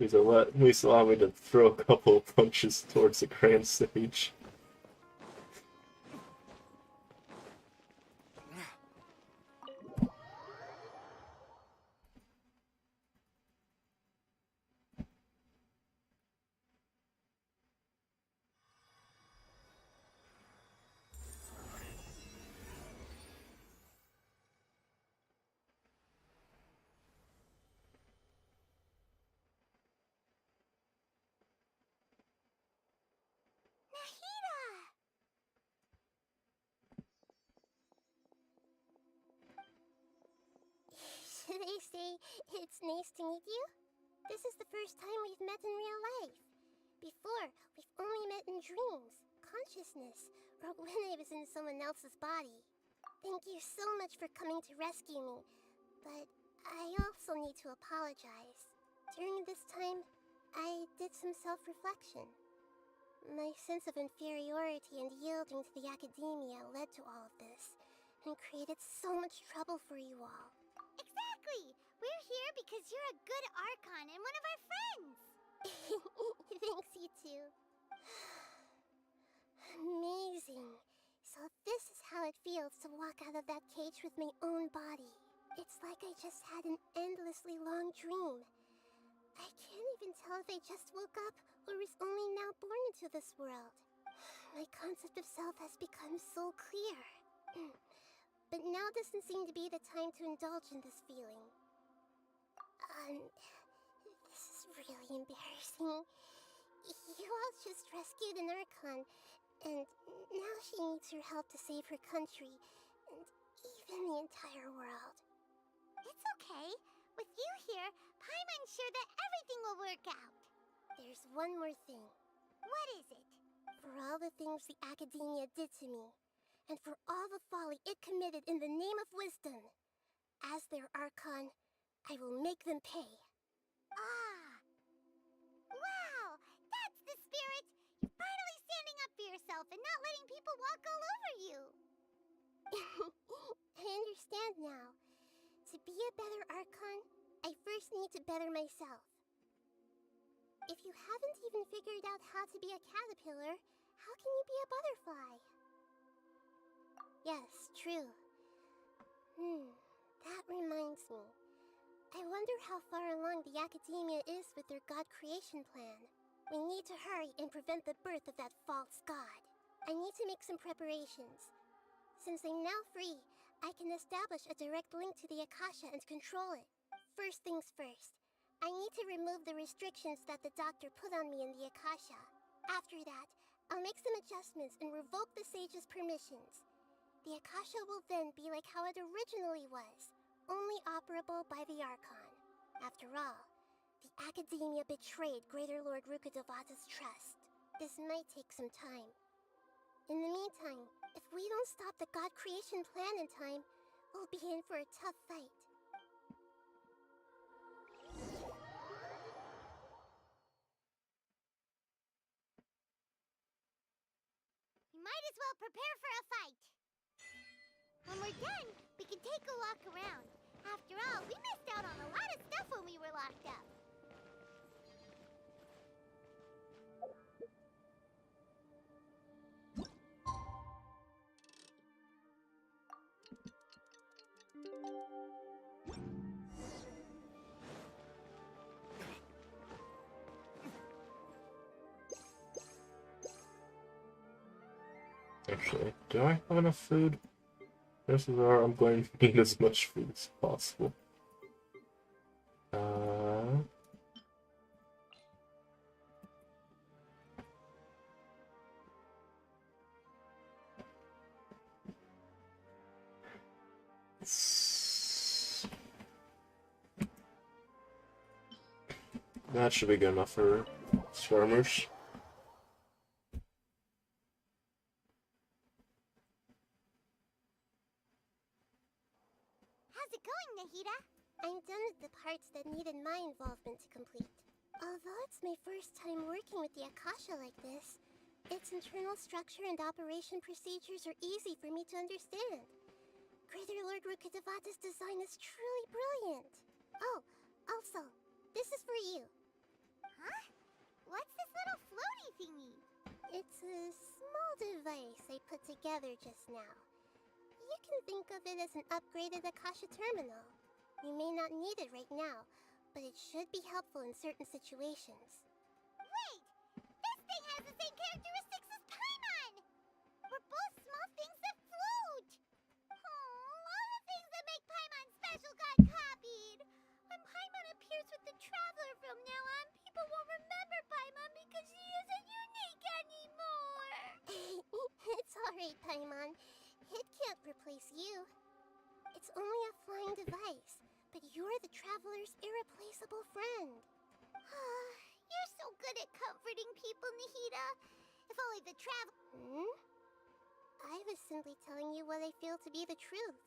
Please allow me to throw a couple of punches towards the grand stage. Should I say it's nice to meet you? This is the first time we've met in real life. Before, we've only met in dreams, consciousness, or when I was in someone else's body. Thank you so much for coming to rescue me, but I also need to apologize. During this time, I did some self-reflection. My sense of inferiority and yielding to the academia led to all of this, and created so much trouble for you all. Exactly! We're here because you're a good Archon and one of our friends! Thanks, you two. Amazing. So this is how it feels to walk out of that cage with my own body. It's like I just had an endlessly long dream. I can't even tell if I just woke up or was only now born into this world. My concept of self has become so clear. But now doesn't seem to be the time to indulge in this feeling. This is really embarrassing. You all just rescued an Archon, and now she needs your help to save her country, and even the entire world. It's okay. With you here, Paimon's sure that everything will work out. There's one more thing. What is it? For all the things the Academia did to me, and for all the folly it committed in the name of wisdom, as their Archon, I will make them pay. Ah! Wow! That's the spirit! You're finally standing up for yourself and not letting people walk all over you! I understand now. To be a better Archon, I first need to better myself. If you haven't even figured out how to be a caterpillar, how can you be a butterfly? Yes, true. That reminds me. I wonder how far along the Academia is with their god creation plan. We need to hurry and prevent the birth of that false god. I need to make some preparations. Since I'm now free, I can establish a direct link to the Akasha and control it. First things first, I need to remove the restrictions that the doctor put on me in the Akasha. After that, I'll make some adjustments and revoke the sage's permissions. The Akasha will then be like how it originally was, only operable by the Archon. After all, the Academia betrayed Greater Lord Rukkhadevata's trust. This might take some time. In the meantime, if we don't stop the god creation plan in time, we'll be in for a tough fight. You might as well prepare for a fight! When we're done, we can take a walk around. After all, we missed out on a lot of stuff when we were locked up. Actually, do I have enough food? Chances are I'm going to need as much food as possible. That should be good enough for farmers. How's it going, Nahida? I'm done with the parts that needed my involvement to complete. Although it's my first time working with the Akasha like this, its internal structure and operation procedures are easy for me to understand. Greater Lord Rukkhadevata's design is truly brilliant. Oh, also, this is for you. Huh? What's this little floaty thingy? It's a small device I put together just now. You can think of it as an upgraded Akasha terminal. You may not need it right now, but it should be helpful in certain situations. Wait! This thing has the same characteristics as Paimon! We're both small things that float! Oh, all the things that make Paimon special got copied! When Paimon appears with the Traveler from now on, people won't remember Paimon because she isn't unique anymore! It's alright, Paimon. It can't replace you. It's only a flying device, but you're the Traveler's irreplaceable friend. You're so good at comforting people, Nahida. If only the I was simply telling you what I feel to be the truth.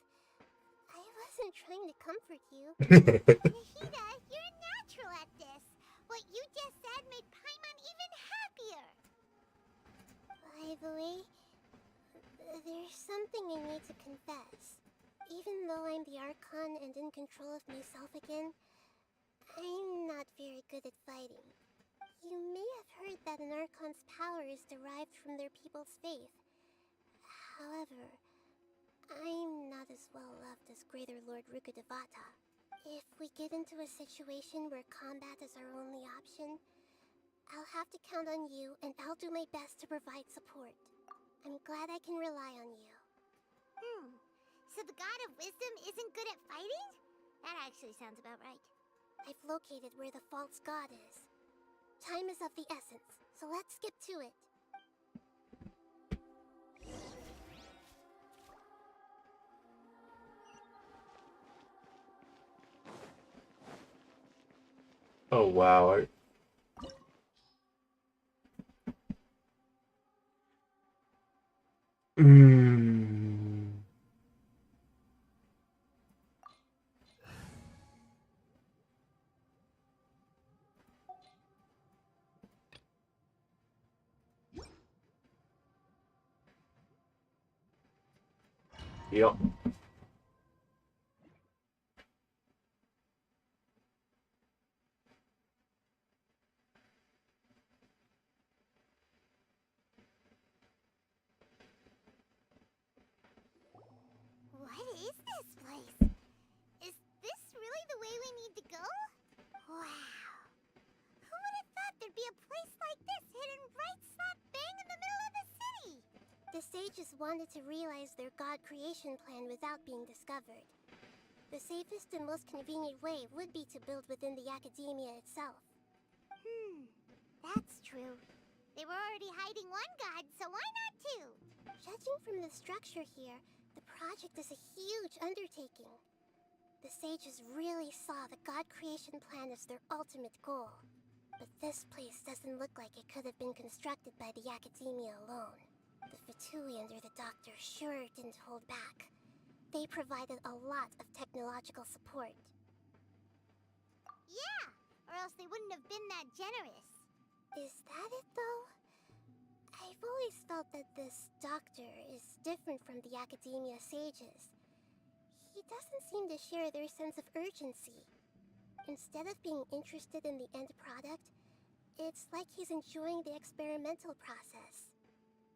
I wasn't trying to comfort you. Nahida, you're natural at this. What you just said made Paimon even happier. By the way, there's something I need to confess. Even though I'm the Archon and in control of myself again, I'm not very good at fighting. You may have heard that an Archon's power is derived from their people's faith. However, I'm not as well loved as Greater Lord Rukkhadevata. If we get into a situation where combat is our only option, I'll have to count on you, and I'll do my best to provide support. I'm glad I can rely on you. So the God of Wisdom isn't good at fighting? That actually sounds about right. I've located where the false god is. Time is of the essence, so let's skip to it. Oh wow. Yep. What is this place? Is this really the way we need to go? Wow. Who would have thought there'd be a place like this hidden right slap bang in the middle of the city? The sages wanted to realize their god creation plan without being discovered. The safest and most convenient way would be to build within the academia itself. That's true. They were already hiding one god, so why not two? Judging from the structure here, the project is a huge undertaking. The sages really saw the god creation plan as their ultimate goal. But this place doesn't look like it could have been constructed by the academia alone. The Fatui under the Doctor sure didn't hold back. They provided a lot of technological support. Yeah, or else they wouldn't have been that generous. Is that it, though? I've always felt that this Doctor is different from the academia sages. He doesn't seem to share their sense of urgency. Instead of being interested in the end product, it's like he's enjoying the experimental process.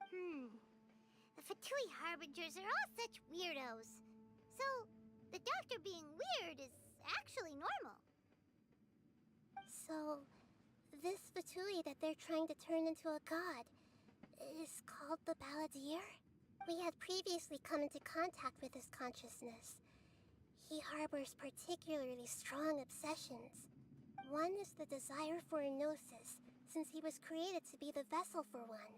The Fatui Harbingers are all such weirdos. So, the Doctor being weird is actually normal. So, this Fatui that they're trying to turn into a god is called the Balladeer? We had previously come into contact with his consciousness. He harbors particularly strong obsessions. One is the desire for a gnosis, since he was created to be the vessel for one.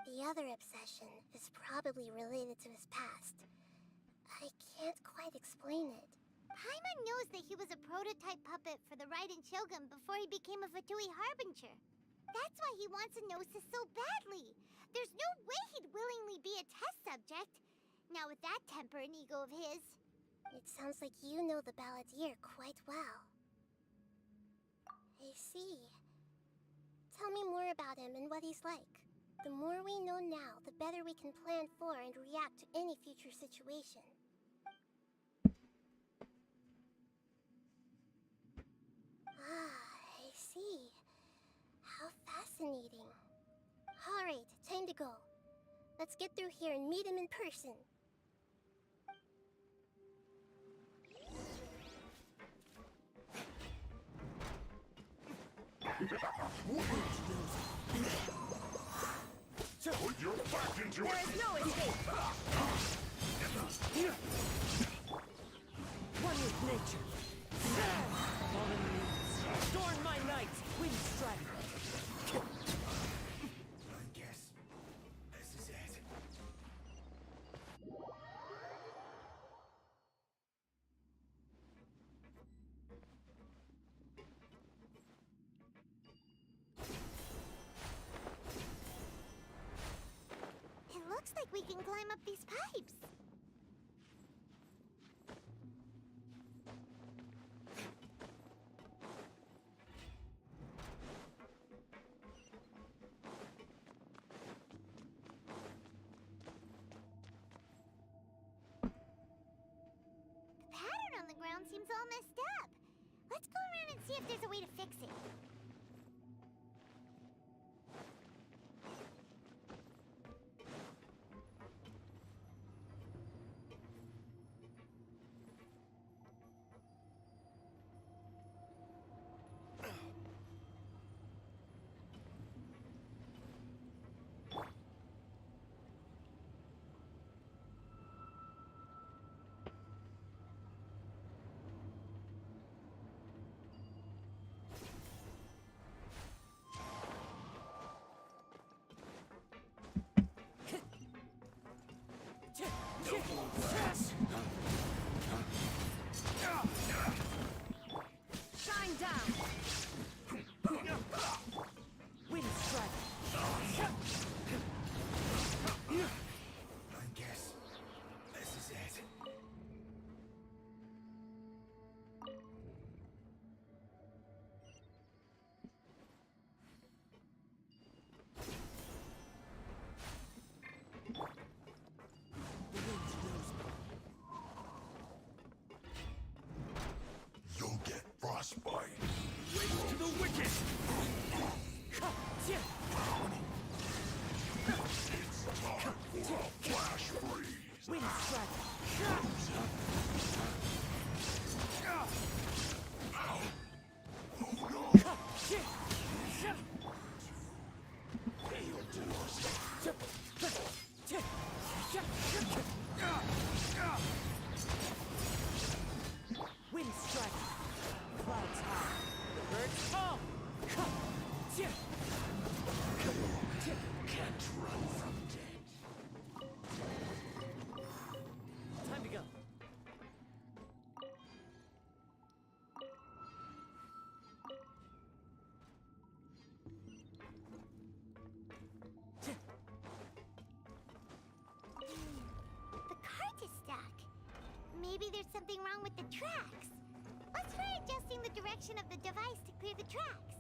The other obsession is probably related to his past. I can't quite explain it. Paimon knows that he was a prototype puppet for the Raiden Shogun before he became a Fatui Harbinger. That's why he wants a gnosis so badly. There's no way he'd willingly be a test subject. Now with that temper and ego of his. It sounds like you know the Balladeer quite well. I see. Tell me more about him and what he's like. The more we know now, the better we can plan for and react to any future situation. I see. How fascinating. Alright, time to go. Let's get through here and meet him in person. Put your back into it! There is no escape! One with nature. Fallen leaves. Adorn my night. Wind strike. I guess this is it. It looks like we can climb up these pipes. The pattern on the ground seems all messed up. Let's go around and see if there's a way to fix it. Shine down. Wind strike. I guess this is it. You'll get frostbite. Race to the wicked! It's time for a flash freeze. Wind strike. Wind strike. Clouds high. The birds fall. Can't run from death. Time to go. The cart is stuck. Maybe there's something wrong with the tracks. Let's try adjusting the direction of the device to clear the tracks.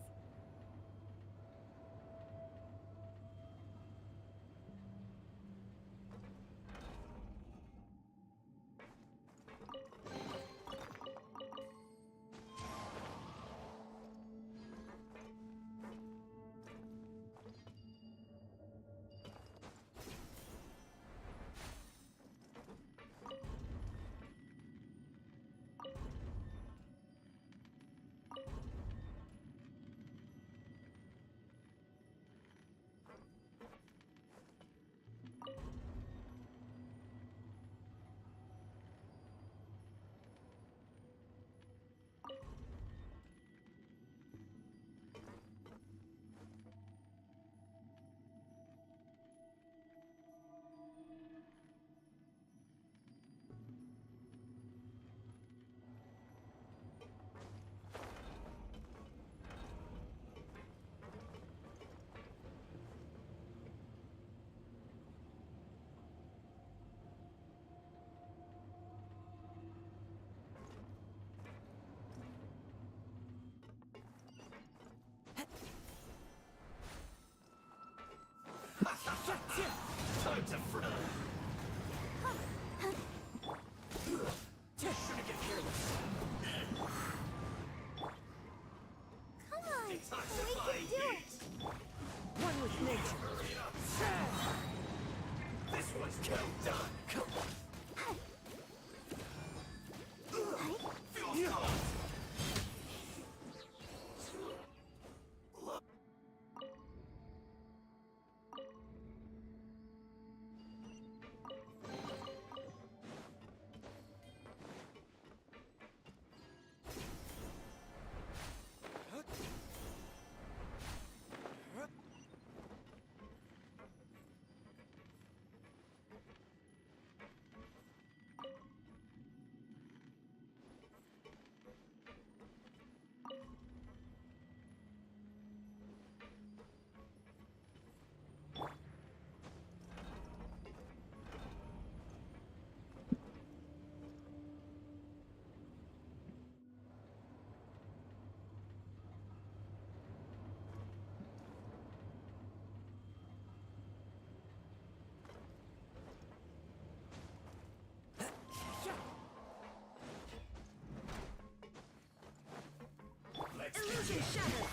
Shatter!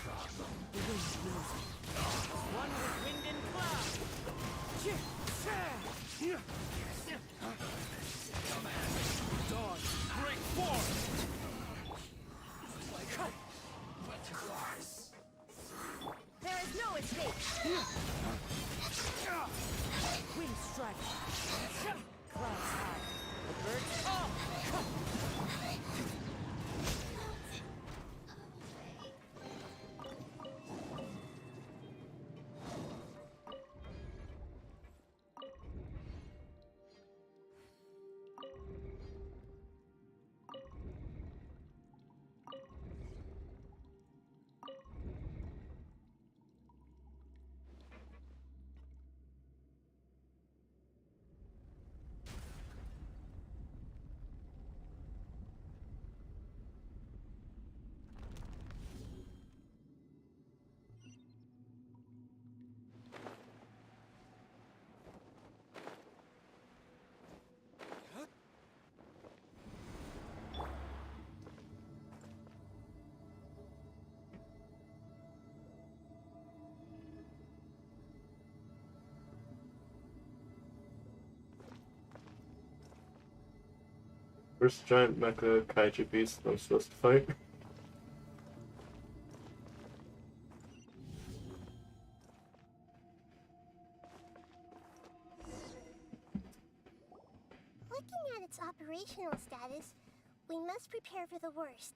The wind blows me. One with wind and cloud! Dawn, break forth! There is no escape! Wind strike! Clouds high! The birds fall! First giant mecha kaiju beast that I'm supposed to fight. Looking at its operational status, we must prepare for the worst.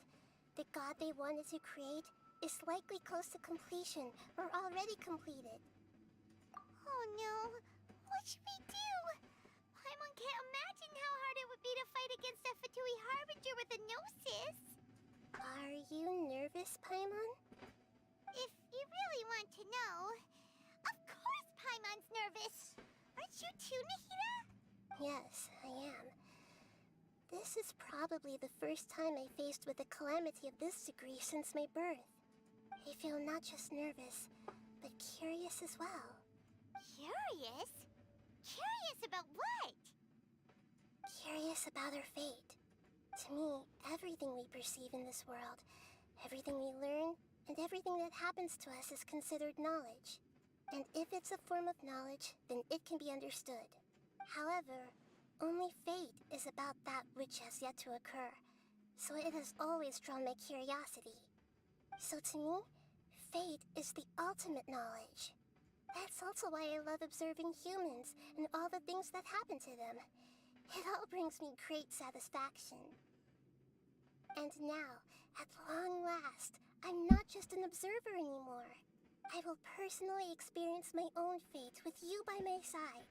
The god they wanted to create is likely close to completion or already completed. Oh no! What should we do? Paimon can't imagine how hard it would be to fight against a Fatui Harbinger with a Gnosis. Are you nervous, Paimon? If you really want to know, of course Paimon's nervous! Aren't you too, Nahida? Yes, I am. This is probably the first time I faced with a calamity of this degree since my birth. I feel not just nervous, but curious as well. Curious? Curious about what? Curious about our fate. To me, everything we perceive in this world, everything we learn, and everything that happens to us is considered knowledge. And if it's a form of knowledge, then it can be understood. However, only fate is about that which has yet to occur, so it has always drawn my curiosity. So to me, fate is the ultimate knowledge. That's also why I love observing humans and all the things that happen to them. It all brings me great satisfaction. And now, at long last, I'm not just an observer anymore. I will personally experience my own fate with you by my side.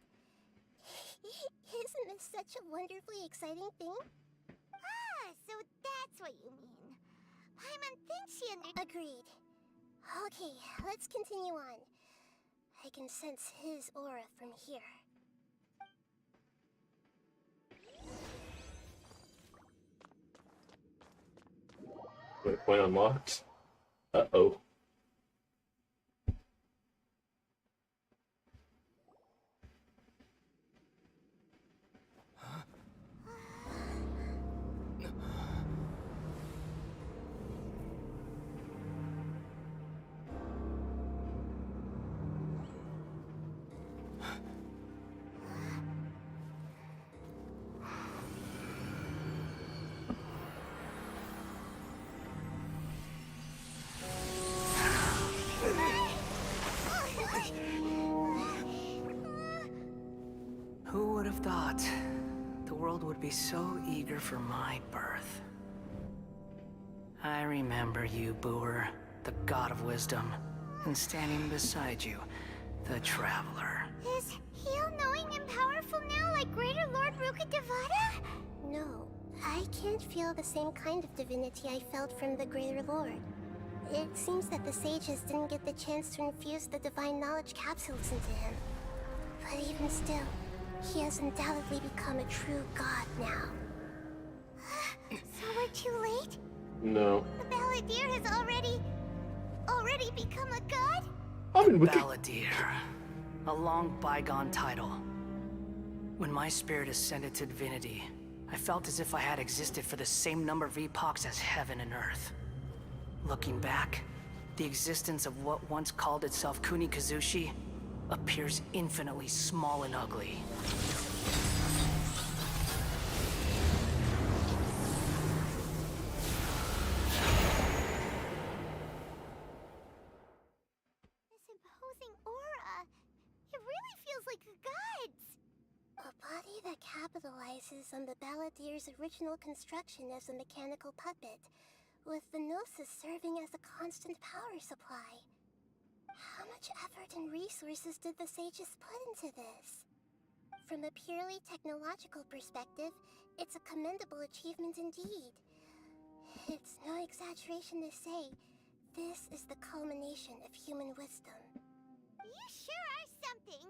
Isn't this such a wonderfully exciting thing? Ah, so that's what you mean. Paimon thinks she Agreed. Okay, let's continue on. I can sense his aura from here. Waypoint unlocked. Uh-oh. Who would have thought the world would be so eager for my birth? I remember you, Booer, the god of wisdom, and standing beside you, the traveler. Is he all-knowing and powerful now like Greater Lord Rukkhadevata? No, I can't feel the same kind of divinity I felt from the Greater Lord. It seems that the sages didn't get the chance to infuse the divine knowledge capsules into him. But even still, he has undoubtedly become a true god now. So we're too late? No. The Balladeer has already become a god? Balladeer. A long bygone title. When my spirit ascended to divinity, I felt as if I had existed for the same number of epochs as heaven and earth. Looking back, the existence of what once called itself Kunikazushi appears infinitely small and ugly. This imposing aura. It really feels like the gods. A body that capitalizes on the Balladeer's original construction as a mechanical puppet, with the Gnosis serving as a constant power supply. How much effort and resources did the sages put into this? From a purely technological perspective, it's a commendable achievement indeed. It's no exaggeration to say, this is the culmination of human wisdom. You sure are something.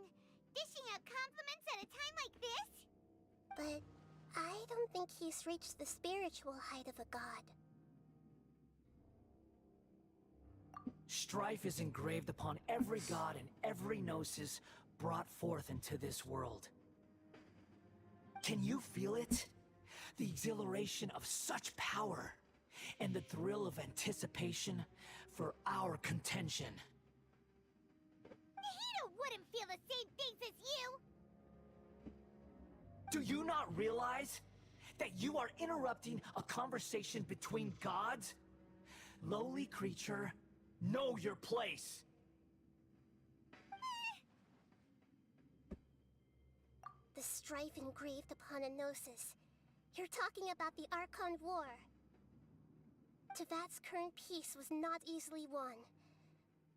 Dishing out compliments at a time like this? But I don't think he's reached the spiritual height of a god. Strife is engraved upon every god and every gnosis brought forth into this world. Can you feel it? The exhilaration of such power, and the thrill of anticipation for our contention. Hito wouldn't feel the same things as you! Do you not realize that you are interrupting a conversation between gods? Lowly creature, know your place. The strife engraved upon a gnosis. You're talking about the Archon War. Tevat's current peace was not easily won.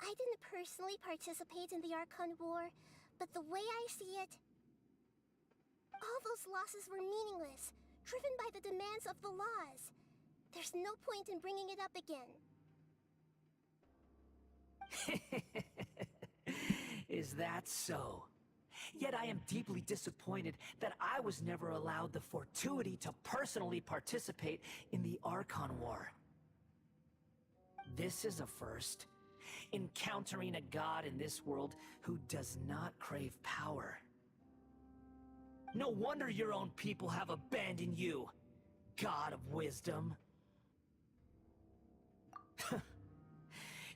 I didn't personally participate in the Archon War, but the way I see it, all those losses were meaningless, driven by the demands of the laws. There's no point in bringing it up again. Is that so? Yet I am deeply disappointed that I was never allowed the fortuity to personally participate in the Archon War. This is a first. Encountering a god in this world who does not crave power. No wonder your own people have abandoned you, God of Wisdom.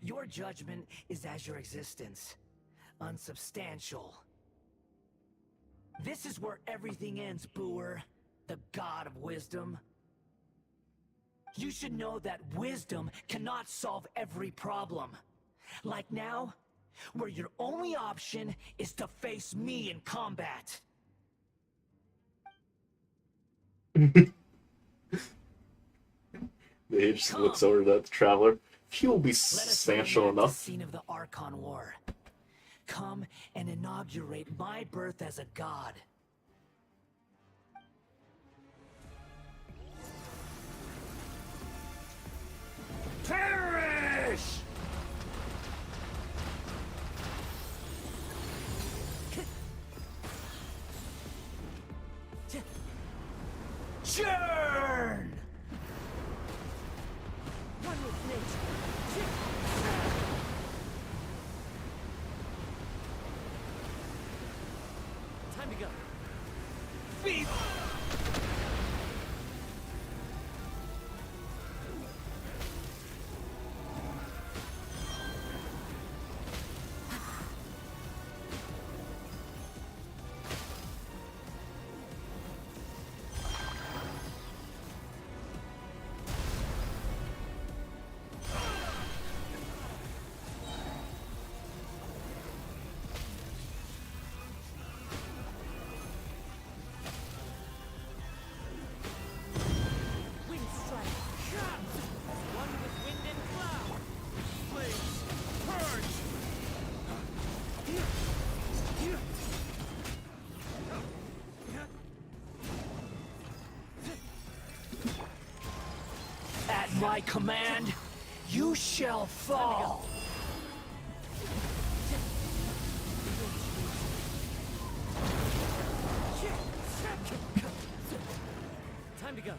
Your judgment is as your existence, unsubstantial. This is where everything ends, Booer, the God of Wisdom. You should know that wisdom cannot solve every problem. Like now, where your only option is to face me in combat. He just looks over to the traveler. He will be substantial enough. The scene of the Archon War. Come and inaugurate my birth as a god. Perish! Churn! One with nature. Time to go. Beep! At my command, you shall fall. Time to go.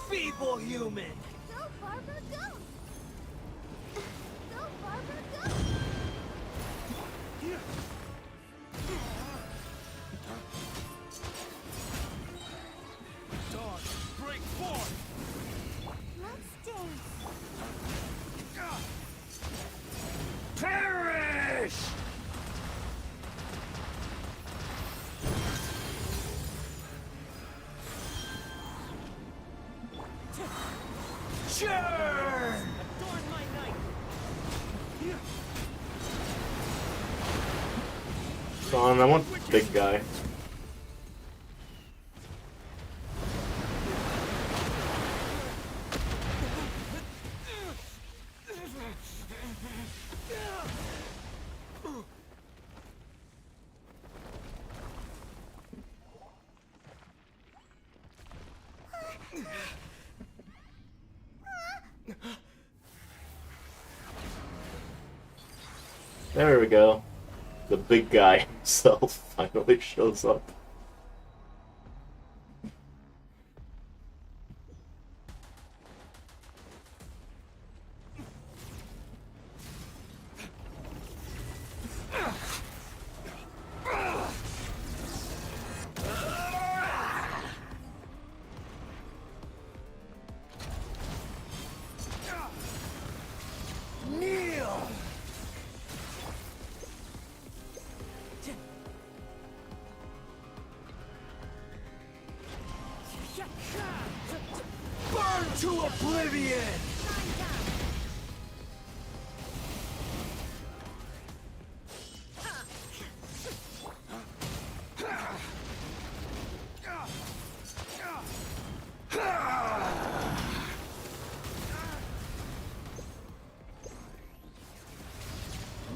Feeble human. Go, Barbara, go! Go, Barbara, go! Dog, break forth! Let's dance. Churn! Adorn my night! Son, I want big guy. There we go. The big guy himself finally shows up. Kneel! Burn to oblivion!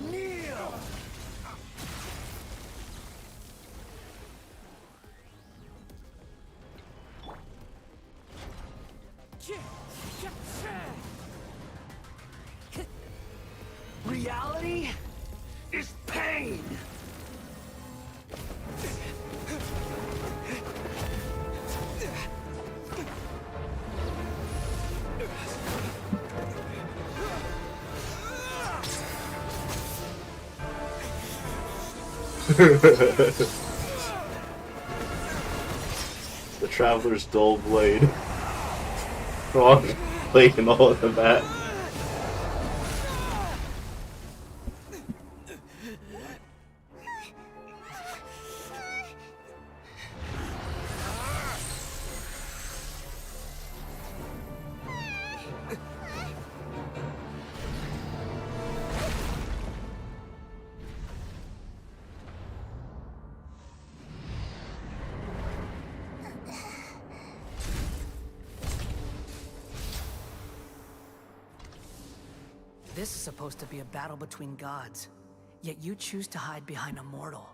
Kneel! Reality is pain! The Traveler's Dull Blade. Wrong blade and all of that. This is supposed to be a battle between gods, yet you choose to hide behind a mortal.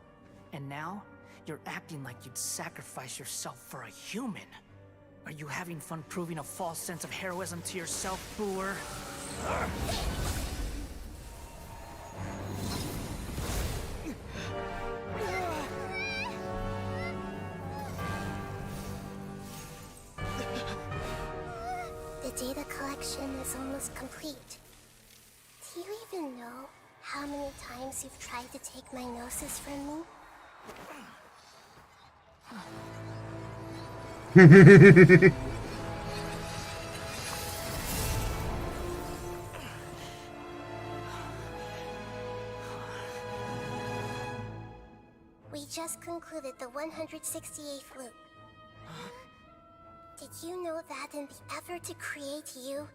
And now, you're acting like you'd sacrifice yourself for a human. Are you having fun proving a false sense of heroism to yourself, Booer? The data collection is almost complete. Do you even know how many times you've tried to take my gnosis from me? We just concluded the 168th loop. Did you know that in the effort to create you,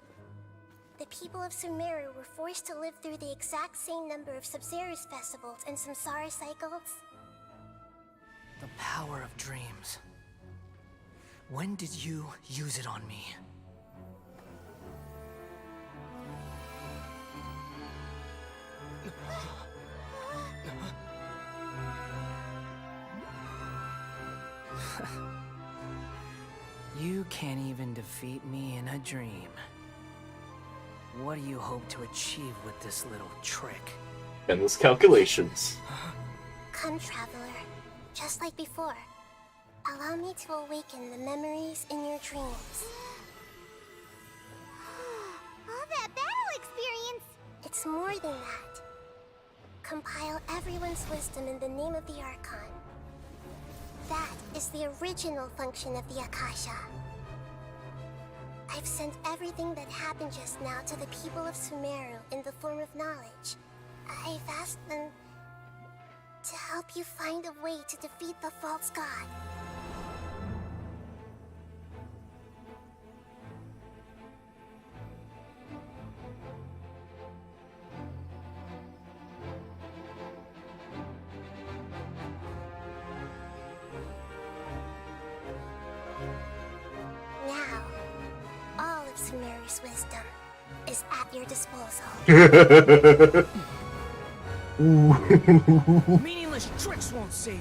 the people of Sumeru were forced to live through the exact same number of Sub-Zerus festivals and Samsara cycles? The power of dreams. When did you use it on me? You can't even defeat me in a dream. What do you hope to achieve with this little trick? Endless calculations. Come, Traveler. Just like before. Allow me to awaken the memories in your dreams. All that battle experience! It's more than that. Compile everyone's wisdom in the name of the Archon. That is the original function of the Akasha. I've sent everything that happened just now to the people of Sumeru in the form of knowledge. I've asked them to help you find a way to defeat the false god. Sorcerer's wisdom is at your disposal. Meaningless tricks won't save you.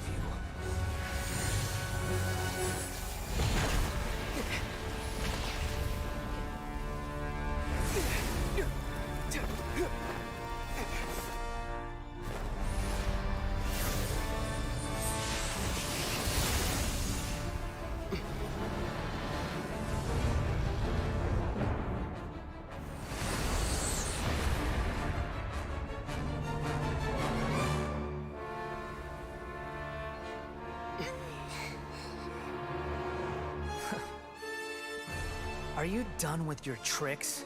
Are you done with your tricks?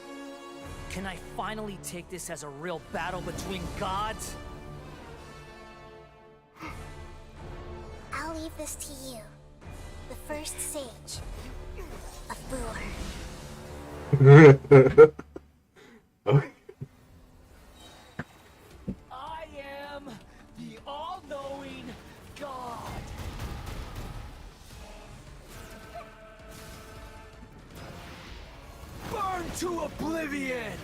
Can I finally take this as a real battle between gods? I'll leave this to you, the first sage of Boor. Okay. I am the all-knowing God. Burn to oblivion!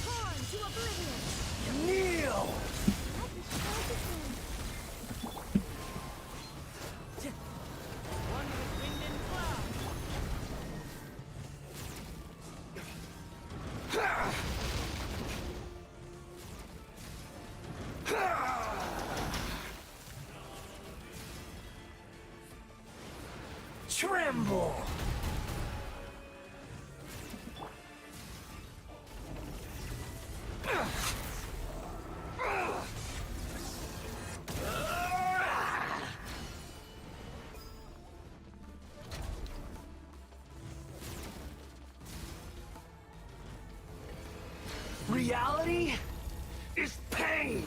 Torn to oblivion. Kneel! One with wind and cloud. Tremble! Reality is pain!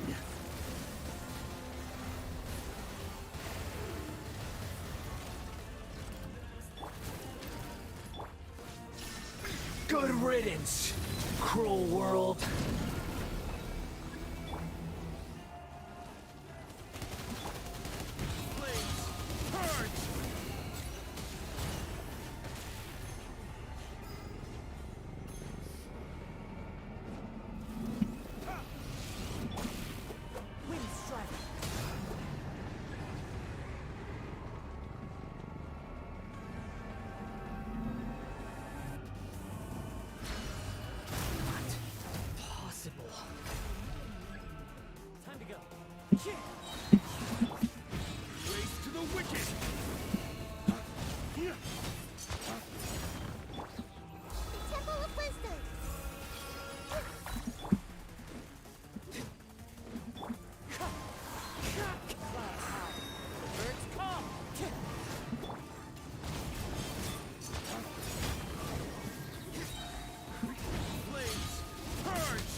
Good riddance, cruel world. Wind strike. Possible. Time to go. Race to the wicked! Temple of Wisdom. Birds come. Blades, purge!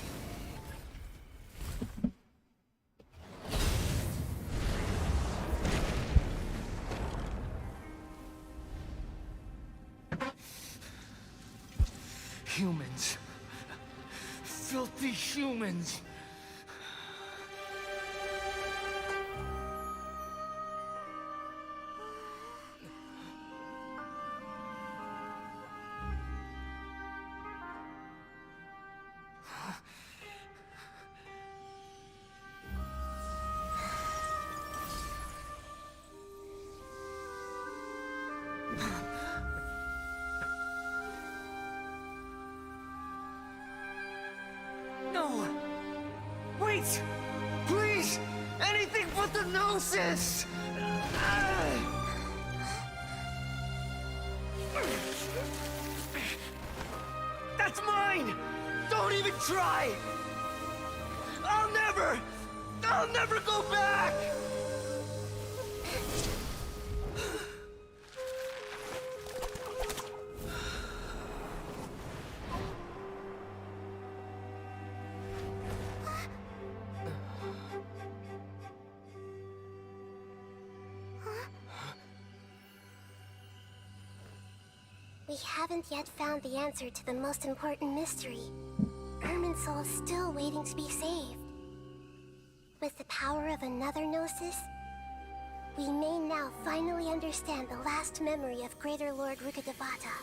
Humans. Filthy humans. No! Wait! Please! Anything but the Gnosis! That's mine! Don't even try! I'll never go back! We haven't yet found the answer to the most important mystery. Irminsul is still waiting to be saved. With the power of another Gnosis, We may now finally understand the last memory of Greater Lord Rukkhadevata.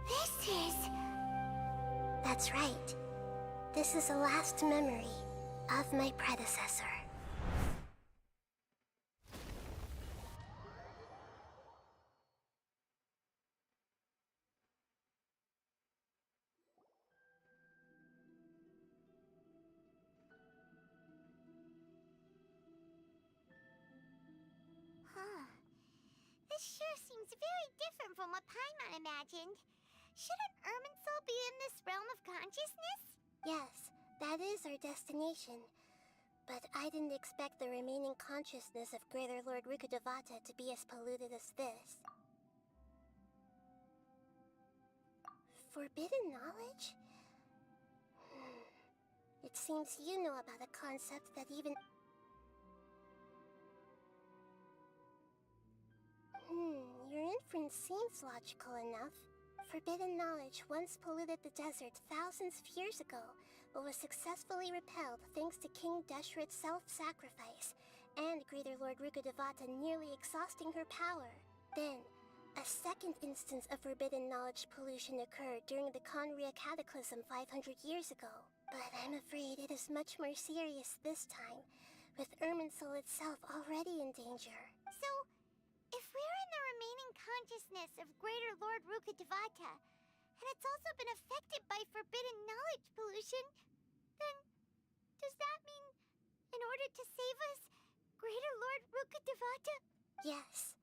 This is... That's right. This is the last memory of my predecessor. Huh. This sure seems very different from what Paimon imagined. Shouldn't Irminsul be in this realm of consciousness? Yes, that is our destination. But I didn't expect the remaining consciousness of Greater Lord Rukkhadevata to be as polluted as this. Forbidden knowledge? It seems you know about a concept that even... Your inference seems logical enough. Forbidden knowledge once polluted the desert thousands of years ago, but was successfully repelled thanks to King Deshret's self-sacrifice, and Greater Lord Rukkhadevata nearly exhausting her power. Then, a second instance of forbidden knowledge pollution occurred during the Conria Cataclysm 500 years ago. But I'm afraid it is much more serious this time, with Irminsul itself already in danger. So, if we're in the remaining consciousness of Greater Lord Rukkhadevata, and it's also been affected by forbidden knowledge pollution, then does that mean, in order to save us, Greater Lord Rukkhadevata? Yes.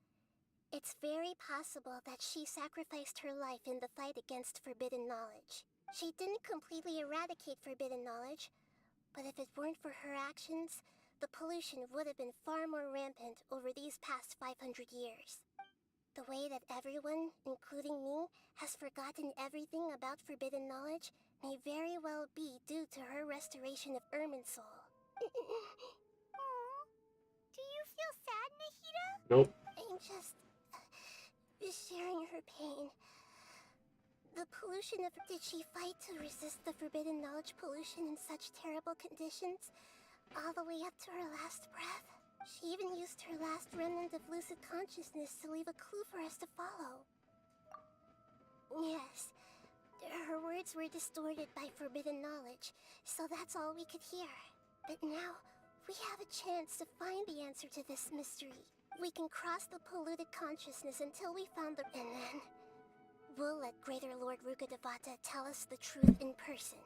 It's very possible that she sacrificed her life in the fight against forbidden knowledge. She didn't completely eradicate forbidden knowledge, but if it weren't for her actions, the pollution would have been far more rampant over these past 500 years. The way that everyone, including me, has forgotten everything about forbidden knowledge may very well be due to her restoration of Irminsul. Aw. Do you feel sad, Nahida? Nope. I'm just sharing her pain. The pollution of... Did she fight to resist the forbidden knowledge pollution in such terrible conditions? All the way up to her last breath? She even used her last remnant of lucid consciousness to leave a clue for us to follow. Yes, her words were distorted by forbidden knowledge, so that's all we could hear. But now, we have a chance to find the answer to this mystery. We can cross the polluted consciousness until we found the... And then, we'll let Greater Lord Rukkhadevata tell us the truth in person.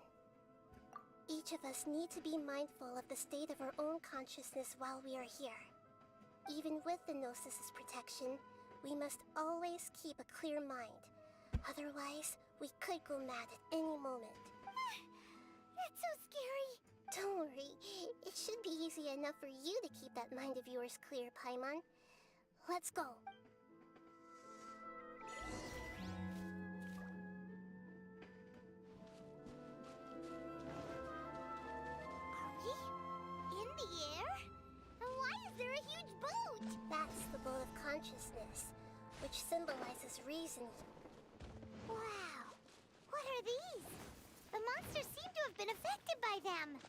Each of us need to be mindful of the state of our own consciousness while we are here. Even with the Gnosis' protection, we must always keep a clear mind. Otherwise, we could go mad at any moment. That's so scary. Don't worry, it should be easy enough for you to keep that mind of yours clear, Paimon. Let's go. In the air? And why is there a huge boat? That's the boat of consciousness, which symbolizes reasoning. Wow. What are these? The monsters seem to have been affected by them.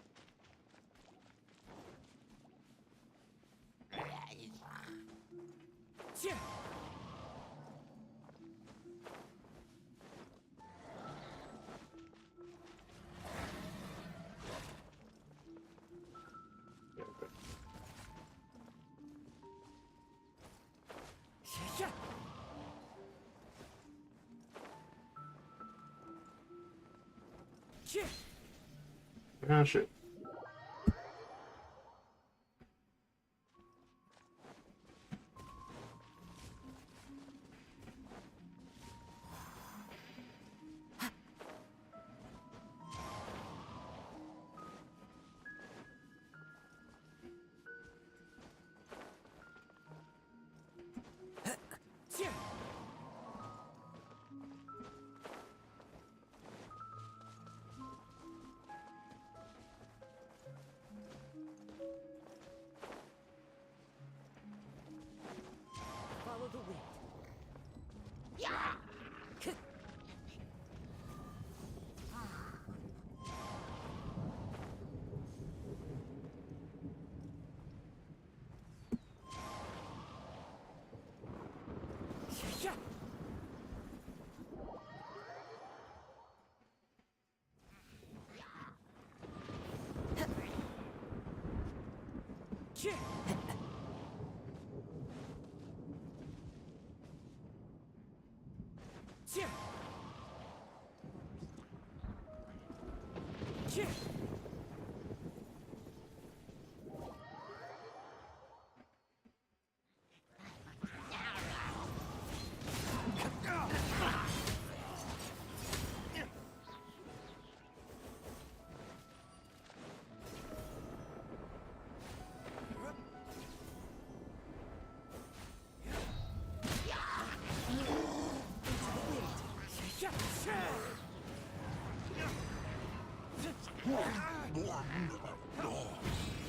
Ah, shit.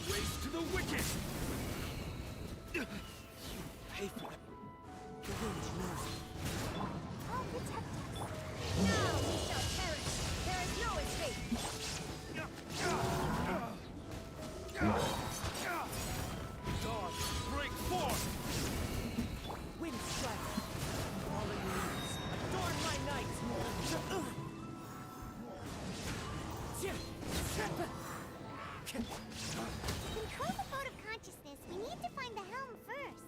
Race to the wicked! Pay for it. The village knows it. I'll protect us. Now we shall perish. There is no escape. God, break forth! Wind strike. Fallen leaves. Adorn my night. To control the boat of consciousness, we need to find the helm first.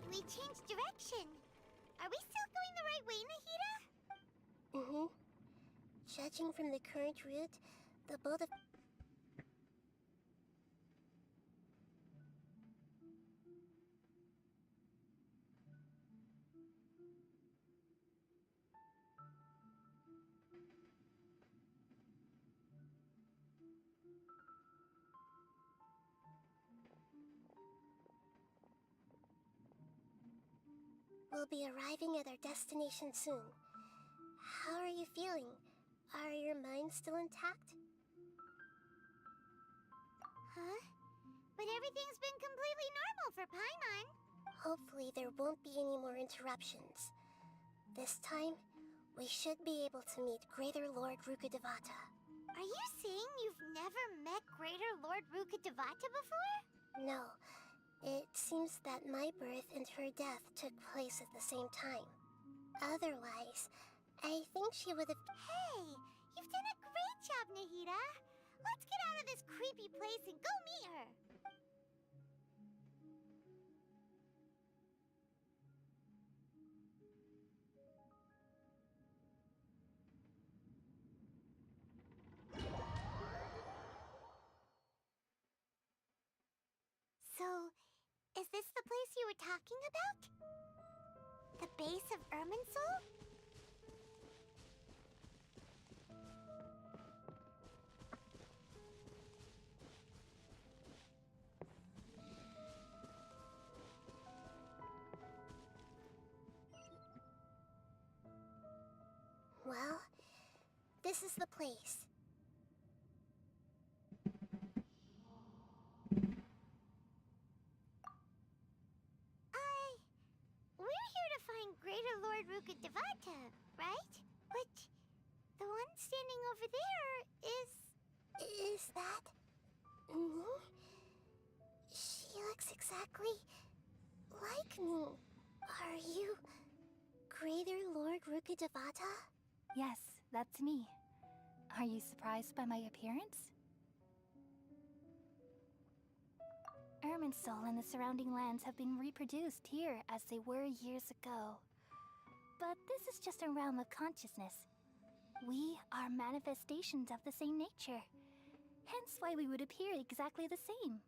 We changed direction. Are we still going the right way, Nahida? Mm-hmm. Judging from the current route, the boat of... We'll be arriving at our destination soon. How are you feeling? Are your minds still intact? Huh? But everything's been completely normal for Paimon. Hopefully there won't be any more interruptions. This time, we should be able to meet Greater Lord Rukkhadevata. Are you saying you've never met Greater Lord Rukkhadevata before? No, it seems that my birth and her death took place at the same time. Otherwise, I think she would have... Hey, you've done a great job, Nahida. Let's get out of this creepy place and go meet her. So, is this the place you were talking about? The base of Irminsul? Well, this is the place. We're here to find Greater Lord Rukkhadevata, right? But the one standing over there is... Is that... me? She looks exactly like me. Are you Greater Lord Rukkhadevata? Yes, that's me. Are you surprised by my appearance? Irminsul and the surrounding lands have been reproduced here as they were years ago. But this is just a realm of consciousness. We are manifestations of the same nature. Hence why we would appear exactly the same.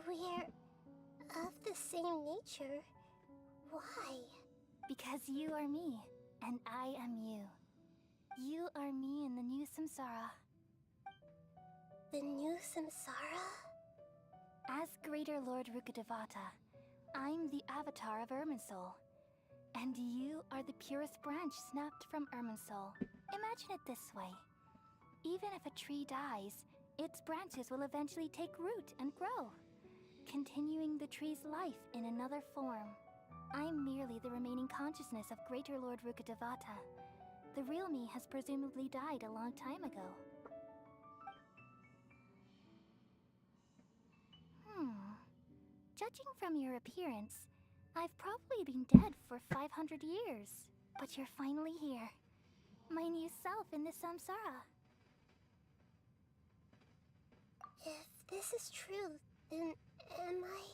We're of the same nature? Why? Because you are me, and I am you. You are me in the new samsara. The new samsara? As Greater Lord Rukkhadevata, I'm the avatar of Irminsul. And you are the purest branch snapped from Irminsul. Imagine it this way. Even if a tree dies, its branches will eventually take root and grow, continuing the tree's life in another form. I'm merely the remaining consciousness of Greater Lord Rukkhadevata. The real me has presumably died a long time ago. Judging from your appearance, I've probably been dead for 500 years. But you're finally here. My new self in the Samsara. If this is true, then am I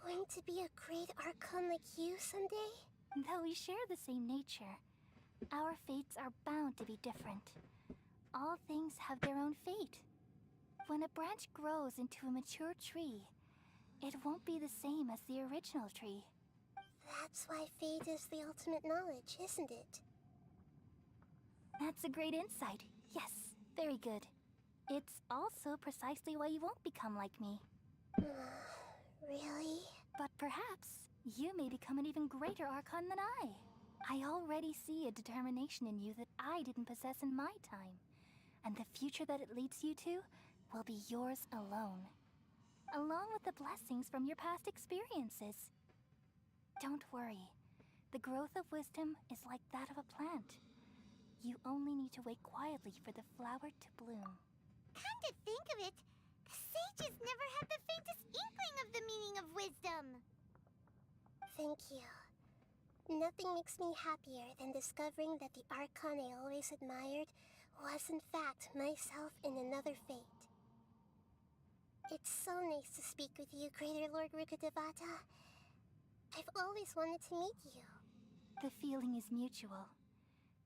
going to be a great Archon like you someday? Though we share the same nature, our fates are bound to be different. All things have their own fate. When a branch grows into a mature tree, it won't be the same as the original tree. That's why fate is the ultimate knowledge, isn't it? That's a great insight. Yes, very good. It's also precisely why you won't become like me. Really? But perhaps you may become an even greater Archon than I. I already see a determination in you that I didn't possess in my time. And the future that it leads you to will be yours alone. Along with the blessings from your past experiences. Don't worry. The growth of wisdom is like that of a plant. You only need to wait quietly for the flower to bloom. Come to think of it, the sages never had the faintest inkling of the meaning of wisdom. Thank you. Nothing makes me happier than discovering that the Archon I always admired was in fact myself in another fate. It's so nice to speak with you, Greater Lord Rukkhadevata. I've always wanted to meet you. The feeling is mutual.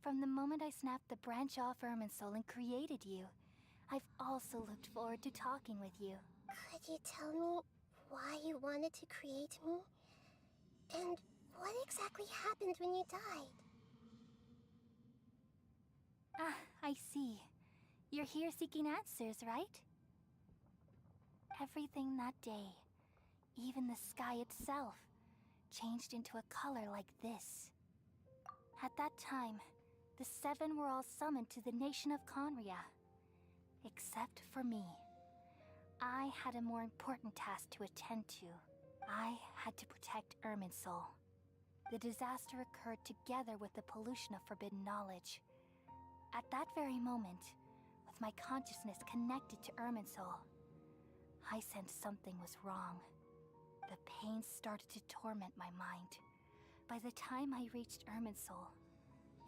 From the moment I snapped the branch off Irminsul and created you, I've also looked forward to talking with you. Could you tell me why you wanted to create me? And what exactly happened when you died? Ah, I see. You're here seeking answers, right? Everything that day, even the sky itself, changed into a color like this. At that time, the seven were all summoned to the nation of Conria. Except for me. I had a more important task to attend to. I had to protect Irminsul. The disaster occurred together with the pollution of forbidden knowledge. At that very moment, with my consciousness connected to Irminsul, I sensed something was wrong. The pain started to torment my mind. By the time I reached Irminsul,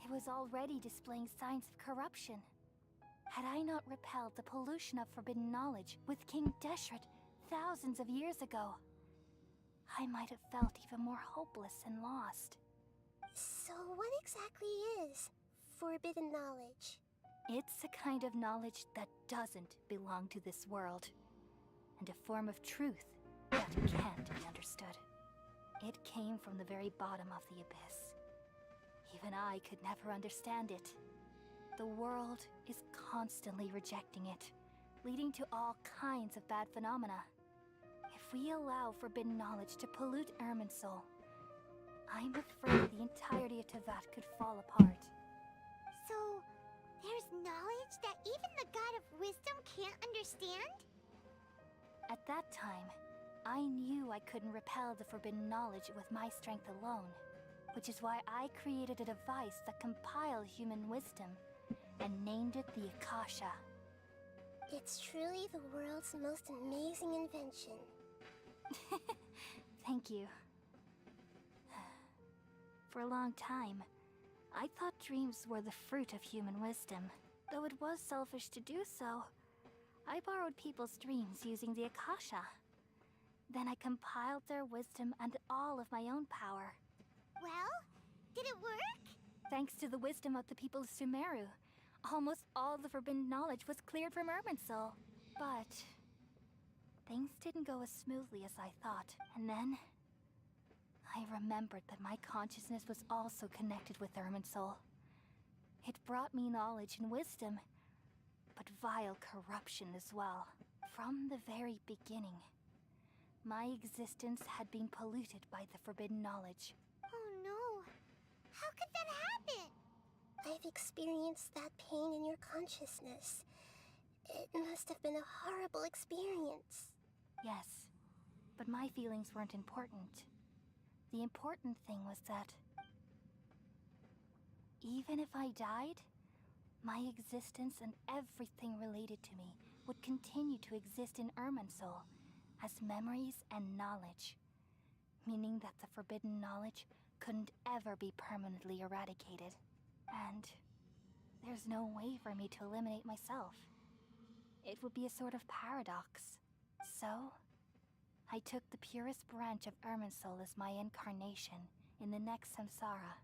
it was already displaying signs of corruption. Had I not repelled the pollution of forbidden knowledge with King Deshret thousands of years ago, I might have felt even more hopeless and lost. So what exactly is forbidden knowledge? It's a kind of knowledge that doesn't belong to this world, and a form of truth that can't be understood. It came from the very bottom of the abyss. Even I could never understand it. The world is constantly rejecting it, leading to all kinds of bad phenomena. If we allow forbidden knowledge to pollute Irminsul, I'm afraid the entirety of Teyvat could fall apart. So, there's knowledge that even the God of Wisdom can't understand? At that time, I knew I couldn't repel the forbidden knowledge with my strength alone, which is why I created a device that compiled human wisdom and named it the Akasha. It's truly the world's most amazing invention. Thank you. For a long time, I thought dreams were the fruit of human wisdom. Though it was selfish to do so, I borrowed people's dreams using the Akasha. Then I compiled their wisdom and all of my own power. Well, did it work? Thanks to the wisdom of the people of Sumeru, almost all the forbidden knowledge was cleared from Irminsul. But things didn't go as smoothly as I thought. And then I remembered that my consciousness was also connected with Irminsul. It brought me knowledge and wisdom, but vile corruption as well. From the very beginning, my existence had been polluted by the forbidden knowledge. Oh no. How could that happen? I've experienced that pain in your consciousness. It must have been a horrible experience. Yes, but my feelings weren't important. The important thing was that even if I died, my existence and everything related to me would continue to exist in Irminsul as memories and knowledge, meaning that the forbidden knowledge couldn't ever be permanently eradicated. And there's no way for me to eliminate myself. It would be a sort of paradox. So, I took the purest branch of Irminsul as my incarnation in the next samsara,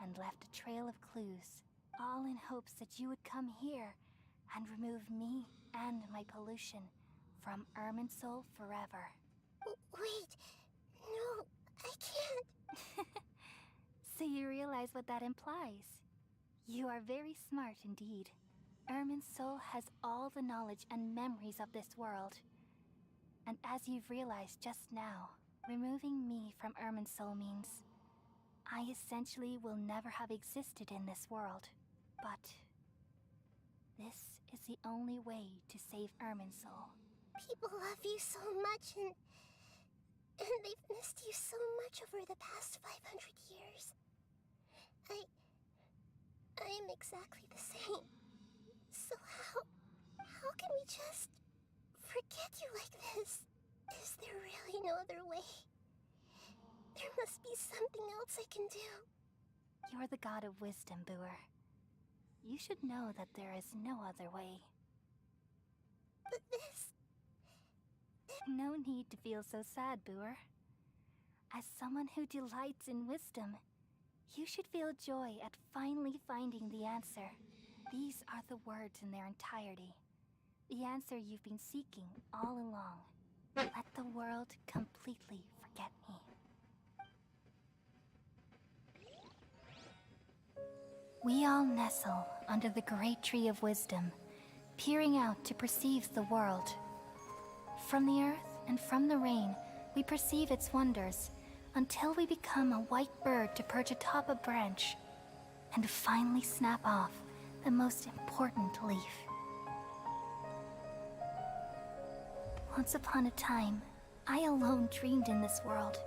and left a trail of clues, all in hopes that you would come here and remove me and my pollution from Irminsul forever. Wait, no, I can't. So you realize what that implies. You are very smart indeed. Irminsul has all the knowledge and memories of this world. And as you've realized just now, removing me from Irminsul means I essentially will never have existed in this world. But this is the only way to save Irminsul. People love you so much, and they've missed you so much over the past 500 years. I am exactly the same. So how can we just forget you like this? Is there really no other way? There must be something else I can do. You're the god of wisdom, Booer. You should know that there is no other way. But this... No need to feel so sad, Booer. As someone who delights in wisdom, you should feel joy at finally finding the answer. These are the words in their entirety. The answer you've been seeking all along. Let the world completely forget me. We all nestle under the great tree of wisdom, peering out to perceive the world. From the earth and from the rain, we perceive its wonders, until we become a white bird to perch atop a branch, and finally snap off the most important leaf. Once upon a time, I alone dreamed in this world.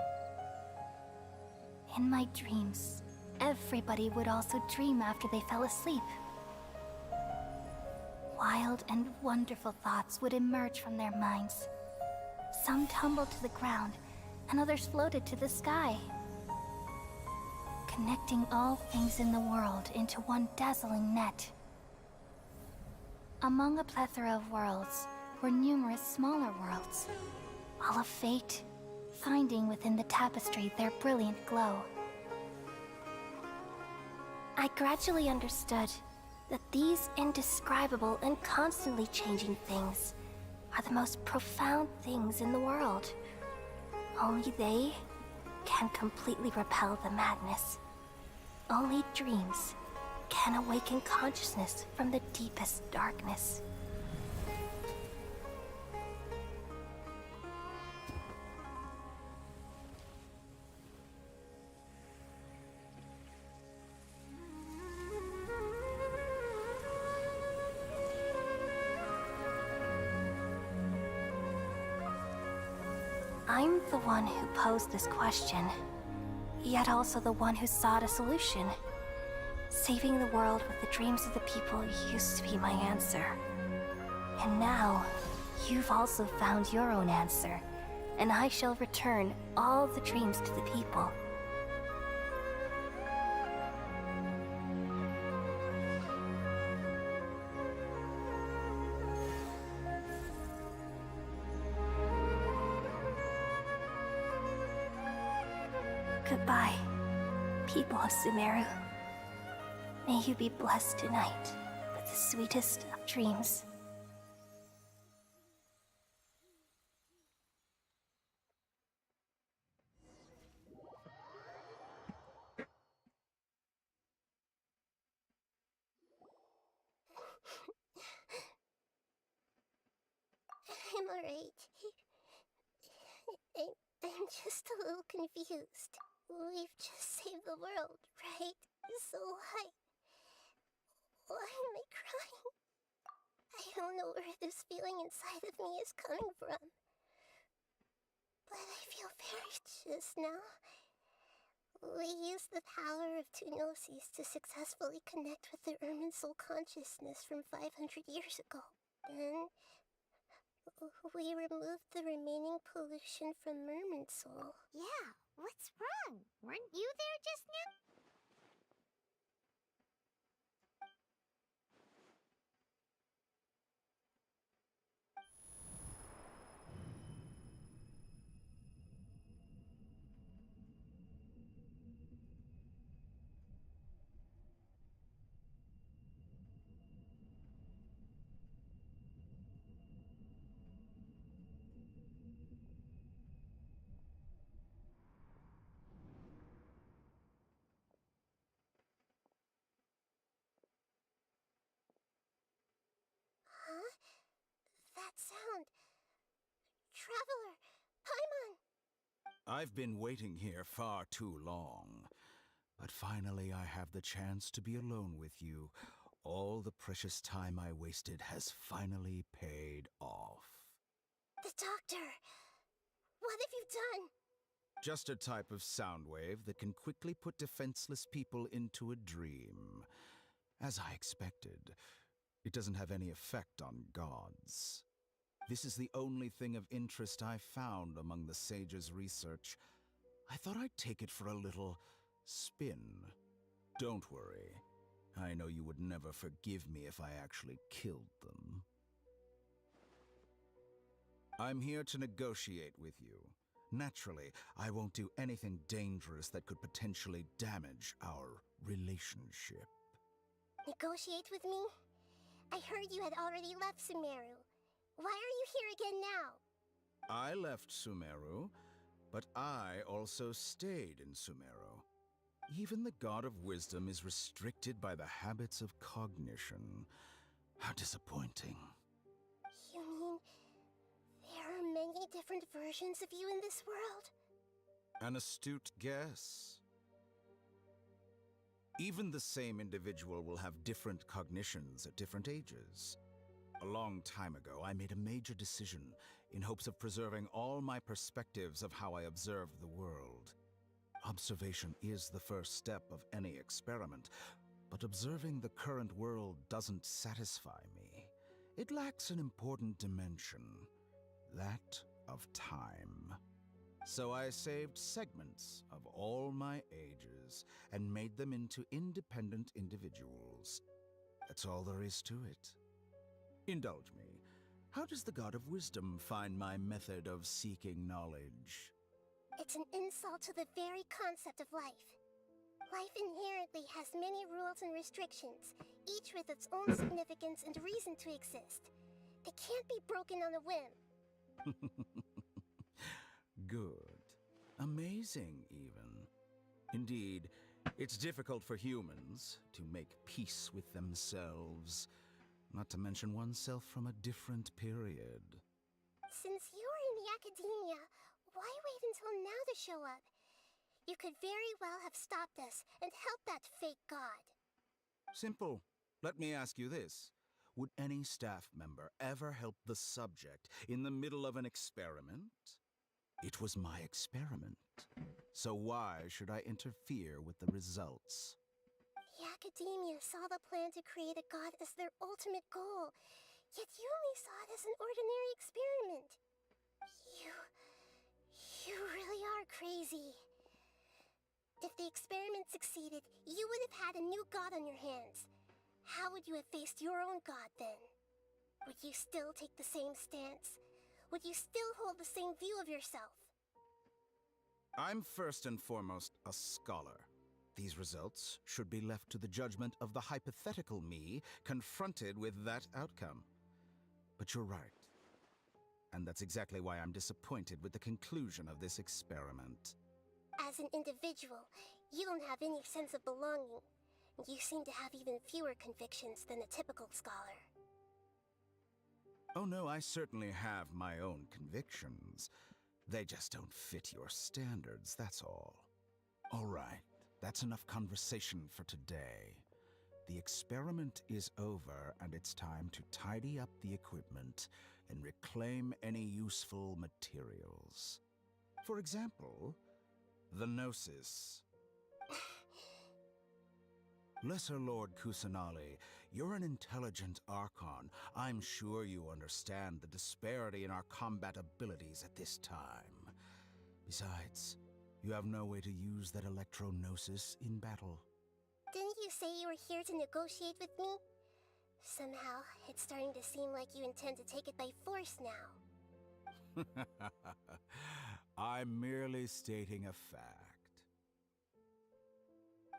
In my dreams, everybody would also dream after they fell asleep. Wild and wonderful thoughts would emerge from their minds. Some tumbled to the ground, and others floated to the sky, connecting all things in the world into one dazzling net. Among a plethora of worlds were numerous smaller worlds, all of fate, finding within the tapestry their brilliant glow. I gradually understood that these indescribable and constantly changing things are the most profound things in the world. Only they can completely repel the madness. Only dreams can awaken consciousness from the deepest darkness. I'm the one who posed this question, yet also the one who sought a solution. Saving the world with the dreams of the people used to be my answer. And now, you've also found your own answer, and I shall return all the dreams to the people. Goodbye, people of Sumeru. May you be blessed tonight with the sweetest of dreams. I'm alright. I'm just a little confused. We've just saved the world, right? So why am I crying? I don't know where this feeling inside of me is coming from. But I feel very just now. We used the power of two gnosis to successfully connect with the Irminsul consciousness from 500 years ago. Then, We removed the remaining pollution from Merman Soul. Yeah, what's wrong? Weren't you there just now? Huh? That sound. Traveler! Paimon! I've been waiting here far too long. But finally I have the chance to be alone with you. All the precious time I wasted has finally paid off. The doctor! What have you done? Just a type of sound wave that can quickly put defenseless people into a dream. As I expected, it doesn't have any effect on gods. This is the only thing of interest I've found among the sage's research. I thought I'd take it for a little spin. Don't worry. I know you would never forgive me if I actually killed them. I'm here to negotiate with you. Naturally, I won't do anything dangerous that could potentially damage our relationship. Negotiate with me? I heard you had already left Sumeru. Why are you here again now? I left Sumeru, but I also stayed in Sumeru. Even the God of Wisdom is restricted by the habits of cognition. How disappointing. You mean there are many different versions of you in this world? An astute guess. Even the same individual will have different cognitions at different ages. A long time ago, I made a major decision in hopes of preserving all my perspectives of how I observed the world. Observation is the first step of any experiment, but observing the current world doesn't satisfy me. It lacks an important dimension, that of time. So I saved segments of all my ages and made them into independent individuals. That's all there is to it. Indulge me. How does the God of Wisdom find my method of seeking knowledge? It's an insult to the very concept of life. Life inherently has many rules and restrictions, each with its own significance and reason to exist. They can't be broken on a whim. Good. Amazing, even. Indeed, it's difficult for humans to make peace with themselves, not to mention oneself from a different period. Since you're in the academia, why wait until now to show up? You could very well have stopped us and helped that fake god. Simple. Let me ask you this. Would any staff member ever help the subject in the middle of an experiment? It was my experiment. So why should I interfere with the results? The academia saw the plan to create a god as their ultimate goal, yet you only saw it as an ordinary experiment. You really are crazy. If the experiment succeeded, you would have had a new god on your hands. How would you have faced your own god then? Would you still take the same stance? Would you still hold the same view of yourself? I'm first and foremost a scholar. These results should be left to the judgment of the hypothetical me confronted with that outcome. But you're right. And that's exactly why I'm disappointed with the conclusion of this experiment. As an individual, you don't have any sense of belonging. You seem to have even fewer convictions than a typical scholar. Oh no, I certainly have my own convictions. They just don't fit your standards, that's all. All right, that's enough conversation for today. The experiment is over, and it's time to tidy up the equipment and reclaim any useful materials. For example, the Gnosis. Lesser Lord Kusanali, You're an intelligent Archon. I'm sure you understand the disparity in our combat abilities at this time. Besides, you have no way to use that electro-gnosis in battle. Didn't you say you were here to negotiate with me? Somehow, it's starting to seem like you intend to take it by force now. I'm merely stating a fact.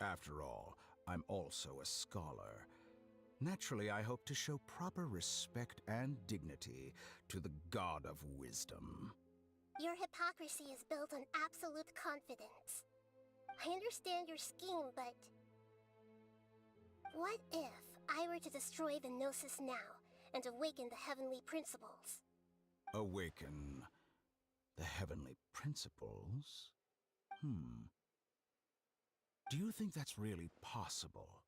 After all, I'm also a scholar. Naturally, I hope to show proper respect and dignity to the God of Wisdom. Your hypocrisy is built on absolute confidence. I understand your scheme, but... what if I were to destroy the Gnosis now and awaken the heavenly principles? Awaken the heavenly principles? Do you think that's really possible?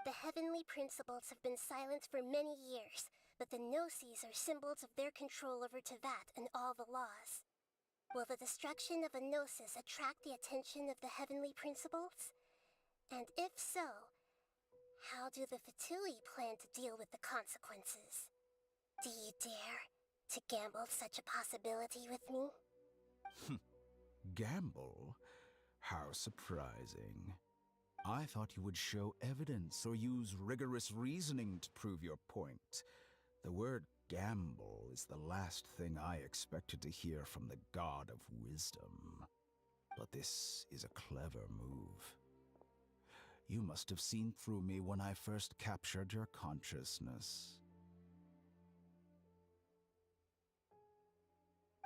The heavenly principles have been silent for many years, but the Gnosis are symbols of their control over Teyvat and all the laws. Will the destruction of a Gnosis attract the attention of the heavenly principles? And if so, how do the Fatui plan to deal with the consequences? Do you dare to gamble such a possibility with me? Gamble? How surprising. I thought you would show evidence or use rigorous reasoning to prove your point. The word gamble is the last thing I expected to hear from the God of Wisdom. But this is a clever move. You must have seen through me when I first captured your consciousness.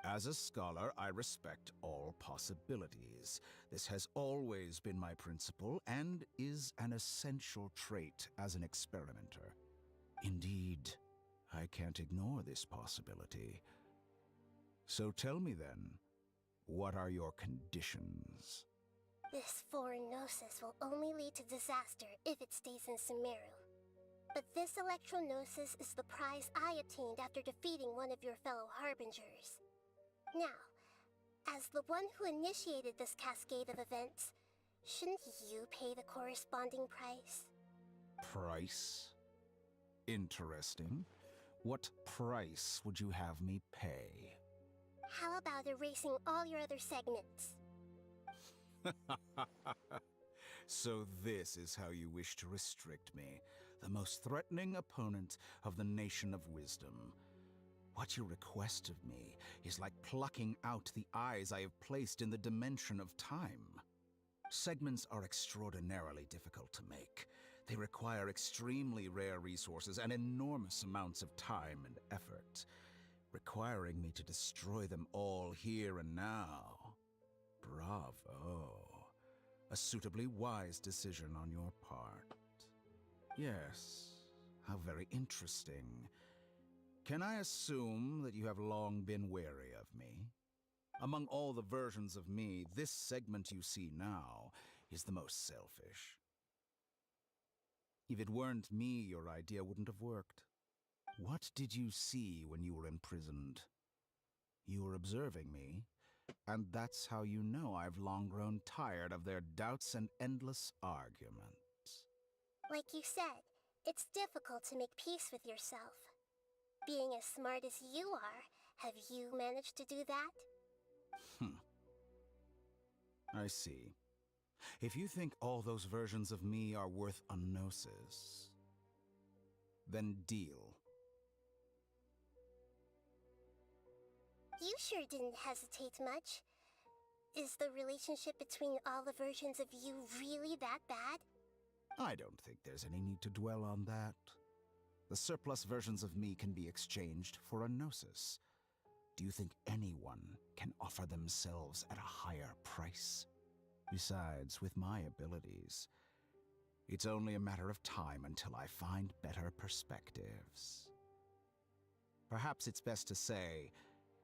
As a scholar, I respect all possibilities. This has always been my principle and is an essential trait as an experimenter. Indeed, I can't ignore this possibility. So tell me then, what are your conditions? This foreign Gnosis will only lead to disaster if it stays in Sumeru. But this Electro-Gnosis is the prize I obtained after defeating one of your fellow Harbingers. Now, as the one who initiated this cascade of events, shouldn't you pay the corresponding price? Price? Interesting. What price would you have me pay? How about erasing all your other segments? So this is how you wish to restrict me, the most threatening opponent of the Nation of Wisdom. What you request of me is like plucking out the eyes I have placed in the dimension of time. Segments are extraordinarily difficult to make. They require extremely rare resources and enormous amounts of time and effort, requiring me to destroy them all here and now. Bravo. A suitably wise decision on your part. Yes, how very interesting. Can I assume that you have long been wary of me? Among all the versions of me, this segment you see now is the most selfish. If it weren't me, your idea wouldn't have worked. What did you see when you were imprisoned? You were observing me, and that's how you know I've long grown tired of their doubts and endless arguments. Like you said, it's difficult to make peace with yourself. Being as smart as you are, have you managed to do that? I see. If you think all those versions of me are worth a gnosis, then deal. You sure didn't hesitate much. Is the relationship between all the versions of you really that bad? I don't think there's any need to dwell on that. The surplus versions of me can be exchanged for a gnosis. Do you think anyone can offer themselves at a higher price? Besides, with my abilities, it's only a matter of time until I find better perspectives. Perhaps it's best to say,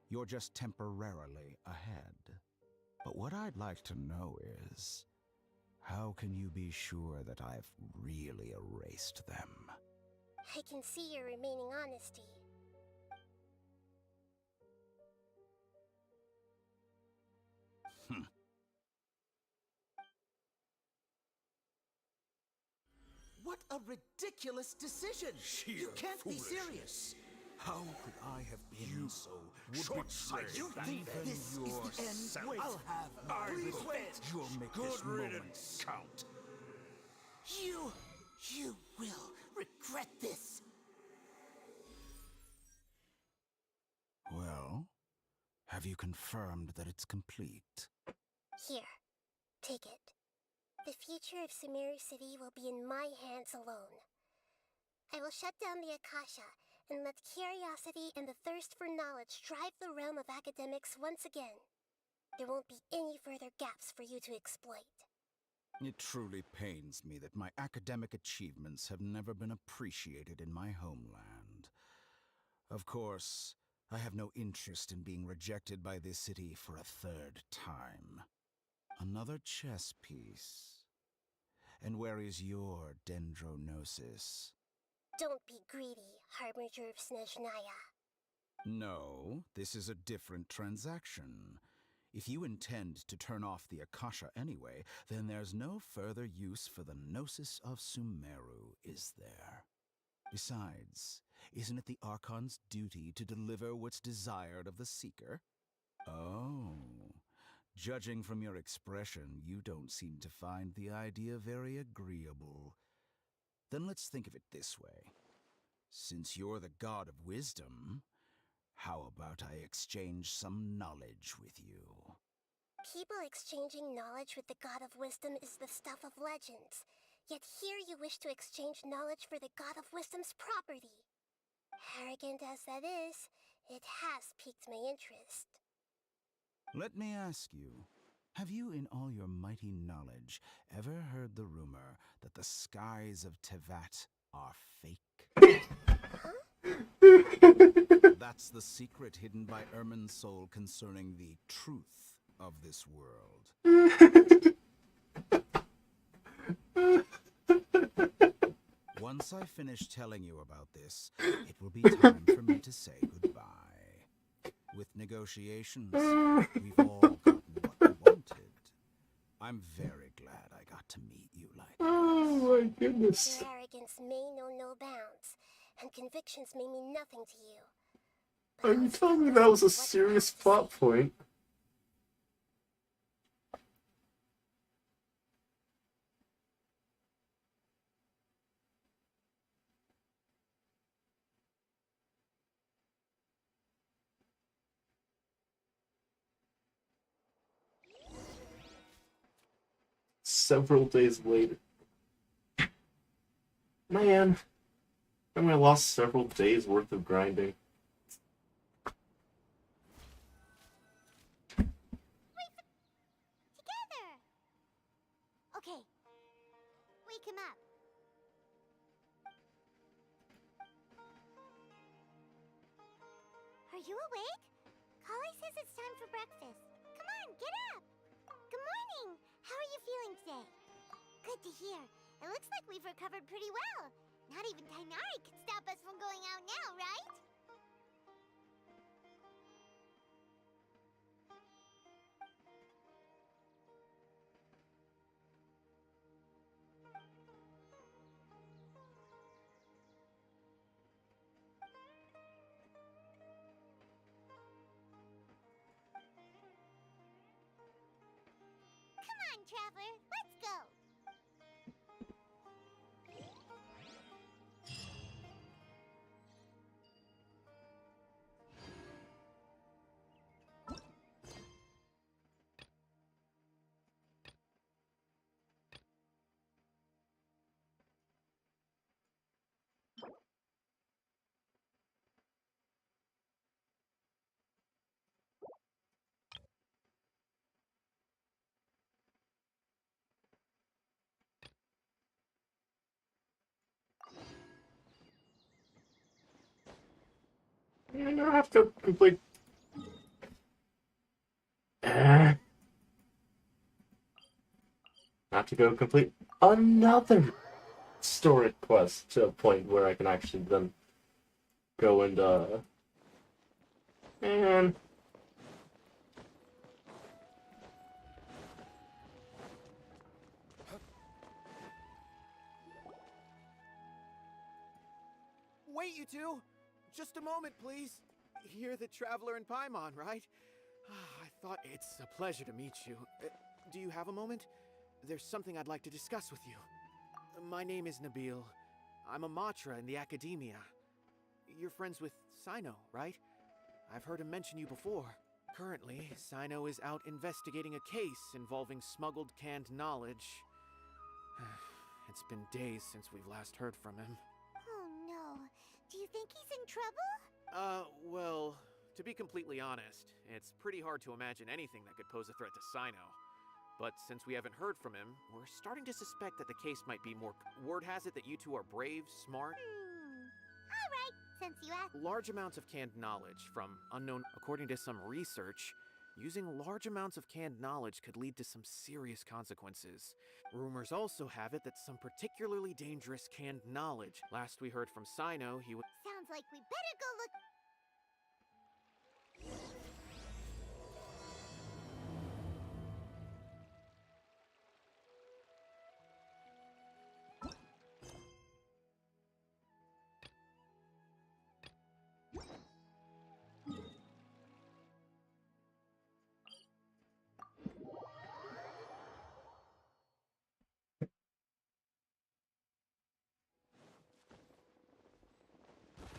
you're just temporarily ahead. But what I'd like to know is, how can you be sure that I've really erased them? I can see your remaining honesty. What a ridiculous decision. You can't be serious. How could I have been so short-sighted? You think this is the end? Wait, I'll have my revenge. You'll make this moment count. You will regret this. Well, have you confirmed that it's complete? Here, take it. The future of Sumeru City will be in my hands alone. I will shut down the Akasha and let curiosity and the thirst for knowledge drive the realm of academics once again. There won't be any further gaps for you to exploit. It truly pains me that my academic achievements have never been appreciated in my homeland. Of course, I have no interest in being rejected by this city for a third time. Another chess piece. And where is your dendronosis? Don't be greedy, Harbinger of Snezhnaya. No, this is a different transaction. If you intend to turn off the Akasha anyway, then there's no further use for the Gnosis of Sumeru, is there? Besides, isn't it the Archon's duty to deliver what's desired of the Seeker? Oh, judging from your expression, you don't seem to find the idea very agreeable. Then let's think of it this way. Since you're the god of wisdom, how about I exchange some knowledge with you? People exchanging knowledge with the god of wisdom is the stuff of legends. Yet here you wish to exchange knowledge for the god of wisdom's property. Arrogant as that is, it has piqued my interest. Let me ask you, have you in all your mighty knowledge ever heard the rumor that the skies of Tevat are fake? That's the secret hidden by Ermin's soul concerning the truth of this world. Once I finish telling you about this, it will be time for me to say goodbye. With negotiations, we've all gotten what we wanted. I'm very glad I got to meet you like this. Oh my goodness. Your arrogance may know no bounds, and convictions may mean nothing to you. Are you telling me that was a serious plot point? Several days later. Man, I mean, I lost several days worth of grinding. Together! Okay. Wake him up. Are you awake? Kali says it's time for breakfast. Come on, get up! Good morning! How are you feeling today? Good to hear. It looks like we've recovered pretty well. Not even Tainari can stop us from going out now, right? Come on, Traveler, let's go! And I have to complete. I have to go complete another story quest to a point where I can actually then go and man. wait, you two! Just a moment, please. You're the traveler in Paimon, right? I thought it's a pleasure to meet you. Do you have a moment? There's something I'd like to discuss with you. My name is Nabil. I'm a Matra in the Academia. You're friends with Sino, right? I've heard him mention you before. Currently, Sino is out investigating a case involving smuggled canned knowledge. It's been days since we've last heard from him. Oh no. Do you think he's in trouble? Well, to be completely honest, it's pretty hard to imagine anything that could pose a threat to Sino. But since we haven't heard from him, we're starting to suspect that the case might be more... Word has it that you two are brave, smart... Alright, since you asked. Large amounts of canned knowledge from unknown... According to some research, using large amounts of canned knowledge could lead to some serious consequences. Rumors also have it that some particularly dangerous canned knowledge. Last we heard from Sino, he was... Sounds like we better go look.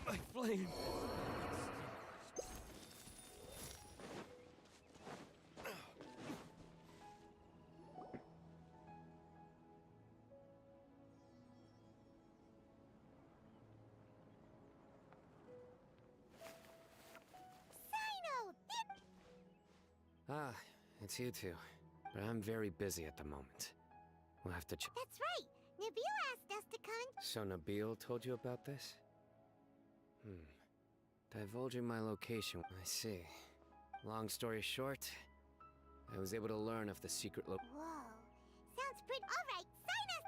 My flame! Ah, it's you two. But I'm very busy at the moment. We'll have to That's right. Nabil asked us to come. So Nabil told you about this? Divulging my location. I see. Long story short, I was able to learn of the secret Whoa. Sounds pretty. Alright, sign us.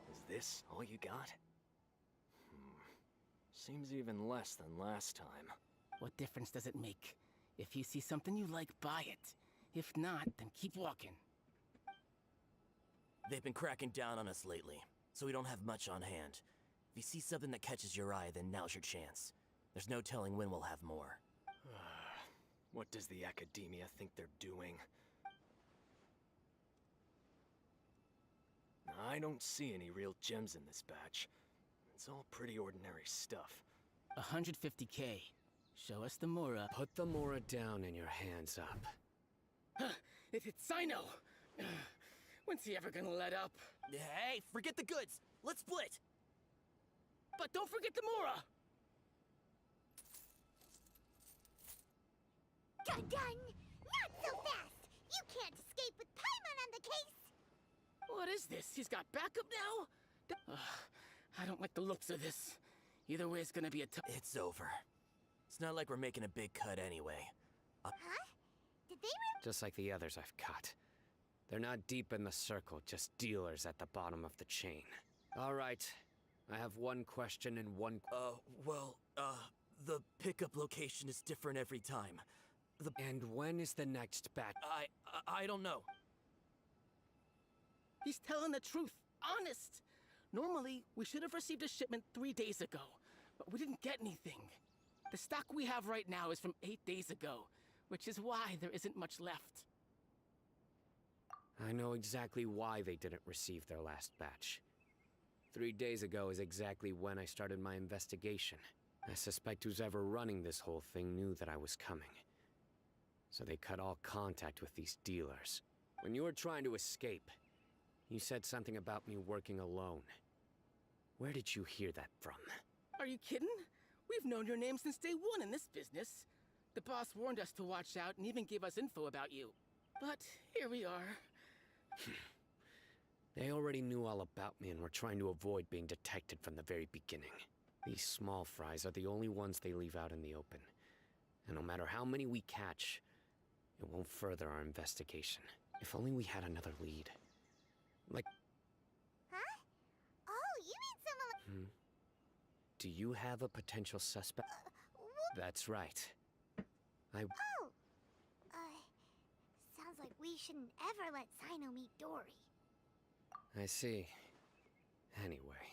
Is this all you got? Seems even less than last time. What difference does it make? If you see something you like, buy it. If not, then keep walking. They've been cracking down on us lately, so we don't have much on hand. If you see something that catches your eye, then now's your chance. There's no telling when we'll have more. What does the Academia think they're doing? I don't see any real gems in this batch. It's all pretty ordinary stuff. 150K. Show us the Mora. Put the Mora down and your hands up. It's Sino! When's he ever gonna let up? Hey, forget the goods! Let's split! But don't forget the Mora! Done! Not so fast! You can't escape with Paimon on the case! What is this? He's got backup now? I don't like the looks of this. Either way, it's gonna be a tough... It's over. It's not like we're making a big cut anyway. Huh? Did they Just like the others I've cut. They're not deep in the circle, just dealers at the bottom of the chain. All right. I have one question and one... the pickup location is different every time. And when is the next batch? I don't know. He's telling the truth. Honest. Normally, we should have received a shipment 3 days ago, but we didn't get anything. The stock we have right now is from 8 days ago, which is why there isn't much left. I know exactly why they didn't receive their last batch. 3 days ago is exactly when I started my investigation. I suspect who's ever running this whole thing knew that I was coming. So they cut all contact with these dealers. When you were trying to escape, you said something about me working alone. Where did you hear that from? Are you kidding? We've known your name since day one in this business. The boss warned us to watch out and even gave us info about you. But here we are. They already knew all about me and were trying to avoid being detected from the very beginning. These small fries are the only ones they leave out in the open. And no matter how many we catch, it won't further our investigation. If only we had another lead. Like... Huh? Oh, you mean someone like... Do you have a potential suspect? That's right. Oh! Sounds like we shouldn't ever let Sino meet Dory. I see. Anyway,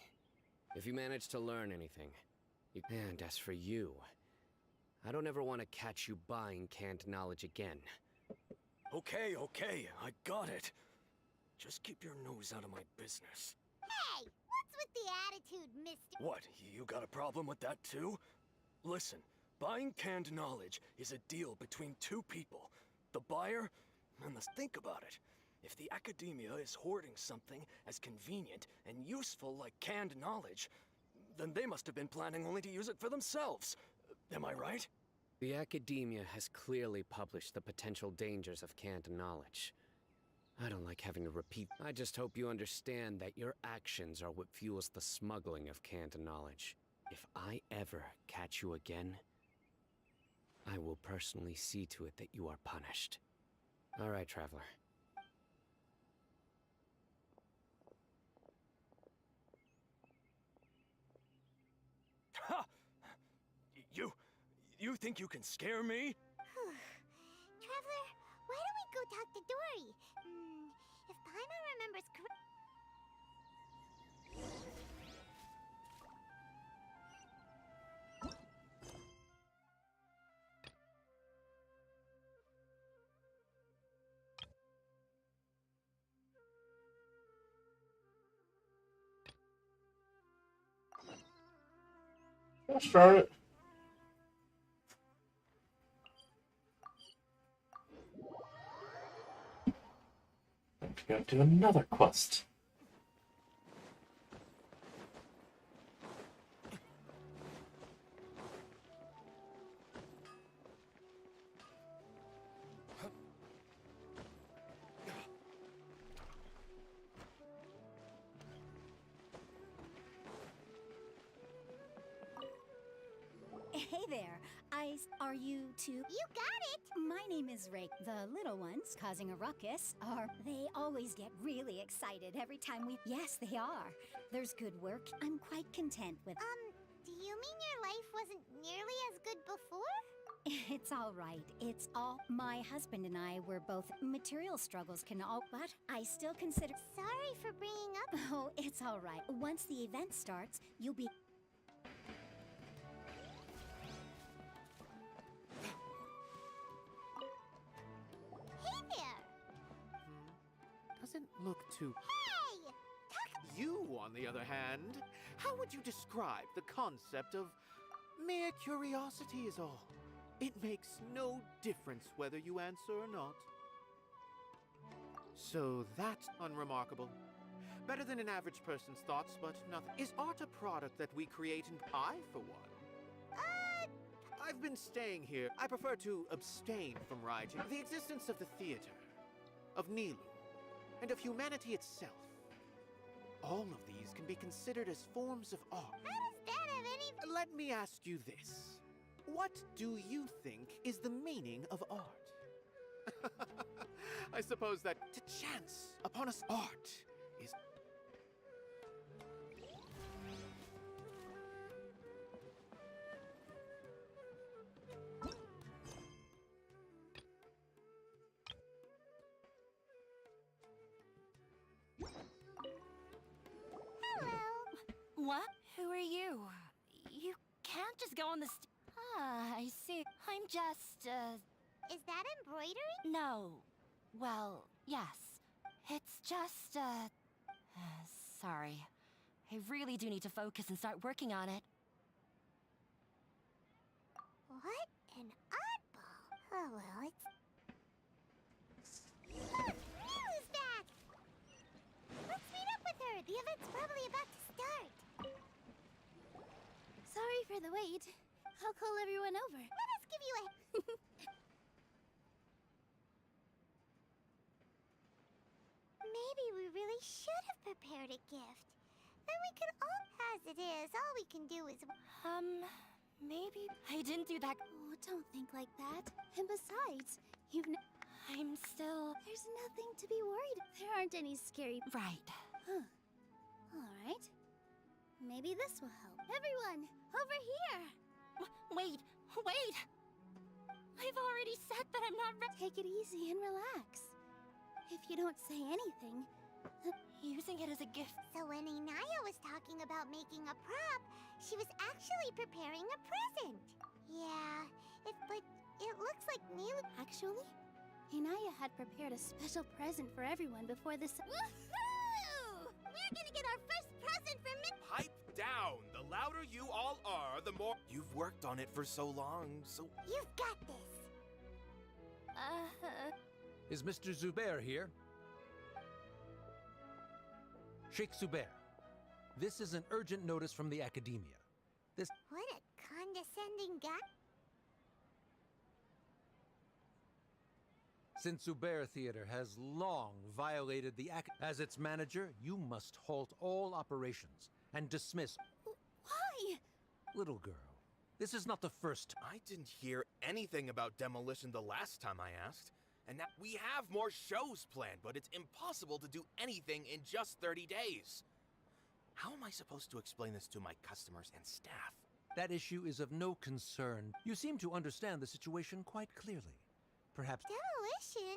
if you manage to learn anything, and as for you, I don't ever want to catch you buying canned knowledge again. Okay, I got it. Just keep your nose out of my business. Hey! What's with the attitude, mister? What, you got a problem with that too? Listen, buying canned knowledge is a deal between two people. The buyer, and let's think about it. If the academia is hoarding something as convenient and useful like canned knowledge, then they must have been planning only to use it for themselves. Am I right? The academia has clearly published the potential dangers of canned knowledge. I don't like having to repeat. I just hope you understand that your actions are what fuels the smuggling of canned knowledge. If I ever catch you again, I will personally see to it that you are punished. All right, Traveler. Ha! You think you can scare me? Traveler, why don't we go talk to Dory? If Paimon remembers correctly... Let's start it. Go do another quest. Hey there. Are you two? You got it! My name is Rake. The little ones causing a ruckus they always get really excited every time we... Yes, they are. There's good work. I'm quite content with... Do you mean your life wasn't nearly as good before? It's all right. It's all... My husband and I were both... Material struggles can all... But I still consider... Sorry for bringing up... Oh, it's all right. Once the event starts, you'll be... Doesn't look too... Hey! You, on the other hand, how would you describe the concept of mere curiosity is all? It makes no difference whether you answer or not. So that's unremarkable. Better than an average person's thoughts, but nothing. Is art a product that we create and I, for one? I've been staying here. I prefer to abstain from writing. The existence of the theater, of Nilu, and of humanity itself. All of these can be considered as forms of art. How does that have any... Let me ask you this. What do you think is the meaning of art? I suppose that to chance upon us art is... What? Who are you? You can't just go on the I see. I'm just, Is that embroidery? No. Well, yes. It's just, sorry. I really do need to focus and start working on it. What an oddball. Oh well, it's... Look! Nilu's back! Let's meet up with her. The event's probably about to start. Sorry for the wait. I'll call everyone over. Let us give you a... Maybe we really should have prepared a gift. Then we could all... As it is, all we can do is... Maybe I didn't do that. Oh, don't think like that. And besides, I'm still... There's nothing to be worried. There aren't any scary... Right. Huh. Alright. Maybe this will help. Everyone, over here! Wait! I've already said that I'm not ready. Take it easy and relax. If you don't say anything... Using it as a gift. So when Inaya was talking about making a prop, she was actually preparing a present. Yeah, but it looks like Nilu... Actually, Inaya had prepared a special present for everyone before this... Woohoo! We're gonna get our first present for Pipe down! The louder you all are, the more... You've worked on it for so long, so... You've got this! Is Mr. Zubair here? Sheikh Zubair, this is an urgent notice from the Academia. This... What a condescending guy. Since Zubair Theater has long violated the as its manager, you must halt all operations and dismiss... Why? Little girl, this is not the first... I didn't hear anything about demolition the last time I asked. And now we have more shows planned, but it's impossible to do anything in just 30 days. How am I supposed to explain this to my customers and staff? That issue is of no concern. You seem to understand the situation quite clearly. Perhaps... Demolition?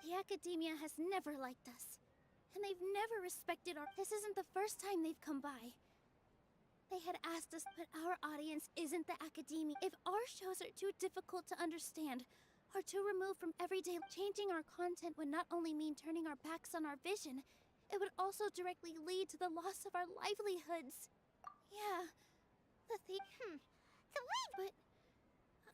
The Academia has never liked us. And they've never respected our... This isn't the first time they've come by. They had asked us, but our audience isn't the Academia. If our shows are too difficult to understand, or too removed from everyday, changing our content would not only mean turning our backs on our vision, it would also directly lead to the loss of our livelihoods. Yeah, the way, but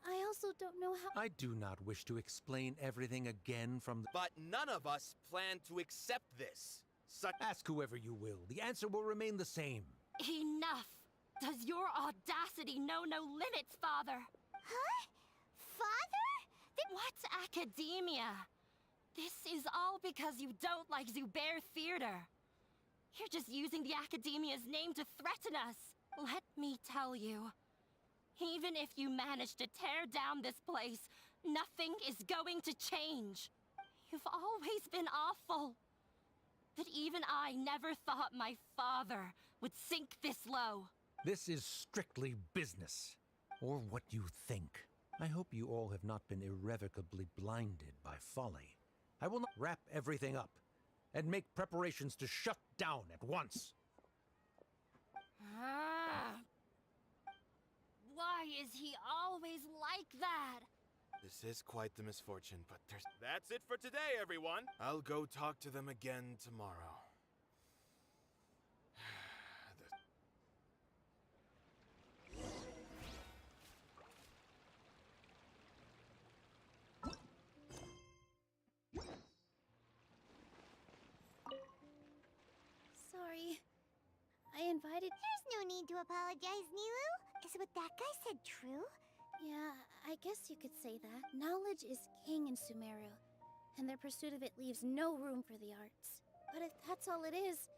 I also don't know how... I do not wish to explain everything again from the... But none of us plan to accept this. Ask whoever you will. The answer will remain the same. Enough! Does your audacity know no limits, Father? Huh? Father? What Academia? This is all because you don't like Zubair Theater. You're just using the Academia's name to threaten us. Let me tell you, even if you manage to tear down this place, nothing is going to change. You've always been awful. But even I never thought my father would sink this low. This is strictly business. Or what you think. I hope you all have not been irrevocably blinded by folly. I will not wrap everything up and make preparations to shut down at once. Why is he always like that? This is quite the misfortune, but there's... That's it for today, everyone! I'll go talk to them again tomorrow. Sorry. I invited... There's no need to apologize, Nilu. Is what that guy said true? Yeah, I guess you could say that. Knowledge is king in Sumeru, and their pursuit of it leaves no room for the arts. But if that's all it is,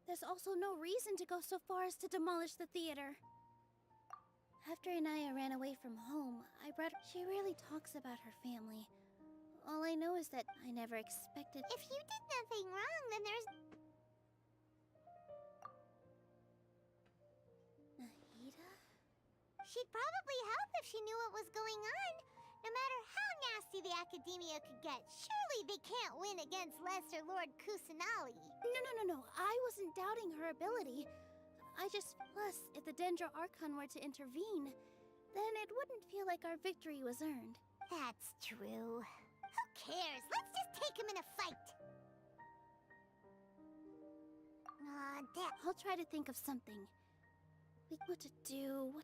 there's also no reason to go so far as to demolish the theater. After Inaya ran away from home, I brought... She rarely talks about her family. All I know is that I never expected... If you did nothing wrong, then there's... She'd probably help if she knew what was going on. No matter how nasty the Academia could get, surely they can't win against Lesser Lord Kusanali. No. I wasn't doubting her ability. I just... Plus, if the Dendro Archon were to intervene, then it wouldn't feel like our victory was earned. That's true. Who cares? Let's just take him in a fight. I'll try to think of something. What to do?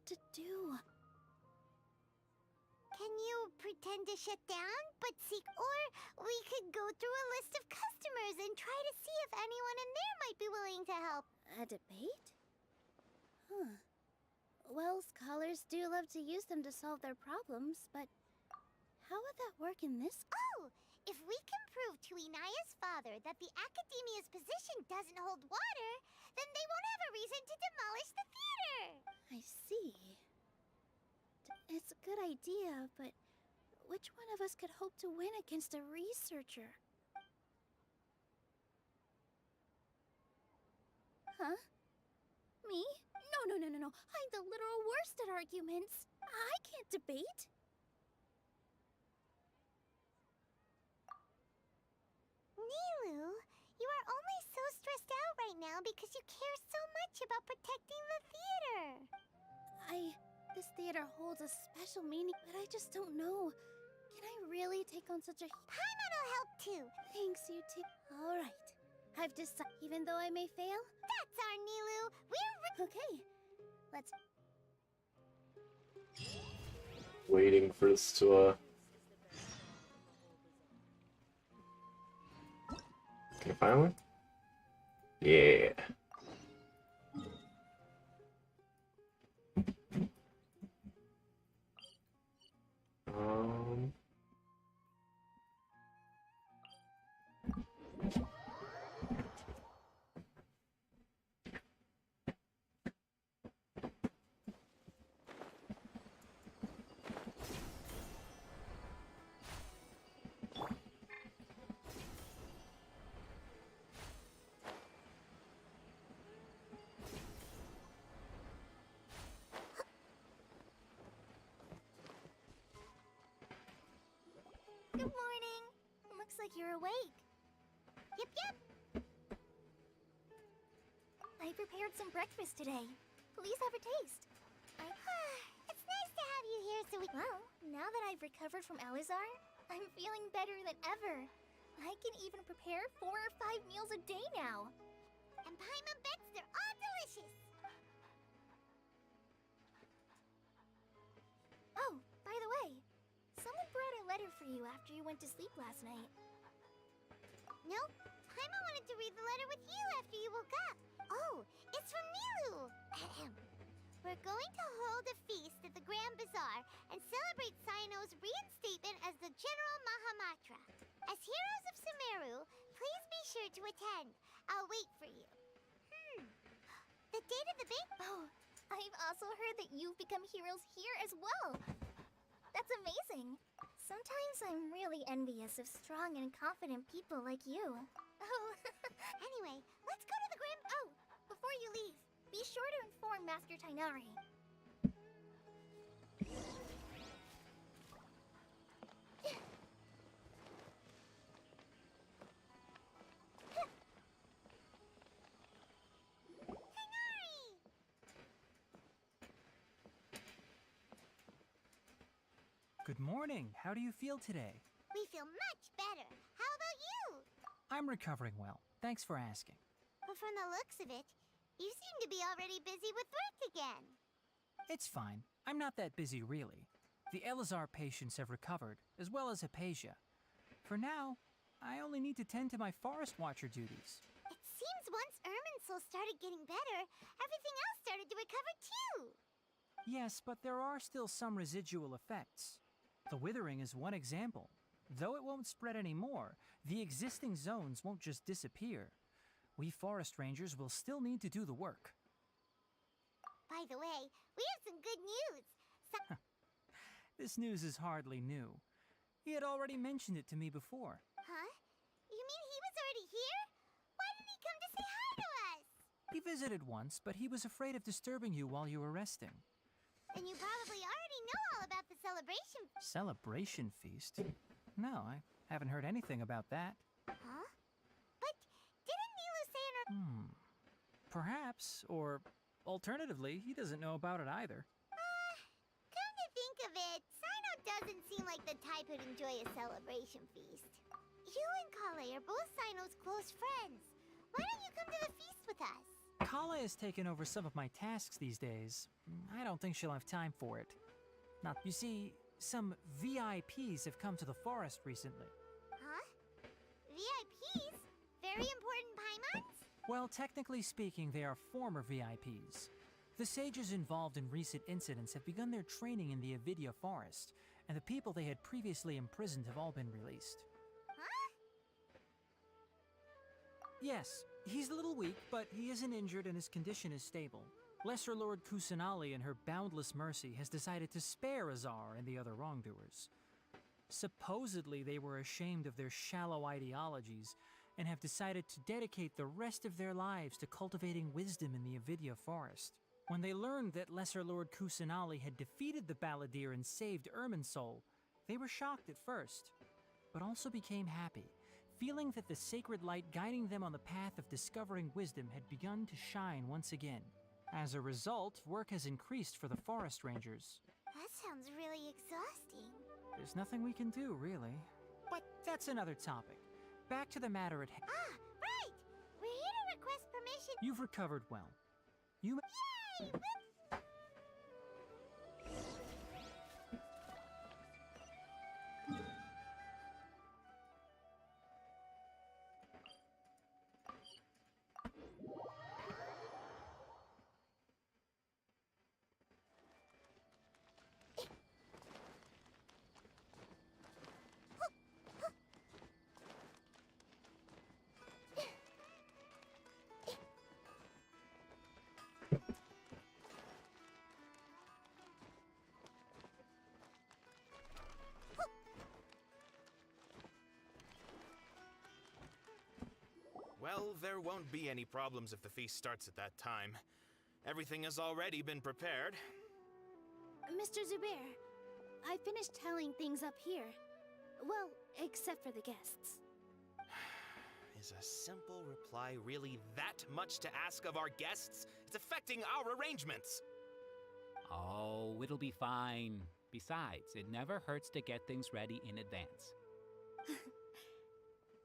Can you pretend to shut down, but seek... Or we could go through a list of customers and try to see if anyone in there might be willing to help. A debate? Huh. Well, scholars do love to use them to solve their problems, but how would that work in this? Oh! If we can prove to Inaya's father that the Academia's position doesn't hold water, then they won't have a reason to demolish the theater! I see. It's a good idea, but which one of us could hope to win against a researcher? Huh? Me? No. I'm the literal worst at arguments. I can't debate. Nilu, you are only so stressed out right now because you care so much about protecting the theater. This theater holds a special meaning, but I just don't know. Can I really take on such a... Paimon will help too. Thanks, you two. All right. I've decided, even though I may fail... That's our Nilu. We're... Okay. Let's... Waiting for this to, Can I find one? Yeah. Um... Good morning. Looks like you're awake. Yep. I prepared some breakfast today. Please have a taste. It's nice to have you here so we... Well, now that I've recovered from Alizar, I'm feeling better than ever. I can even prepare 4 or 5 meals a day now. And Paimon bets they're all delicious. Oh, by the way, someone brought a letter for you after you went to sleep last night. Nope. Paimon wanted to read the letter with you after you woke up. Oh, it's from Nilu. We're going to hold a feast at the Grand Bazaar and celebrate Sino's reinstatement as the General Mahamatra. As heroes of Sumeru, please be sure to attend. I'll wait for you. The date of the big... Oh, I've also heard that you've become heroes here as well. That's amazing. Sometimes I'm really envious of strong and confident people like you. Oh, anyway, let's go to the Grand... Oh, before you leave, be sure to inform Master Tainari. Good morning. How do you feel today? We feel much better. How about you? I'm recovering well. Thanks for asking. But from the looks of it, you seem to be already busy with work again. It's fine. I'm not that busy, really. The Elazar patients have recovered, as well as Hypatia. For now, I only need to tend to my Forest Watcher duties. It seems once Irminsul started getting better, everything else started to recover too. Yes, but there are still some residual effects. The withering is one example. Though it won't spread anymore, the existing zones won't just disappear. We forest rangers will still need to do the work. By the way, we have some good news. This news is hardly new. He had already mentioned it to me before. Huh? You mean he was already here? Why didn't he come to say hi to us? He visited once, but he was afraid of disturbing you while you were resting. And you probably already know all about the celebration. Celebration feast? No, I haven't heard anything about that. Huh? But didn't Nilu say in her... Perhaps, or alternatively, he doesn't know about it either. Come to think of it, Sino doesn't seem like the type who'd enjoy a celebration feast. You and Kale are both Sino's close friends. Why don't you come to the feast with us? Kala has taken over some of my tasks these days. I don't think she'll have time for it. Not, you see, some VIPs have come to the forest recently. Huh? VIPs? Very important Paimons? Well, technically speaking, they are former VIPs. The sages involved in recent incidents have begun their training in the Avidya forest, and the people they had previously imprisoned have all been released. Huh? Yes, he's a little weak, but he isn't injured and his condition is stable. Lesser Lord Kusanali, in her boundless mercy, has decided to spare Azar and the other wrongdoers. Supposedly, they were ashamed of their shallow ideologies and have decided to dedicate the rest of their lives to cultivating wisdom in the Avidya forest. When they learned that Lesser Lord Kusanali had defeated the Balladeer and saved Irminsul, they were shocked at first, but also became happy, feeling that the sacred light guiding them on the path of discovering wisdom had begun to shine once again. As a result, work has increased for the forest rangers. That sounds really exhausting. There's nothing we can do, really. But that's another topic. Back to the matter at hand. Ah, right! We're here to request permission. You've recovered well. You may... Yay! Well, there won't be any problems if the feast starts at that time. Everything has already been prepared. Mr. Zubair, I finished tallying things up here. Well, except for the guests. Is a simple reply really that much to ask of our guests? It's affecting our arrangements. Oh, it'll be fine. Besides, it never hurts to get things ready in advance.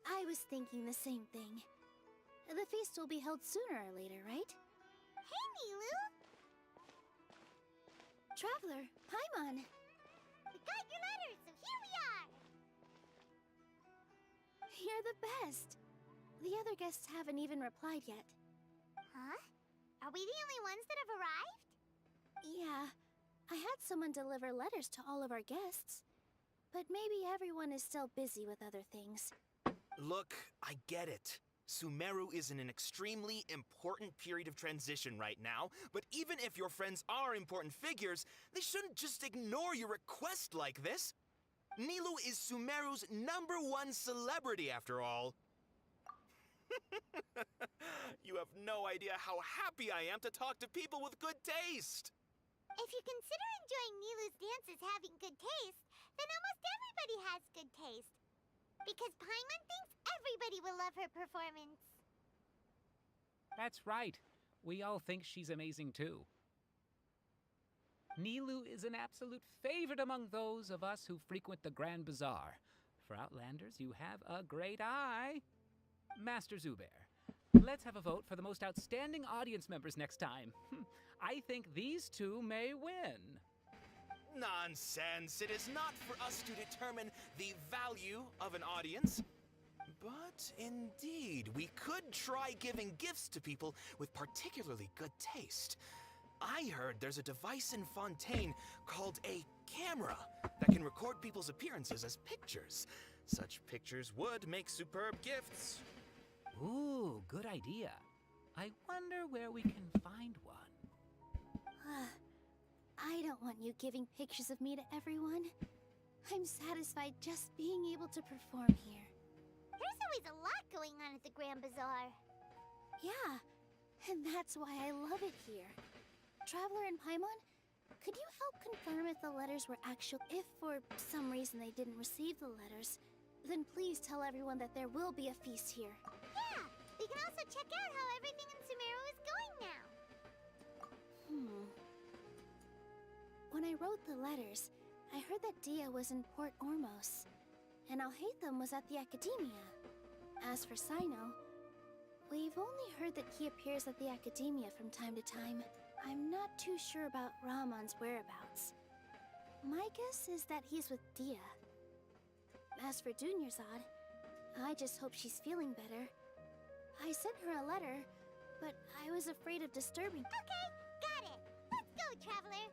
I was thinking the same thing. The feast will be held sooner or later, right? Hey, Nilu! Traveler, Paimon! We got your letter, so here we are! You're the best! The other guests haven't even replied yet. Huh? Are we the only ones that have arrived? Yeah, I had someone deliver letters to all of our guests. But maybe everyone is still busy with other things. Look, I get it. Sumeru is in an extremely important period of transition right now, but even if your friends are important figures, they shouldn't just ignore your request like this. Nilu is Sumeru's #1 celebrity, after all. You have no idea how happy I am to talk to people with good taste. If you consider enjoying Nilu's dances having good taste, then almost everybody has good taste. Because Paimon thinks everybody will love her performance. That's right. We all think she's amazing too. Nilu is an absolute favorite among those of us who frequent the Grand Bazaar. For Outlanders, you have a great eye. Master Zubair, let's have a vote for the most outstanding audience members next time. I think these two may win. Nonsense! It is not for us to determine the value of an audience. But indeed, we could try giving gifts to people with particularly good taste. I heard there's a device in Fontaine called a camera that can record people's appearances as pictures. Such pictures would make superb gifts. Ooh, good idea. I wonder where we can find one. I don't want you giving pictures of me to everyone. I'm satisfied just being able to perform here. There's always a lot going on at the Grand Bazaar. Yeah, and that's why I love it here. Traveler and Paimon, could you help confirm if the letters were actual? If for some reason they didn't receive the letters, then please tell everyone that there will be a feast here. Yeah, we can also check out how everything in Sumeru is going now. When I wrote the letters, I heard that Dia was in Port Ormos, and Alhaitham was at the Academia. As for Sino, we've only heard that he appears at the Academia from time to time. I'm not too sure about Rahman's whereabouts. My guess is that he's with Dia. As for Dunyarzad, I just hope she's feeling better. I sent her a letter, but I was afraid of disturbing. Okay, got it. go, Traveler.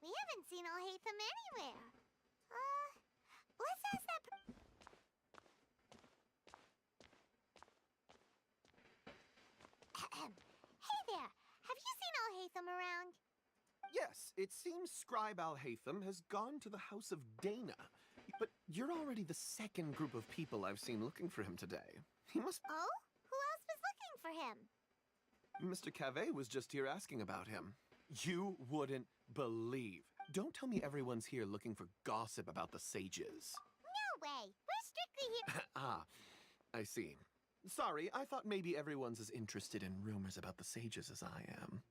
We haven't seen Alhaitham anywhere. Let's ask that Hey there, have you seen Alhaitham around? Yes, it seems Scribe Alhaitham has gone to the House of Dana. But you're already the second group of people I've seen looking for him today. He must... Oh? Who else was looking for him? Mr. Cave was just here asking about him. You wouldn't believe. Don't tell me everyone's here looking for gossip about the sages. No way. We're strictly here. Ah, I see. Sorry, I thought maybe everyone's as interested in rumors about the sages as I am.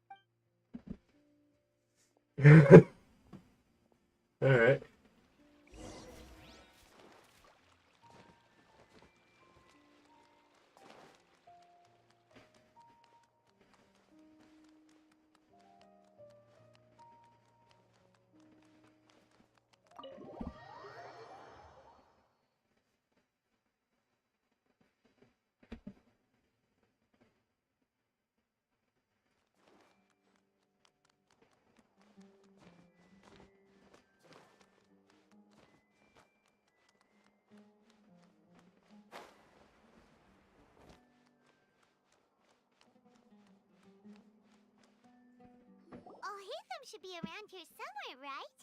Alright. Alhaitham should be around here somewhere, right?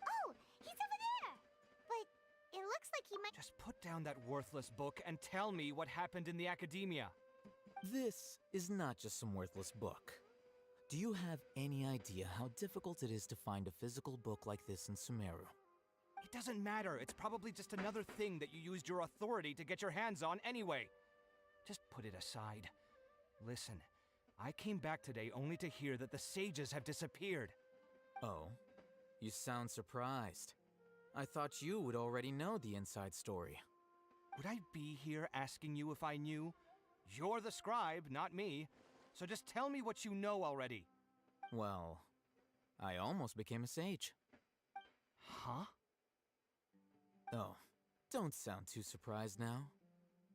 Oh, he's over there! But it looks like he might... Just put down that worthless book and tell me what happened in the academia. This is not just some worthless book. Do you have any idea how difficult it is to find a physical book like this in Sumeru? It doesn't matter. It's probably just another thing that you used your authority to get your hands on anyway. Just put it aside. Listen, I came back today only to hear that the sages have disappeared. Oh, you sound surprised. I thought you would already know the inside story. Would I be here asking you if I knew? You're the scribe, not me. So just tell me what you know already. Well, I almost became a sage. Huh? Oh, don't sound too surprised now.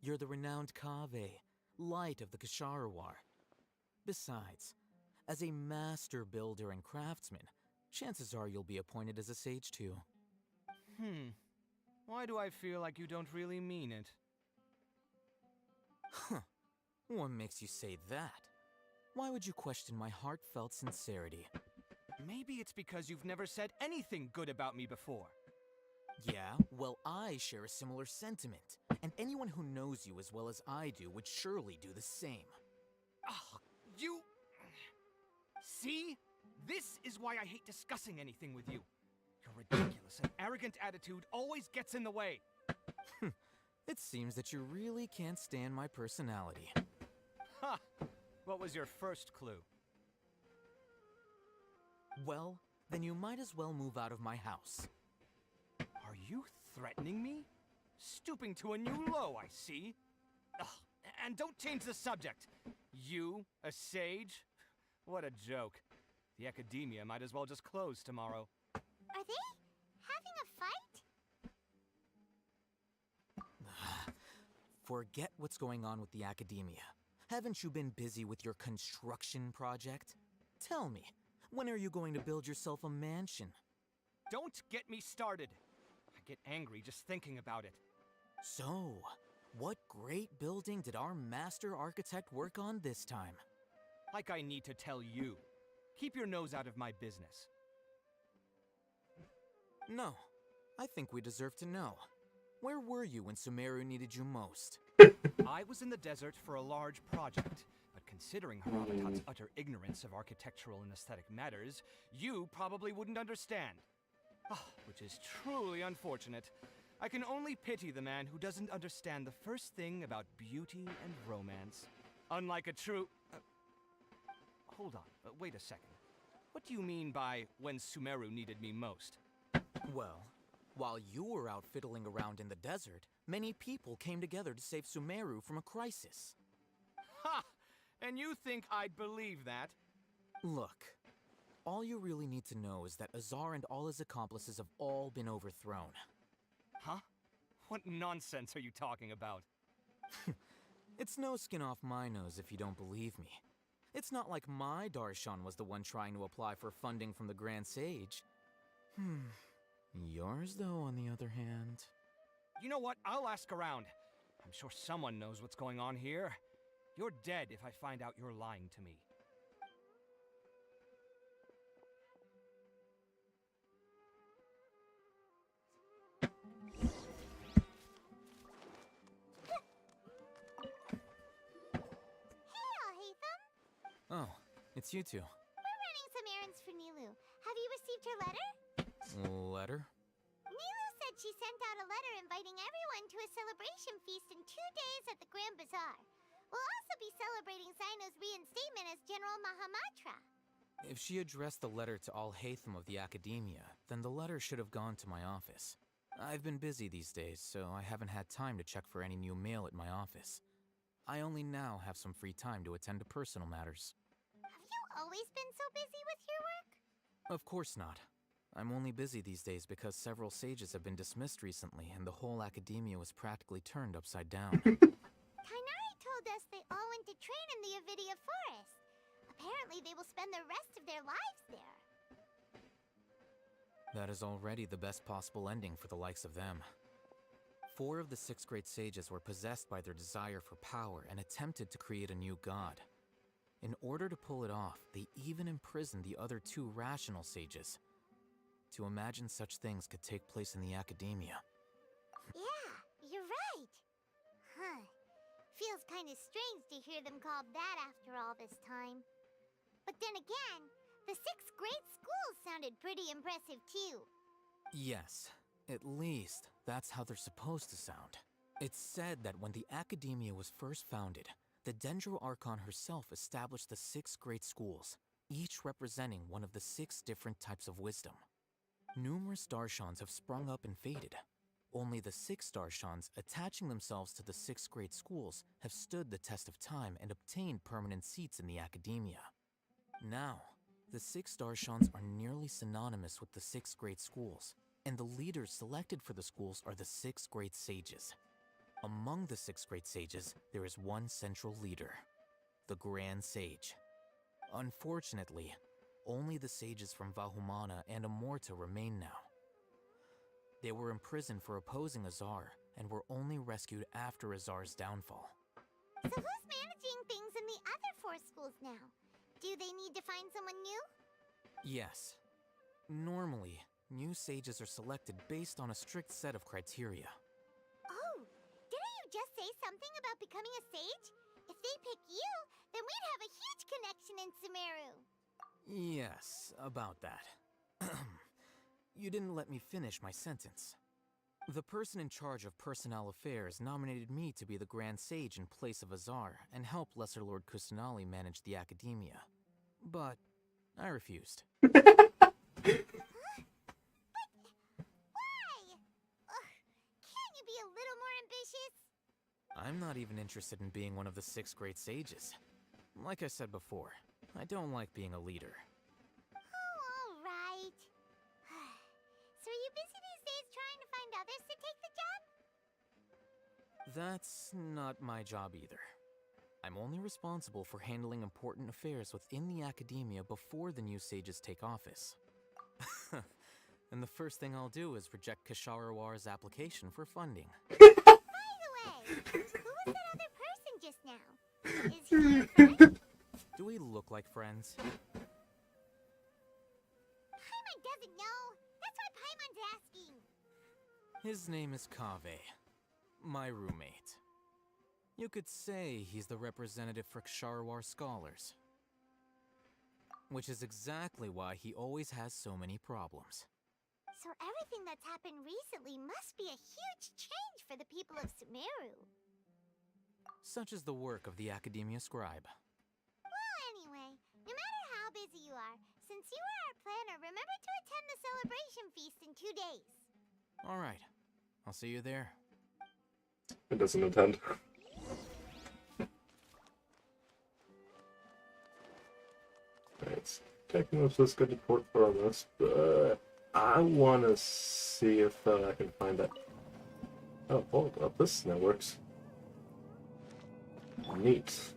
You're the renowned Kaveh, light of the Ksharawar. Besides, as a master builder and craftsman, chances are you'll be appointed as a sage too. Why do I feel like you don't really mean it? Huh. What makes you say that? Why would you question my heartfelt sincerity? Maybe it's because you've never said anything good about me before. Yeah, well, I share a similar sentiment, and anyone who knows you as well as I do would surely do the same. Ah, you... See? This is why I hate discussing anything with you. Your ridiculous and arrogant attitude always gets in the way. It seems that you really can't stand my personality. Ha! What was your first clue? Well, then you might as well move out of my house. Are you threatening me? Stooping to a new low, I see. Ugh, and don't change the subject. You, a sage? What a joke. The academia might as well just close tomorrow. Are they having a fight? Forget what's going on with the academia. Haven't you been busy with your construction project? Tell me, when are you going to build yourself a mansion? Don't get me started. I get angry just thinking about it. So, what great building did our master architect work on this time? Like I need to tell you. Keep your nose out of my business. No, I think we deserve to know. Where were you when Sumeru needed you most? I was in the desert for a large project, but considering Harabatat's utter ignorance of architectural and aesthetic matters, you probably wouldn't understand. Which is truly unfortunate. I can only pity the man who doesn't understand the first thing about beauty and romance. Unlike a true... hold on, wait a second. What do you mean by when Sumeru needed me most? Well, while you were out fiddling around in the desert, many people came together to save Sumeru from a crisis. Ha! And you think I'd believe that? Look, all you really need to know is that Azar and all his accomplices have all been overthrown. Huh? What nonsense are you talking about? It's no skin off my nose if you don't believe me. It's not like my Darshan was the one trying to apply for funding from the Grand Sage. Yours, though, on the other hand... You know what? I'll ask around. I'm sure someone knows what's going on here. You're dead if I find out you're lying to me. Oh, it's you two. We're running some errands for Nilu. Have you received her letter? Letter? Nilu said she sent out a letter inviting everyone to a celebration feast in 2 days at the Grand Bazaar. We'll also be celebrating Zaino's reinstatement as General Mahamatra. If she addressed the letter to all Hatham of the Academia, then the letter should have gone to my office. I've been busy these days, so I haven't had time to check for any new mail at my office. I only now have some free time to attend to personal matters. Have you always been so busy with your work? Of course not. I'm only busy these days because several sages have been dismissed recently and the whole academia was practically turned upside down. Kainari told us they all went to train in the Avidia Forest. Apparently they will spend the rest of their lives there. That is already the best possible ending for the likes of them. 4 of the 6 great sages were possessed by their desire for power and attempted to create a new god. In order to pull it off, they even imprisoned the other 2 rational sages. To imagine such things could take place in the academia. Yeah, you're right. Huh. Feels kind of strange to hear them called that after all this time. But then again, the 6 great schools sounded pretty impressive too. Yes, at least that's how they're supposed to sound. It's said that when the academia was first founded, the Dendro Archon herself established the 6 great schools, each representing one of the 6 different types of wisdom. Numerous Darshans have sprung up and faded. Only the 6 Darshans attaching themselves to the 6 great schools have stood the test of time and obtained permanent seats in the academia. Now, the 6 Darshans are nearly synonymous with the 6 great schools, and the leaders selected for the schools are the 6 great sages. Among the 6 great sages, there is one central leader, the Grand Sage. Unfortunately, only the sages from Vahumana and Amorta remain now. They were imprisoned for opposing Azar, and were only rescued after Azar's downfall. So who's managing things in the other 4 schools now? Do they need to find someone new? Yes. Normally, new sages are selected based on a strict set of criteria. Oh, didn't you just say something about becoming a sage? If they pick you, then we'd have a huge connection in Sumeru. Yes, about that. You didn't let me finish my sentence. The person in charge of personnel affairs nominated me to be the Grand Sage in place of Azar and help Lesser Lord Kusanali manage the academia. But I refused. Huh? But why? Can't you be a little more ambitious? I'm not even interested in being one of the 6 great sages. Like I said before, I don't like being a leader. Oh, all right. So are you busy these days trying to find others to take the job? That's not my job either. I'm only responsible for handling important affairs within the academia before the new sages take office. And the first thing I'll do is reject Kasharawar's application for funding. By the way, who was that other person just now? Is he your friend? Do we look like friends? Paimon doesn't know. That's why Paimon's asking. His name is Kaveh, my roommate. You could say he's the representative for Ksharawar scholars. Which is exactly why he always has so many problems. So everything that's happened recently must be a huge change for the people of Sumeru. Such is the work of the Academia Scribe. Well, anyway, no matter how busy you are, since you are our planner, remember to attend the celebration feast in 2 days. Alright, I'll see you there. It doesn't attend. It's taking us this good report for this, but I want to see if I can find that. Oh, hold up, this now works. Neat.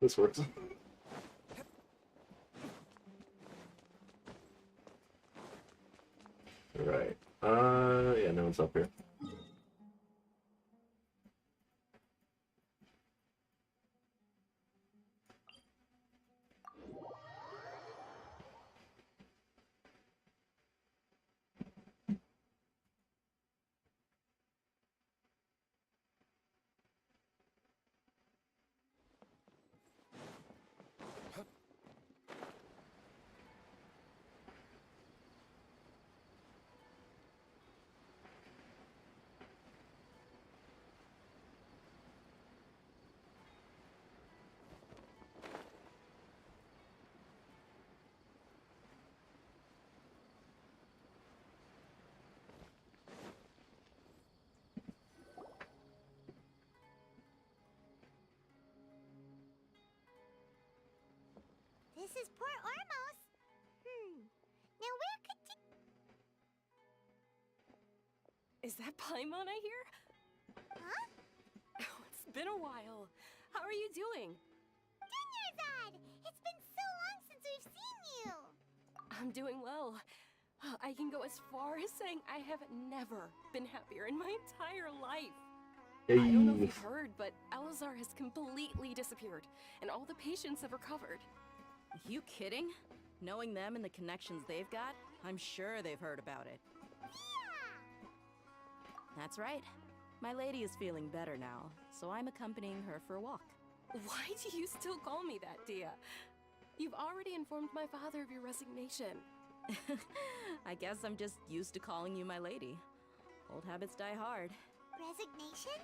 This works. Alright. Yeah, no one's up here. This is Port Ormos. Now where could Is that Paimon I hear? Huh? Oh, it's been a while. How are you doing? Dunyarzad! It's been so long since we've seen you! I'm doing well. I can go as far as saying I have never been happier in my entire life. Hey. I don't know if you've heard, but Elazar has completely disappeared, and all the patients have recovered. You kidding? Knowing them and the connections they've got, I'm sure they've heard about it. Yeah! That's right. My lady is feeling better now, so I'm accompanying her for a walk. Why do you still call me that, Dia? You've already informed my father of your resignation. I guess I'm just used to calling you my lady. Old habits die hard. Resignation?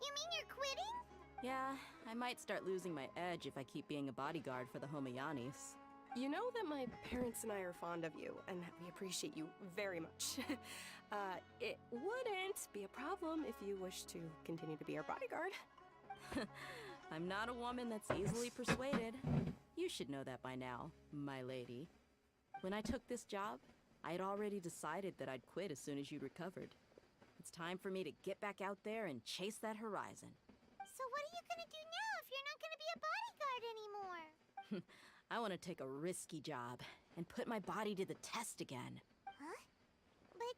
You mean you're quitting? Yeah, I might start losing my edge if I keep being a bodyguard for the Homayanis. You know that my parents and I are fond of you, and that we appreciate you very much. It wouldn't be a problem if you wish to continue to be our bodyguard. I'm not a woman that's easily persuaded. You should know that by now, my lady. When I took this job, I had already decided that I'd quit as soon as you'd recovered. It's time for me to get back out there and chase that horizon. So what are you gonna do now if you're not gonna be a bodyguard anymore? I want to take a risky job and put my body to the test again. Huh? But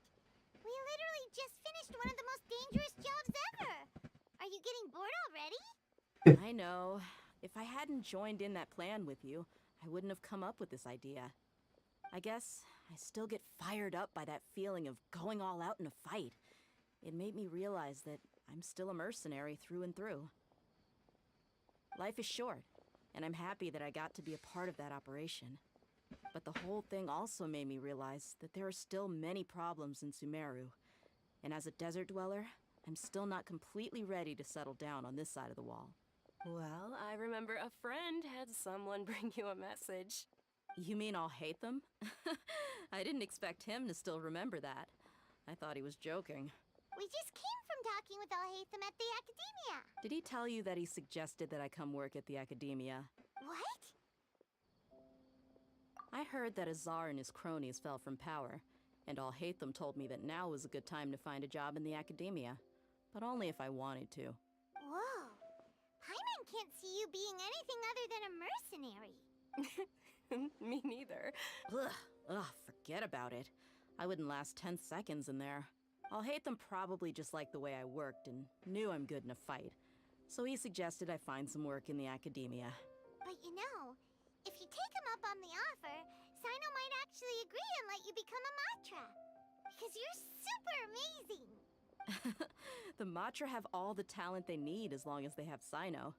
we literally just finished one of the most dangerous jobs ever! Are you getting bored already? I know. If I hadn't joined in that plan with you, I wouldn't have come up with this idea. I guess I still get fired up by that feeling of going all out in a fight. It made me realize that I'm still a mercenary through and through. Life is short, and I'm happy that I got to be a part of that operation. But the whole thing also made me realize that there are still many problems in Sumeru. And as a desert dweller, I'm still not completely ready to settle down on this side of the wall. Well, I remember a friend had someone bring you a message. You mean I'll hate them? I didn't expect him to still remember that. I thought he was joking. We just came from talking with Alhaitham at the Academia. Did he tell you that he suggested that I come work at the Academia? What? I heard that Azar and his cronies fell from power, and Alhaitham told me that now was a good time to find a job in the Academia, but only if I wanted to. Whoa. Paimon can't see you being anything other than a mercenary. Me neither. Ugh, forget about it. I wouldn't last 10 seconds in there. I'll hate them probably just like the way I worked and knew I'm good in a fight. So he suggested I find some work in the academia. But you know, if you take him up on the offer, Sino might actually agree and let you become a Matra. Because you're super amazing. The Matra have all the talent they need as long as they have Sino.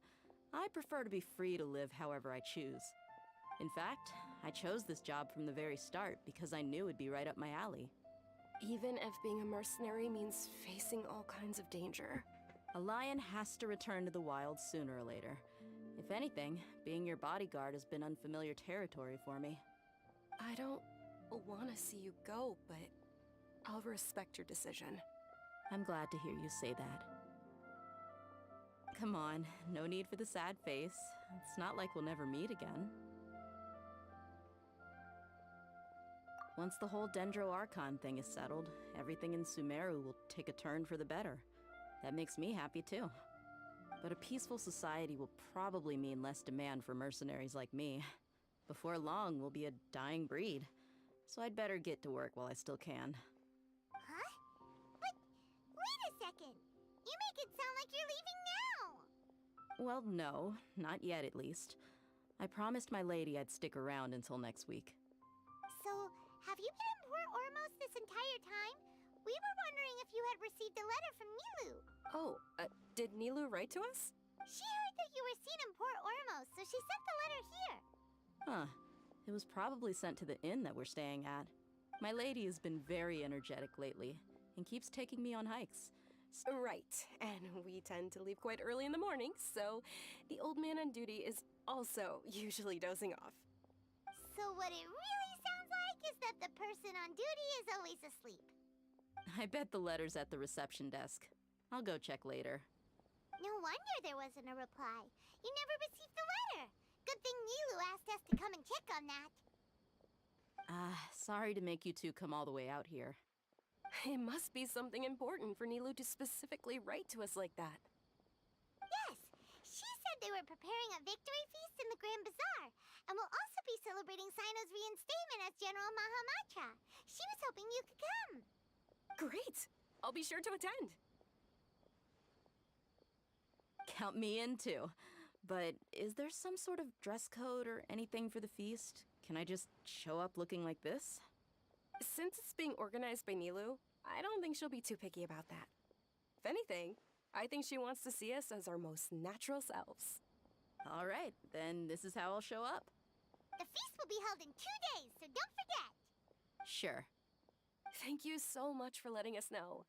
I prefer to be free to live however I choose. In fact, I chose this job from the very start because I knew it'd be right up my alley. Even if being a mercenary means facing all kinds of danger. A lion has to return to the wild sooner or later. If anything, being your bodyguard has been unfamiliar territory for me. I don't want to see you go, but I'll respect your decision. I'm glad to hear you say that. Come on, no need for the sad face. It's not like we'll never meet again. Once the whole Dendro Archon thing is settled, everything in Sumeru will take a turn for the better. That makes me happy too. But a peaceful society will probably mean less demand for mercenaries like me. Before long, we'll be a dying breed. So I'd better get to work while I still can. Huh? But wait a second. You make it sound like you're leaving now. Well, no, not yet at least. I promised my lady I'd stick around until next week. So, have you been in Port Ormos this entire time? We were wondering if you had received a letter from Nilu. Oh, did Nilu write to us? She heard that you were seen in Port Ormos, so she sent the letter here. Huh. It was probably sent to the inn that we're staying at. My lady has been very energetic lately, and keeps taking me on hikes. Right, and we tend to leave quite early in the morning, so the old man on duty is also usually dozing off. So what it really sounds like is that the person on duty is always asleep. I bet the letter's at the reception desk. I'll go check later. No wonder there wasn't a reply. You never received the letter. Good thing Nilu asked us to come and check on that. Sorry to make you two come all the way out here. It must be something important for Nilu to specifically write to us like that. Yes, she said they were preparing a victory feast in the Grand Bazaar, and will also be celebrating Sino's reinstatement as General Mahamatra. She was hoping you could come. Great! I'll be sure to attend. Count me in too. But is there some sort of dress code or anything for the feast? Can I just show up looking like this? Since it's being organized by Nilu, I don't think she'll be too picky about that. If anything, I think she wants to see us as our most natural selves. All right, then this is how I'll show up. The feast will be held in 2 days, so don't forget. Sure. Thank you so much for letting us know.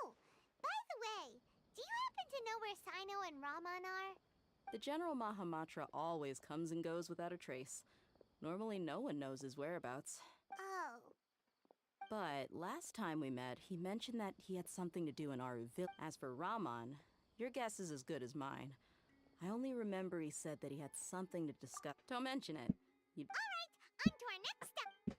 Oh, by the way, do you happen to know where Sino and Raman are? The General Mahamatra always comes and goes without a trace. Normally no one knows his whereabouts. Oh. But last time we met, he mentioned that he had something to do in Aru Village. As for Raman, your guess is as good as mine. I only remember he said that he had something to discuss. Don't mention it. All right, on to our next step.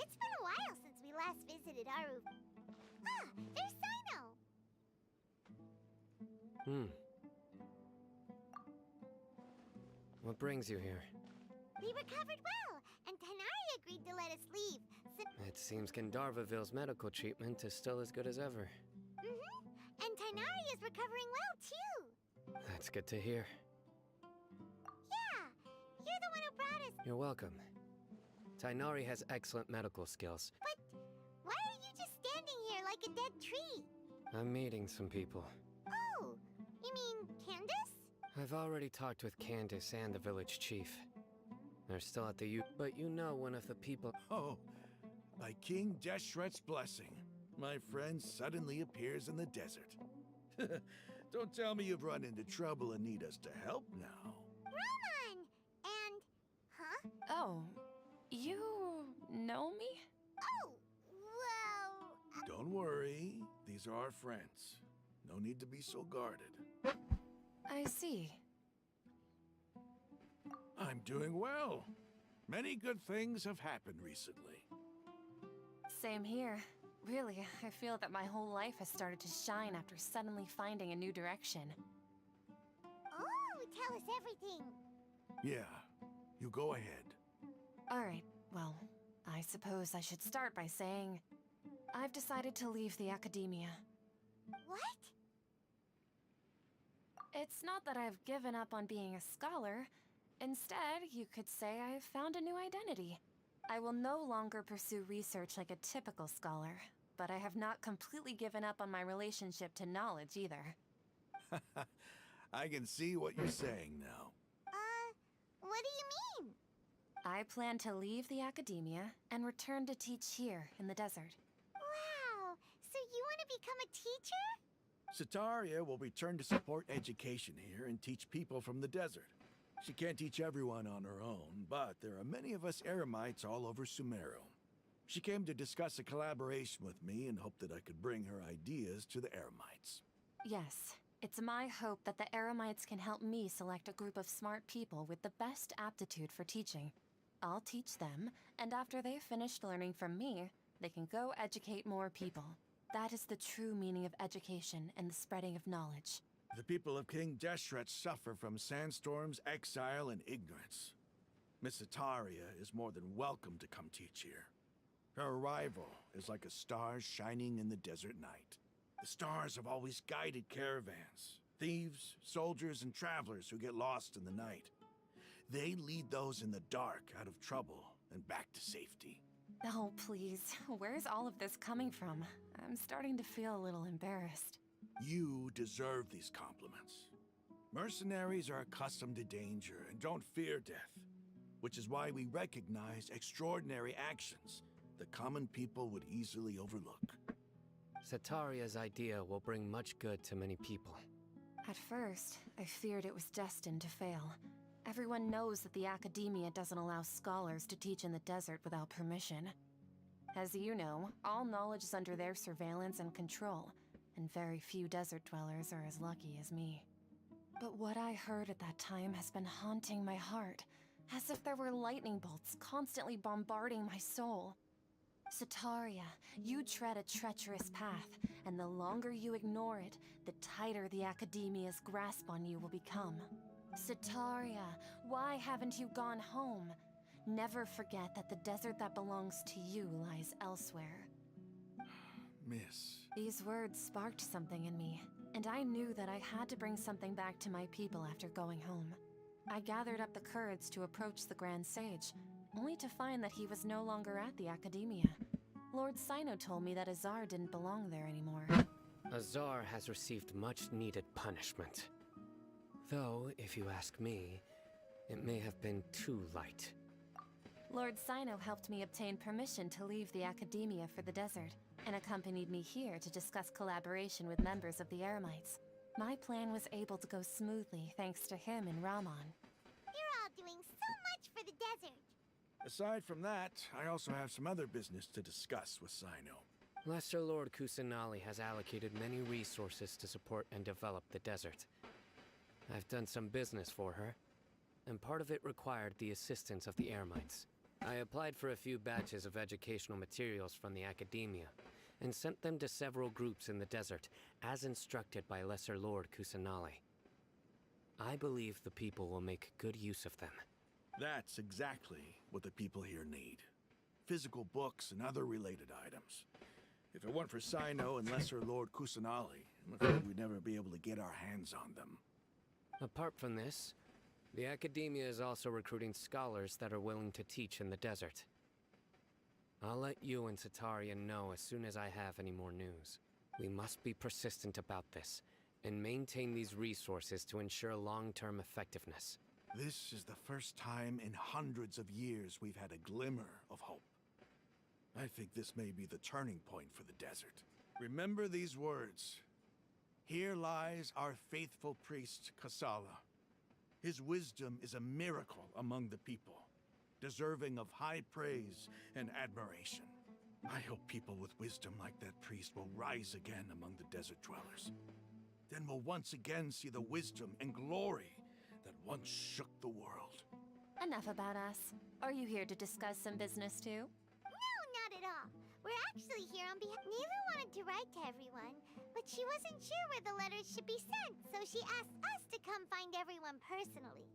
It's been a while since we last visited Aru. Ah, there's Sino! What brings you here? We recovered well, and Tanari agreed to let us leave. It seems Gandharvaville's medical treatment is still as good as ever. And Tanari is recovering well, too. That's good to hear. Yeah, you're the one who brought us. You're welcome. Tainari has excellent medical skills. But why are you just standing here like a dead tree? I'm meeting some people. Oh, you mean Candace? I've already talked with Candace and the village chief. They're still at the but you know one of the people. Oh, By King Deshret's blessing, my friend suddenly appears in the desert. Don't tell me you've run into trouble and need us to help now. Ramon! And... Huh? Oh, you know me? Oh, well... Don't worry, these are our friends. No need to be so guarded. I see. I'm doing well. Many good things have happened recently. Same here. Really, I feel that my whole life has started to shine after suddenly finding a new direction. Oh, tell us everything. Yeah, you go ahead. Alright, well, I suppose I should start by saying I've decided to leave the academia. What? It's not that I've given up on being a scholar. Instead, you could say I've found a new identity. I will no longer pursue research like a typical scholar, but I have not completely given up on my relationship to knowledge either. I can see what you're saying now. What do you mean? I plan to leave the academia and return to teach here in the desert. Wow, so you want to become a teacher? Sataria will return to support education here and teach people from the desert. She can't teach everyone on her own, but there are many of us Eremites all over Sumeru. She came to discuss a collaboration with me and hoped that I could bring her ideas to the Eremites. Yes, it's my hope that the Eremites can help me select a group of smart people with the best aptitude for teaching. I'll teach them, and after they've finished learning from me, they can go educate more people. That is the true meaning of education and the spreading of knowledge. The people of King Deshret suffer from sandstorms, exile, and ignorance. Miss Ataria is more than welcome to come teach here. Her arrival is like a star shining in the desert night. The stars have always guided caravans, thieves, soldiers, and travelers who get lost in the night. They lead those in the dark out of trouble and back to safety. Oh, please. Where's all of this coming from? I'm starting to feel a little embarrassed. You deserve these compliments. Mercenaries are accustomed to danger and don't fear death, which is why we recognize extraordinary actions that common people would easily overlook. Sataria's idea will bring much good to many people. At first, I feared it was destined to fail. Everyone knows that the academia doesn't allow scholars to teach in the desert without permission. As you know, all knowledge is under their surveillance and control, and very few desert dwellers are as lucky as me. But what I heard at that time has been haunting my heart, as if there were lightning bolts constantly bombarding my soul. Sataria, you tread a treacherous path, and the longer you ignore it, the tighter the academia's grasp on you will become. Sataria, why haven't you gone home? Never forget that the desert that belongs to you lies elsewhere. Miss. These words sparked something in me, and I knew that I had to bring something back to my people after going home. I gathered up the courage to approach the Grand Sage, only to find that he was no longer at the Academia. Lord Sino told me that Azar didn't belong there anymore. Azar has received much-needed punishment. Though, if you ask me, it may have been too light. Lord Sino helped me obtain permission to leave the Academia for the desert, and accompanied me here to discuss collaboration with members of the Eremites. My plan was able to go smoothly thanks to him and Rahman. You're all doing so much for the desert. Aside from that, I also have some other business to discuss with Sino. Lesser Lord Kusanali has allocated many resources to support and develop the desert. I've done some business for her, and part of it required the assistance of the Eremites. I applied for a few batches of educational materials from the Academia, and sent them to several groups in the desert, as instructed by Lesser Lord Kusanali. I believe the people will make good use of them. That's exactly what the people here need. Physical books and other related items. If it weren't for Sino and Lesser Lord Kusanali, I'm afraid we'd never be able to get our hands on them. Apart from this, the Academia is also recruiting scholars that are willing to teach in the desert. I'll let you and Sataria know as soon as I have any more news. We must be persistent about this, and maintain these resources to ensure long-term effectiveness. This is the first time in hundreds of years we've had a glimmer of hope. I think this may be the turning point for the desert. Remember these words. Here lies our faithful priest, Kasala. His wisdom is a miracle among the people, deserving of high praise and admiration. I hope people with wisdom like that priest will rise again among the desert dwellers. Then we'll once again see the wisdom and glory that once shook the world. Enough about us. Are you here to discuss some business too? No, not at all. We're actually here on behalf. Neva wanted to write to everyone, but she wasn't sure where the letters should be sent, so she asked us to come find everyone personally.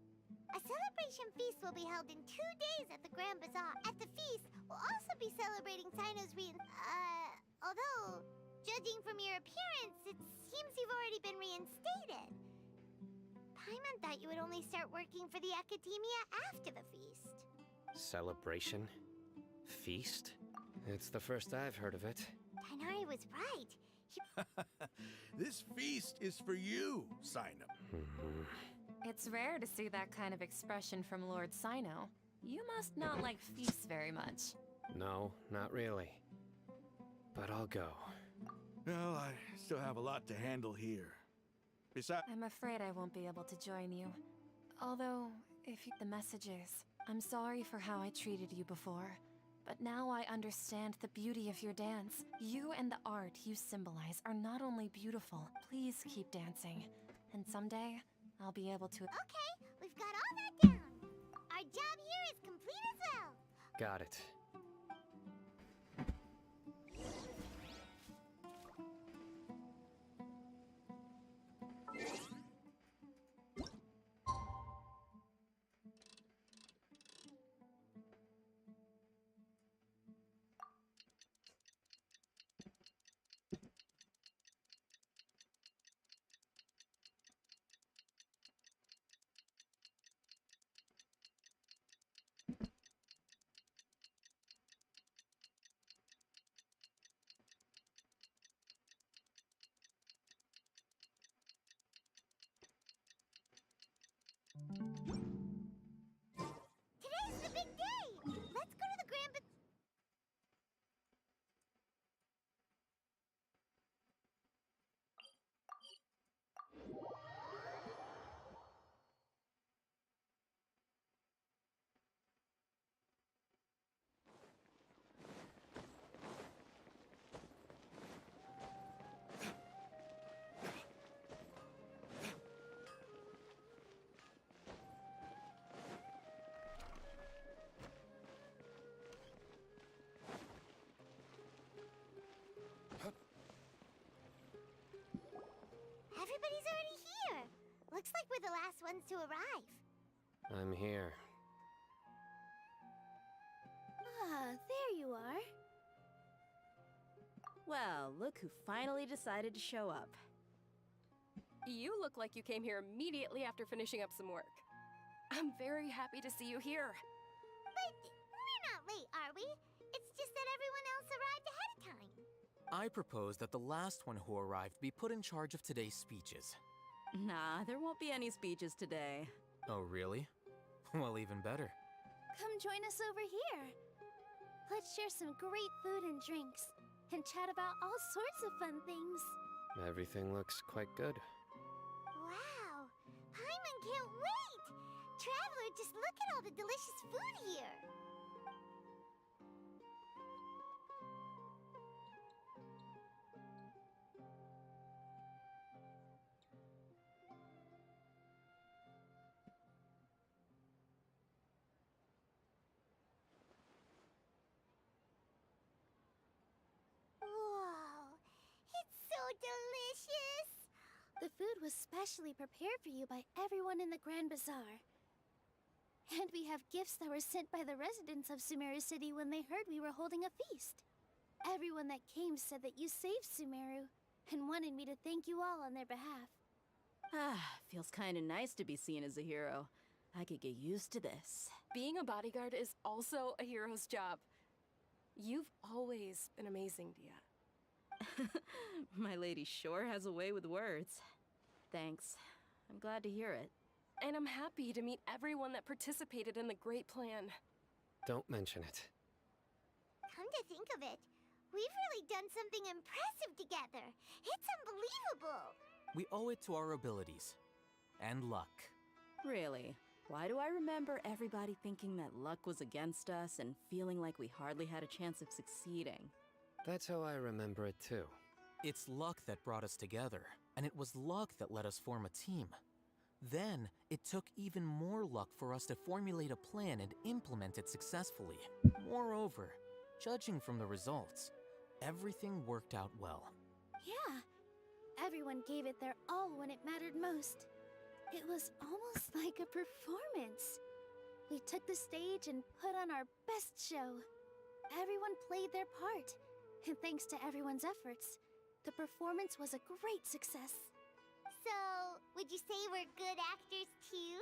A celebration feast will be held in 2 days at the Grand Bazaar. At the feast, we'll also be celebrating Sino's although, judging from your appearance, it seems you've already been reinstated. Paimon thought you would only start working for the Academia after the feast. Celebration? Feast? It's the first I've heard of it. Tighnari was right. This feast is for you, Sino. It's rare to see that kind of expression from Lord Sino. You must not like feasts very much. No, not really. But I'll go. Well, I still have a lot to handle here. Besides, I'm afraid I won't be able to join you. Although, if you... the messages. I'm sorry for how I treated you before. But now I understand the beauty of your dance. You and the art you symbolize are not only beautiful. Please keep dancing. And someday, I'll be able to... Okay, we've got all that down. Our job here is complete as well. Got it. Today's the big day. Let's go to the Grand Bazaar. Everybody's already here. Looks like we're the last ones to arrive. I'm here. Ah, there you are. Well, look who finally decided to show up. You look like you came here immediately after finishing up some work. I'm very happy to see you here. But we're not late, are we? It's just that everyone else arrived ahead of time. I propose that the last one who arrived be put in charge of today's speeches. Nah, there won't be any speeches today. Oh, really? Well, even better. Come join us over here. Let's share some great food and drinks, and chat about all sorts of fun things. Everything looks quite good. Wow, Paimon can't wait! Traveler, just look at all the delicious food here. Whoa, it's so delicious! The food was specially prepared for you by everyone in the Grand Bazaar. And we have gifts that were sent by the residents of Sumeru City when they heard we were holding a feast. Everyone that came said that you saved Sumeru, and wanted me to thank you all on their behalf. Ah, feels kinda nice to be seen as a hero. I could get used to this. Being a bodyguard is also a hero's job. You've always been amazing, Dia. My lady sure has a way with words. Thanks. I'm glad to hear it. And I'm happy to meet everyone that participated in the great plan. Don't mention it. Come to think of it, we've really done something impressive together. It's unbelievable. We owe it to our abilities. And luck. Really? Why do I remember everybody thinking that luck was against us and feeling like we hardly had a chance of succeeding? That's how I remember it too. It's luck that brought us together, and it was luck that let us form a team. Then, it took even more luck for us to formulate a plan and implement it successfully. Moreover, judging from the results, everything worked out well. Yeah. Everyone gave it their all when it mattered most. It was almost like a performance. We took the stage and put on our best show. Everyone played their part, and thanks to everyone's efforts, the performance was a great success. So, would you say we're good actors too?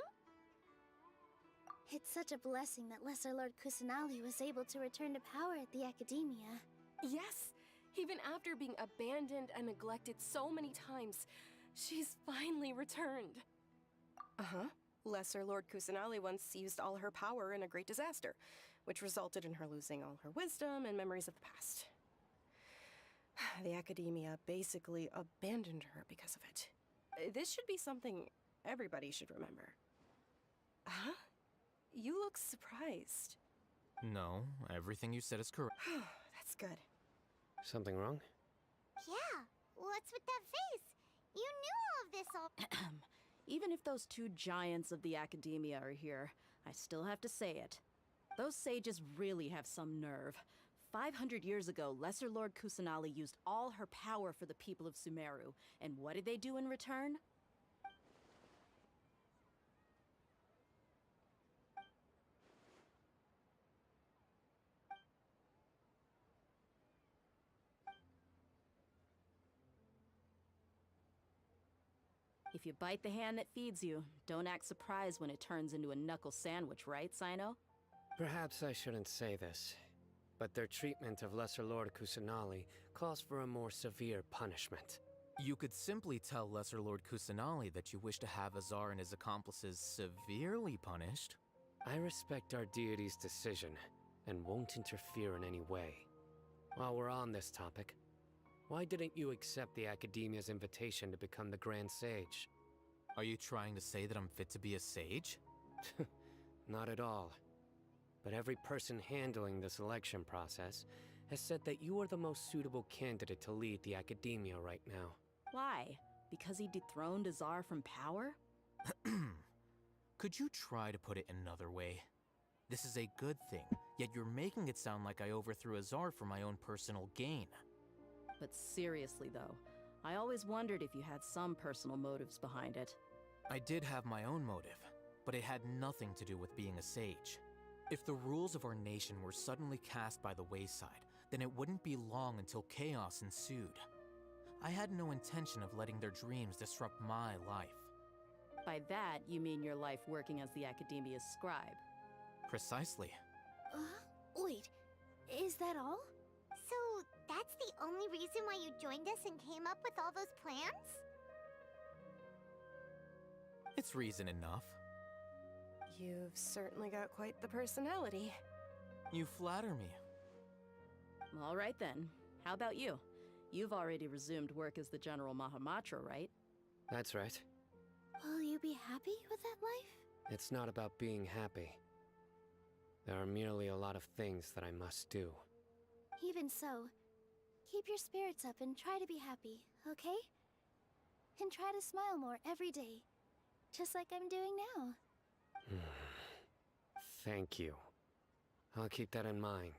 It's such a blessing that Lesser Lord Kusanali was able to return to power at the Academia. Yes, even after being abandoned and neglected so many times, she's finally returned. Uh-huh. Lesser Lord Kusanali once used all her power in a great disaster, which resulted in her losing all her wisdom and memories of the past. The Academia basically abandoned her because of it. This should be something everybody should remember. Huh? You look surprised. No, everything you said is correct. That's good. Something wrong? Yeah, what's with that face? You knew all of this all. Even if those two giants of the Academia are here, I still have to say it. Those sages really have some nerve. 500 years ago, Lesser Lord Kusanali used all her power for the people of Sumeru, and what did they do in return? If you bite the hand that feeds you, don't act surprised when it turns into a knuckle sandwich, right, Sino? Perhaps I shouldn't say this, but their treatment of Lesser Lord Kusanali calls for a more severe punishment. You could simply tell Lesser Lord Kusanali that you wish to have Azar and his accomplices severely punished. I respect our deity's decision, and won't interfere in any way. While we're on this topic, why didn't you accept the Academia's invitation to become the Grand Sage? Are you trying to say that I'm fit to be a sage? Not at all. But every person handling the selection process has said that you are the most suitable candidate to lead the Academia right now. Why? Because he dethroned Azar from power? Could you try to put it another way? This is a good thing, yet you're making it sound like I overthrew Azar for my own personal gain. But seriously though, I always wondered if you had some personal motives behind it. I did have my own motive, but it had nothing to do with being a sage. If the rules of our nation were suddenly cast by the wayside, then it wouldn't be long until chaos ensued. I had no intention of letting their dreams disrupt my life. By that, you mean your life working as the Academia's scribe. Precisely. Wait, is that all? So, that's the only reason why you joined us and came up with all those plans? It's reason enough. You've certainly got quite the personality. You flatter me. All right then. How about you? You've already resumed work as the General Mahamatra, right? That's right. Will you be happy with that life? It's not about being happy. There are merely a lot of things that I must do. Even so, keep your spirits up and try to be happy, okay? And try to smile more every day, just like I'm doing now. Thank you. I'll keep that in mind.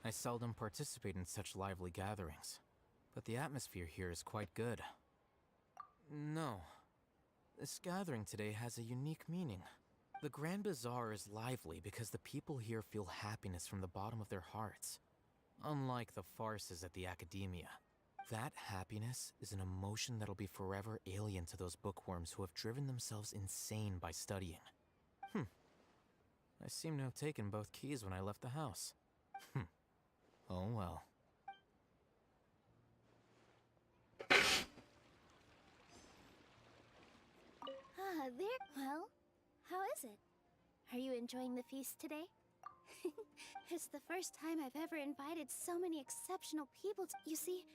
I seldom participate in such lively gatherings, but the atmosphere here is quite good. No. This gathering today has a unique meaning. The Grand Bazaar is lively because the people here feel happiness from the bottom of their hearts. Unlike the farces at the Academia. That happiness is an emotion that'll be forever alien to those bookworms who have driven themselves insane by studying. I seem to have taken both keys when I left the house. Oh well. Well, how is it? Are you enjoying the feast today? It's the first time I've ever invited so many exceptional people to— You see,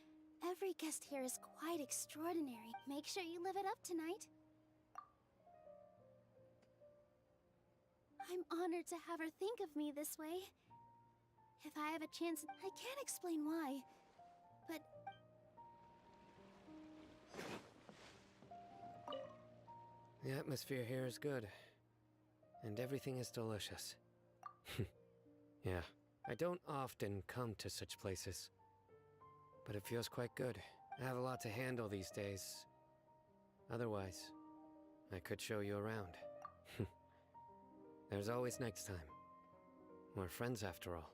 every guest here is quite extraordinary. Make sure you live it up tonight. I'm honored to have her think of me this way. If I have a chance, I can't explain why, but... The atmosphere here is good. And everything is delicious. Yeah, I don't often come to such places. But it feels quite good. I have a lot to handle these days. Otherwise, I could show you around. There's always next time. We're friends after all.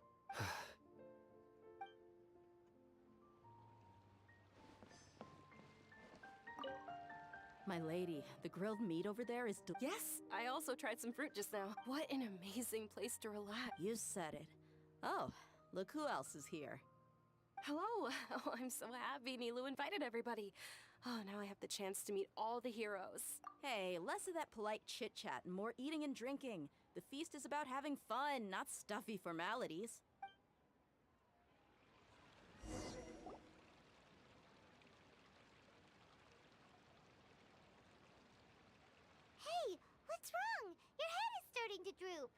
My lady, the grilled meat over there is Yes, I also tried some fruit just now. What an amazing place to relax. You said it. Oh, look who else is here. Hello. Oh, I'm so happy Nilu invited everybody. Oh, now I have the chance to meet all the heroes. Hey, less of that polite chit-chat and more eating and drinking. The feast is about having fun, not stuffy formalities. Hey, what's wrong? Your head is starting to droop.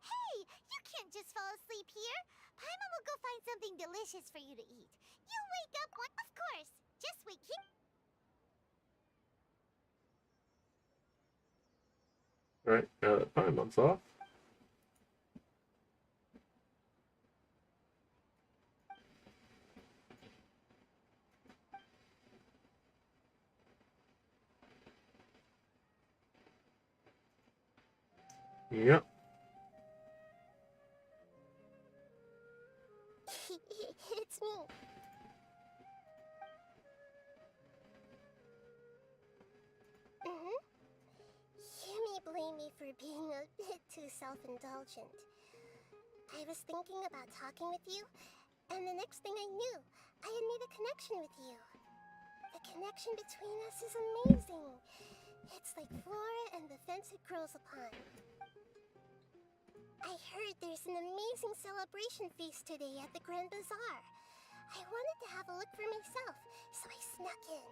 Hey, you can't just fall asleep here. Paimon will go find something delicious for you to eat. You wake up one, of course. Just wait here. Alright, now that Paimon's off. Yep. It's me. You may blame me for being a bit too self-indulgent. I was thinking about talking with you, and the next thing I knew, I had made a connection with you. The connection between us is amazing. It's like flora and the fence it grows upon. I heard there's an amazing celebration feast today at the Grand Bazaar. I wanted to have a look for myself, so I snuck in.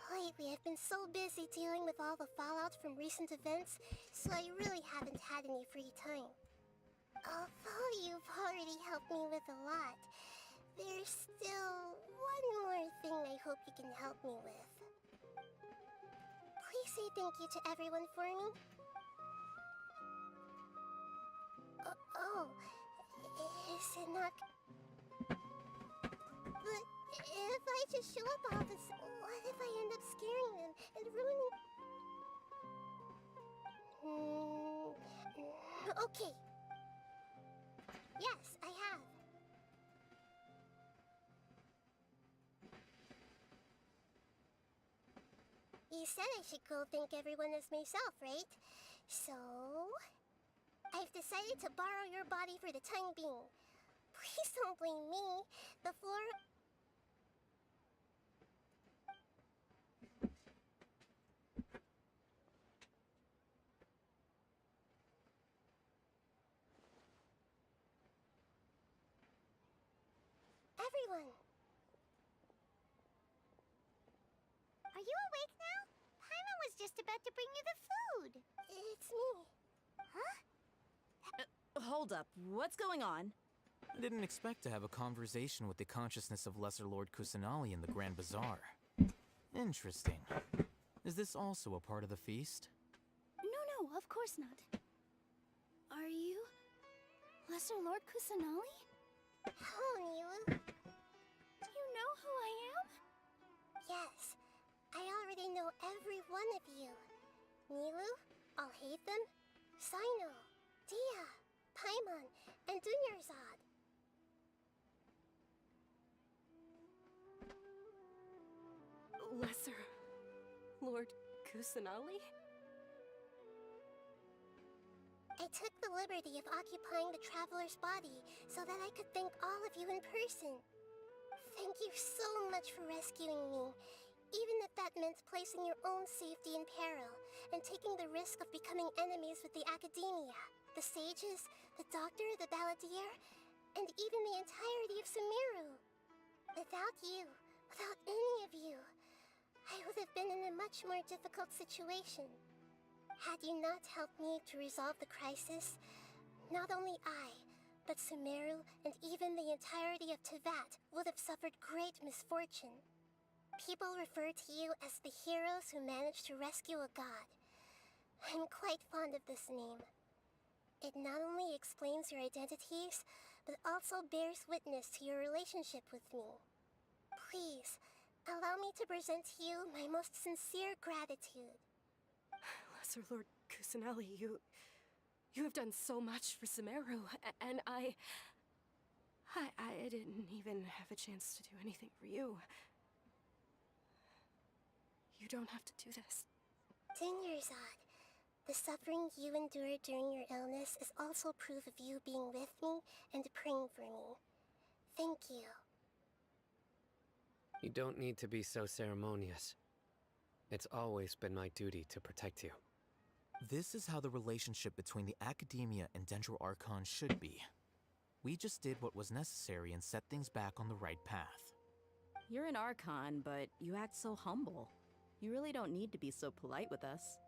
Lately, I've been so busy dealing with all the fallout from recent events, so I really haven't had any free time. Although you've already helped me with a lot, there's still one more thing I hope you can help me with. Please say thank you to everyone for me. Is it not... But if I just show up all this, what if I end up scaring them and ruining... Okay. Yes, I have. You said I should go thank everyone as myself, right? So... I've decided to borrow your body for the time being. Please don't blame me. The flora... Everyone! Are you awake now? Paimon was just about to bring you the food. It's me. Huh? Hold up, what's going on? I didn't expect to have a conversation with the consciousness of Lesser Lord Kusanali in the Grand Bazaar. Interesting. Is this also a part of the feast? No, of course not. Are you... Lesser Lord Kusanali? Hello, Nilu. You know who I am? Yes, I already know every one of you. Nilu, Alhaitham, Sino, Dia, Paimon, and Dunyarzad. Lesser Lord Kusanali? I took the liberty of occupying the traveler's body so that I could thank all of you in person. Thank you so much for rescuing me. Even if that meant placing your own safety in peril and taking the risk of becoming enemies with the Academia, the sages, the doctor, the balladeer, and even the entirety of Sumeru. Without you, without any of you, I would have been in a much more difficult situation. Had you not helped me to resolve the crisis, not only I, but Sumeru and even the entirety of Tevat would have suffered great misfortune. People refer to you as the heroes who managed to rescue a god. I'm quite fond of this name. It not only explains your identities, but also bears witness to your relationship with me. Please, allow me to present to you my most sincere gratitude. Lesser Lord Kusanali, you have done so much for Sumeru, and I didn't even have a chance to do anything for you. You don't have to do this. Dingerzad, the suffering you endured during your illness is also proof of you being with me and praying for me. Thank you. You don't need to be so ceremonious. It's always been my duty to protect you. This is how the relationship between the Academia and Dendro Archon should be. We just did what was necessary and set things back on the right path. You're an Archon, but you act so humble. You really don't need to be so polite with us.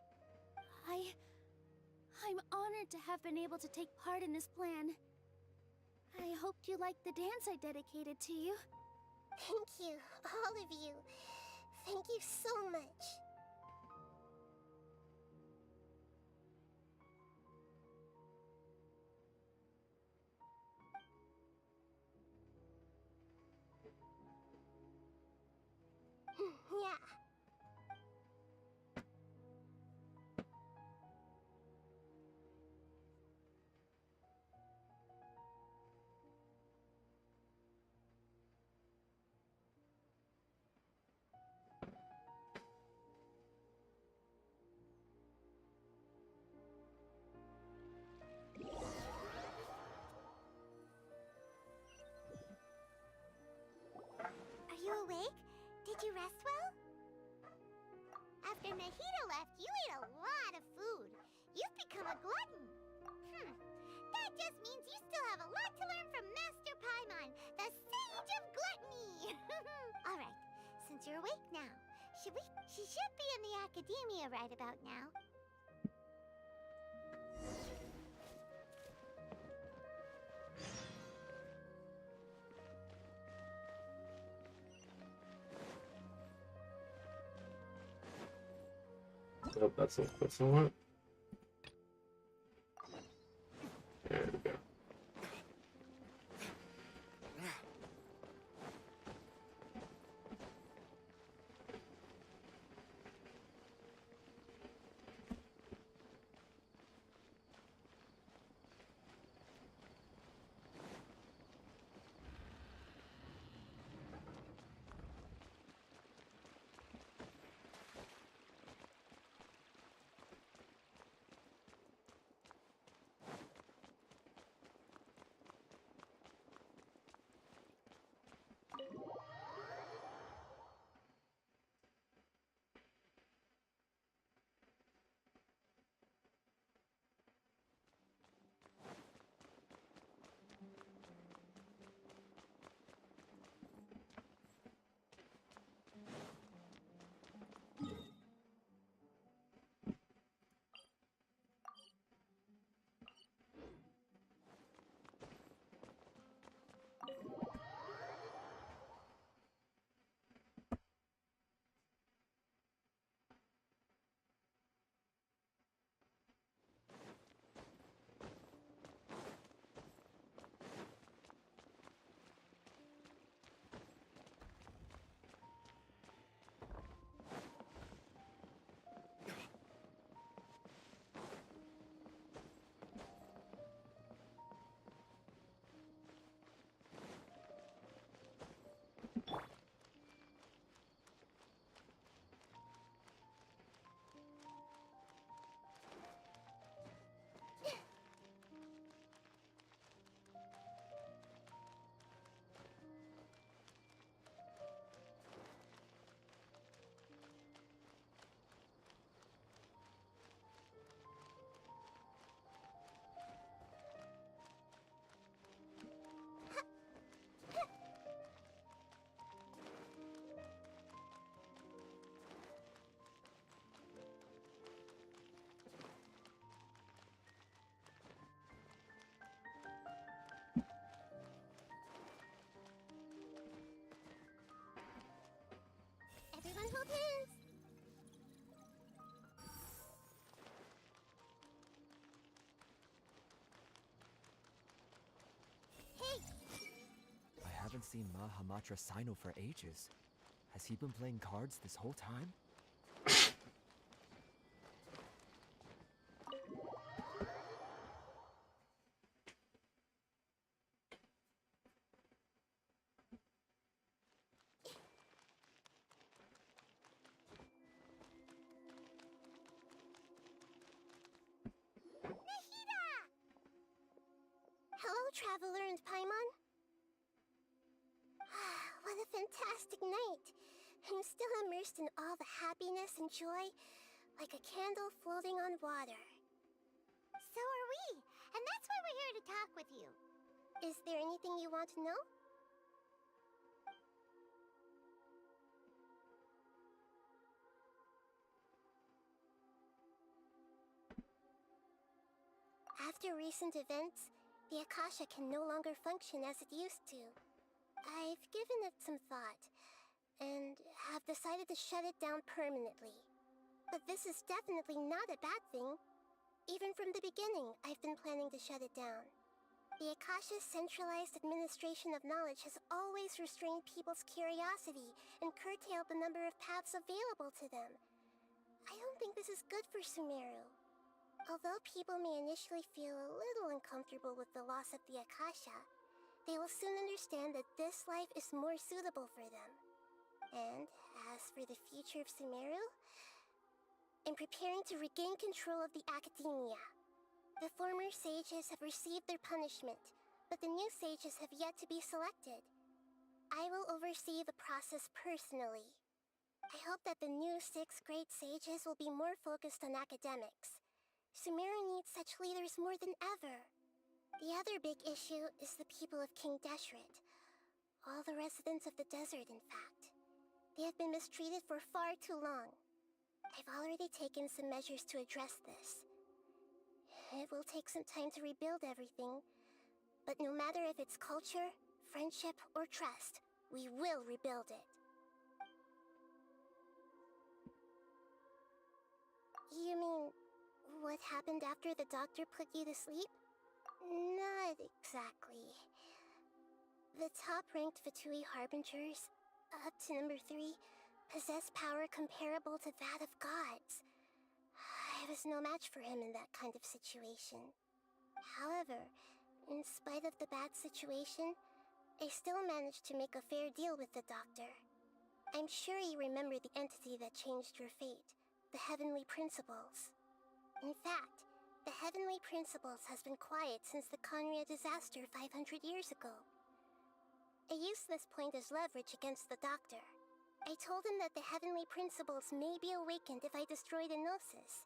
I'm honored to have been able to take part in this plan. I hoped you liked the dance I dedicated to you. Thank you, all of you. Thank you so much. Yeah. Are you awake? Did you rest well? After Nahida left, you ate a lot of food. You've become a glutton. That just means you still have a lot to learn from Master Paimon, the Sage of Gluttony. All right, since you're awake now, she should be in the Academia right about now. Nope, that's not what I want. There we go. haven't seen Mahamatra Sino for ages. Has he been playing cards this whole time? Hello, Traveler and Paimon. What a fantastic night. I'm still immersed in all the happiness and joy, like a candle floating on water. So are we, and that's why we're here to talk with you. Is there anything you want to know? After recent events, the Akasha can no longer function as it used to. I've given it some thought, and have decided to shut it down permanently. But this is definitely not a bad thing. Even from the beginning, I've been planning to shut it down. The Akasha's centralized administration of knowledge has always restrained people's curiosity and curtailed the number of paths available to them. I don't think this is good for Sumeru. Although people may initially feel a little uncomfortable with the loss of the Akasha, they will soon understand that this life is more suitable for them. And as for the future of Sumeru, I'm preparing to regain control of the academia. The former sages have received their punishment, but the new sages have yet to be selected. I will oversee the process personally. I hope that the new 6 great sages will be more focused on academics. Sumeru needs such leaders more than ever. The other big issue is the people of King Deshret. All the residents of the desert, in fact. They have been mistreated for far too long. I've already taken some measures to address this. It will take some time to rebuild everything, but no matter if it's culture, friendship, or trust, we will rebuild it. You mean, what happened after the doctor put you to sleep? Not exactly. The top-ranked Fatui Harbingers, up to number 3, possess power comparable to that of gods. I was no match for him in that kind of situation. However, in spite of the bad situation, I still managed to make a fair deal with the doctor. I'm sure you remember the entity that changed your fate, the Heavenly Principles. In fact, the Heavenly Principles has been quiet since the Conria disaster 500 years ago. I used this point as leverage against the doctor. I told him that the Heavenly Principles may be awakened if I destroy the Gnosis.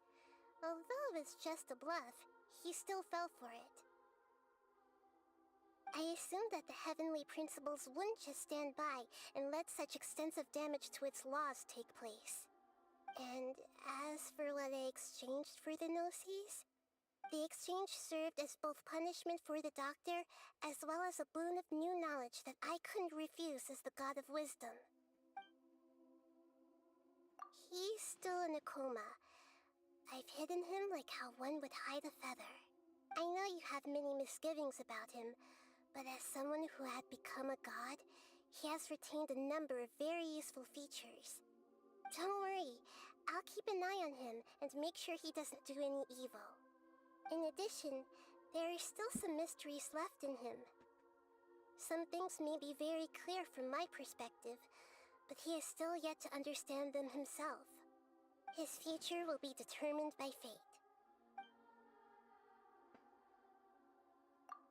Although it's just a bluff, he still fell for it. I assumed that the Heavenly Principles wouldn't just stand by and let such extensive damage to its laws take place. And as for what I exchanged for the Gnosis, the exchange served as both punishment for the doctor as well as a boon of new knowledge that I couldn't refuse as the God of Wisdom. He's still in a coma. I've hidden him like how one would hide a feather. I know you have many misgivings about him, but as someone who had become a god, he has retained a number of very useful features. Don't worry, I'll keep an eye on him and make sure he doesn't do any evil. In addition, there are still some mysteries left in him. Some things may be very clear from my perspective, but he is still yet to understand them himself. His future will be determined by fate.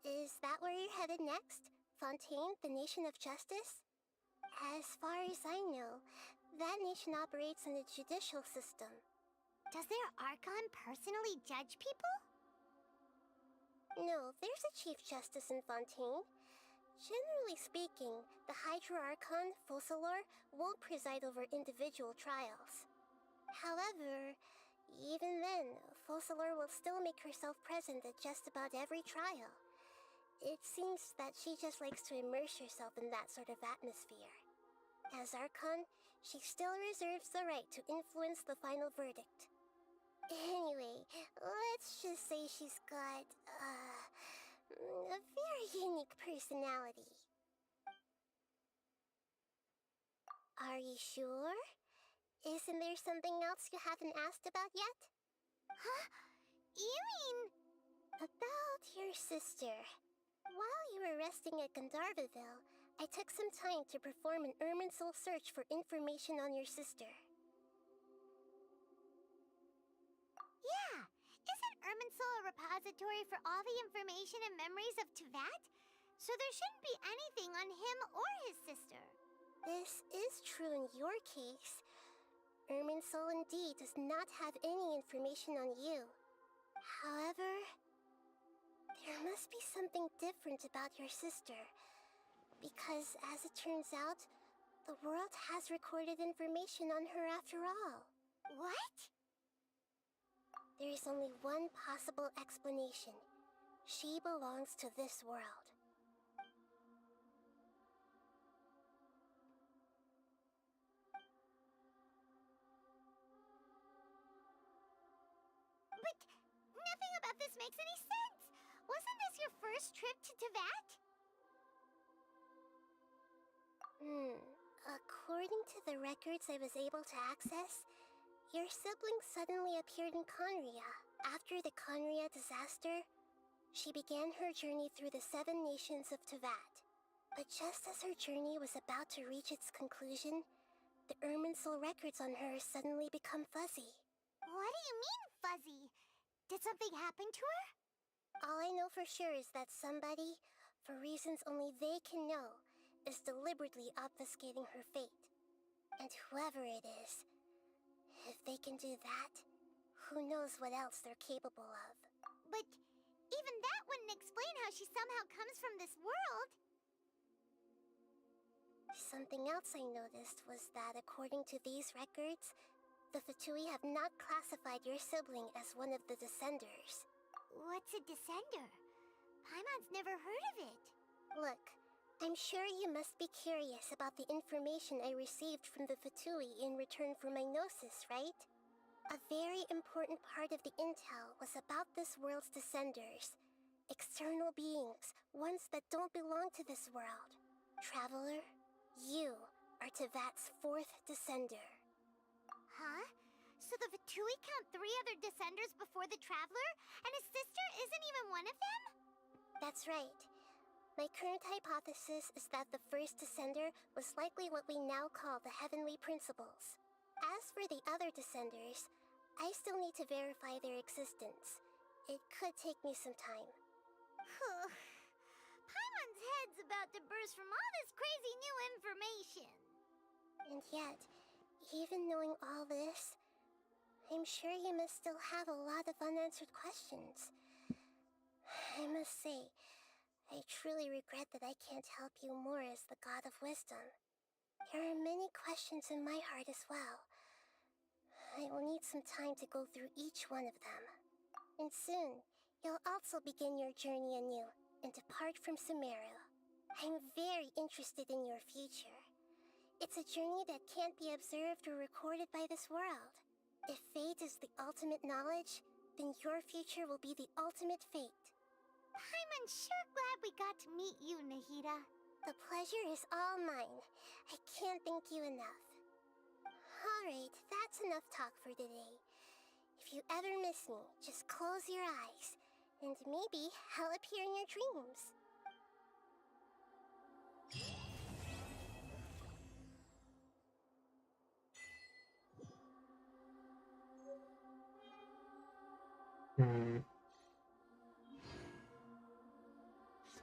Is that where you're headed next? Fontaine, the Nation of Justice? As far as I know, that nation operates in the judicial system. Does their Archon personally judge people? No, there's a Chief Justice in Fontaine. Generally speaking, the Hydra Archon, Focalor, won't preside over individual trials. However, even then, Focalor will still make herself present at just about every trial. It seems that she just likes to immerse herself in that sort of atmosphere. As Archon, she still reserves the right to influence the final verdict. Anyway, let's just say she's got, a very unique personality. Are you sure? Isn't there something else you haven't asked about yet? Huh? You mean... About your sister. While you were resting at Gandharvaville, I took some time to perform an Irminsul search for information on your sister. Yeah! Isn't Irminsul a repository for all the information and memories of Teyvat? So there shouldn't be anything on him or his sister. This is true in your case. Irminsul indeed does not have any information on you. However, there must be something different about your sister. Because, as it turns out, the world has recorded information on her after all. What? There is only one possible explanation. She belongs to this world. But nothing about this makes any sense! Wasn't this your first trip to Teyvat? According to the records I was able to access, your sibling suddenly appeared in Conria. After the Conria disaster, she began her journey through the 7 nations of Teyvat. But just as her journey was about to reach its conclusion, the Irminsul records on her suddenly become fuzzy. What do you mean, fuzzy? Did something happen to her? All I know for sure is that somebody, for reasons only they can know, is deliberately obfuscating her fate. And whoever it is, if they can do that, who knows what else they're capable of. But even that wouldn't explain how she somehow comes from this world. Something else I noticed was that according to these records, the Fatui have not classified your sibling as one of the Descenders. What's a Descender? Paimon's never heard of it. Look, I'm sure you must be curious about the information I received from the Fatui in return for my gnosis, right? A very important part of the intel was about this world's Descenders. External beings, ones that don't belong to this world. Traveler, you are Teyvat's 4th Descender. Huh? So the Fatui count 3 other Descenders before the Traveler, and his sister isn't even one of them? That's right. My current hypothesis is that the first Descender was likely what we now call the Heavenly Principles. As for the other Descenders, I still need to verify their existence. It could take me some time. Paimon's head's about to burst from all this crazy new information. And yet, even knowing all this, I'm sure you must still have a lot of unanswered questions. I must say, I truly regret that I can't help you more as the God of Wisdom. There are many questions in my heart as well. I will need some time to go through each one of them. And soon, you'll also begin your journey anew and depart from Sumeru. I'm very interested in your future. It's a journey that can't be observed or recorded by this world. If fate is the ultimate knowledge, then your future will be the ultimate fate. Paimon's sure glad we got to meet you, Nahida. The pleasure is all mine. I can't thank you enough. Alright, that's enough talk for today. If you ever miss me, just close your eyes, and maybe I'll appear in your dreams.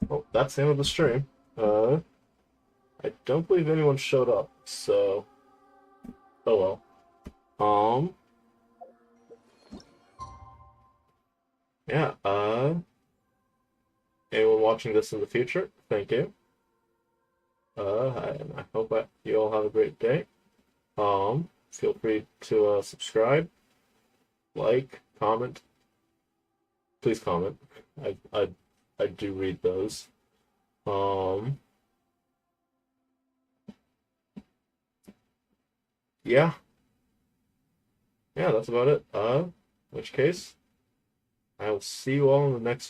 Oh, that's the end of the stream. I don't believe anyone showed up, so... Oh well. Yeah, anyone watching this in the future, thank you. And I hope that you all have a great day. Feel free to subscribe, like, comment. Please comment. I do read those. Yeah. Yeah, that's about it. In which case, I will see you all in the next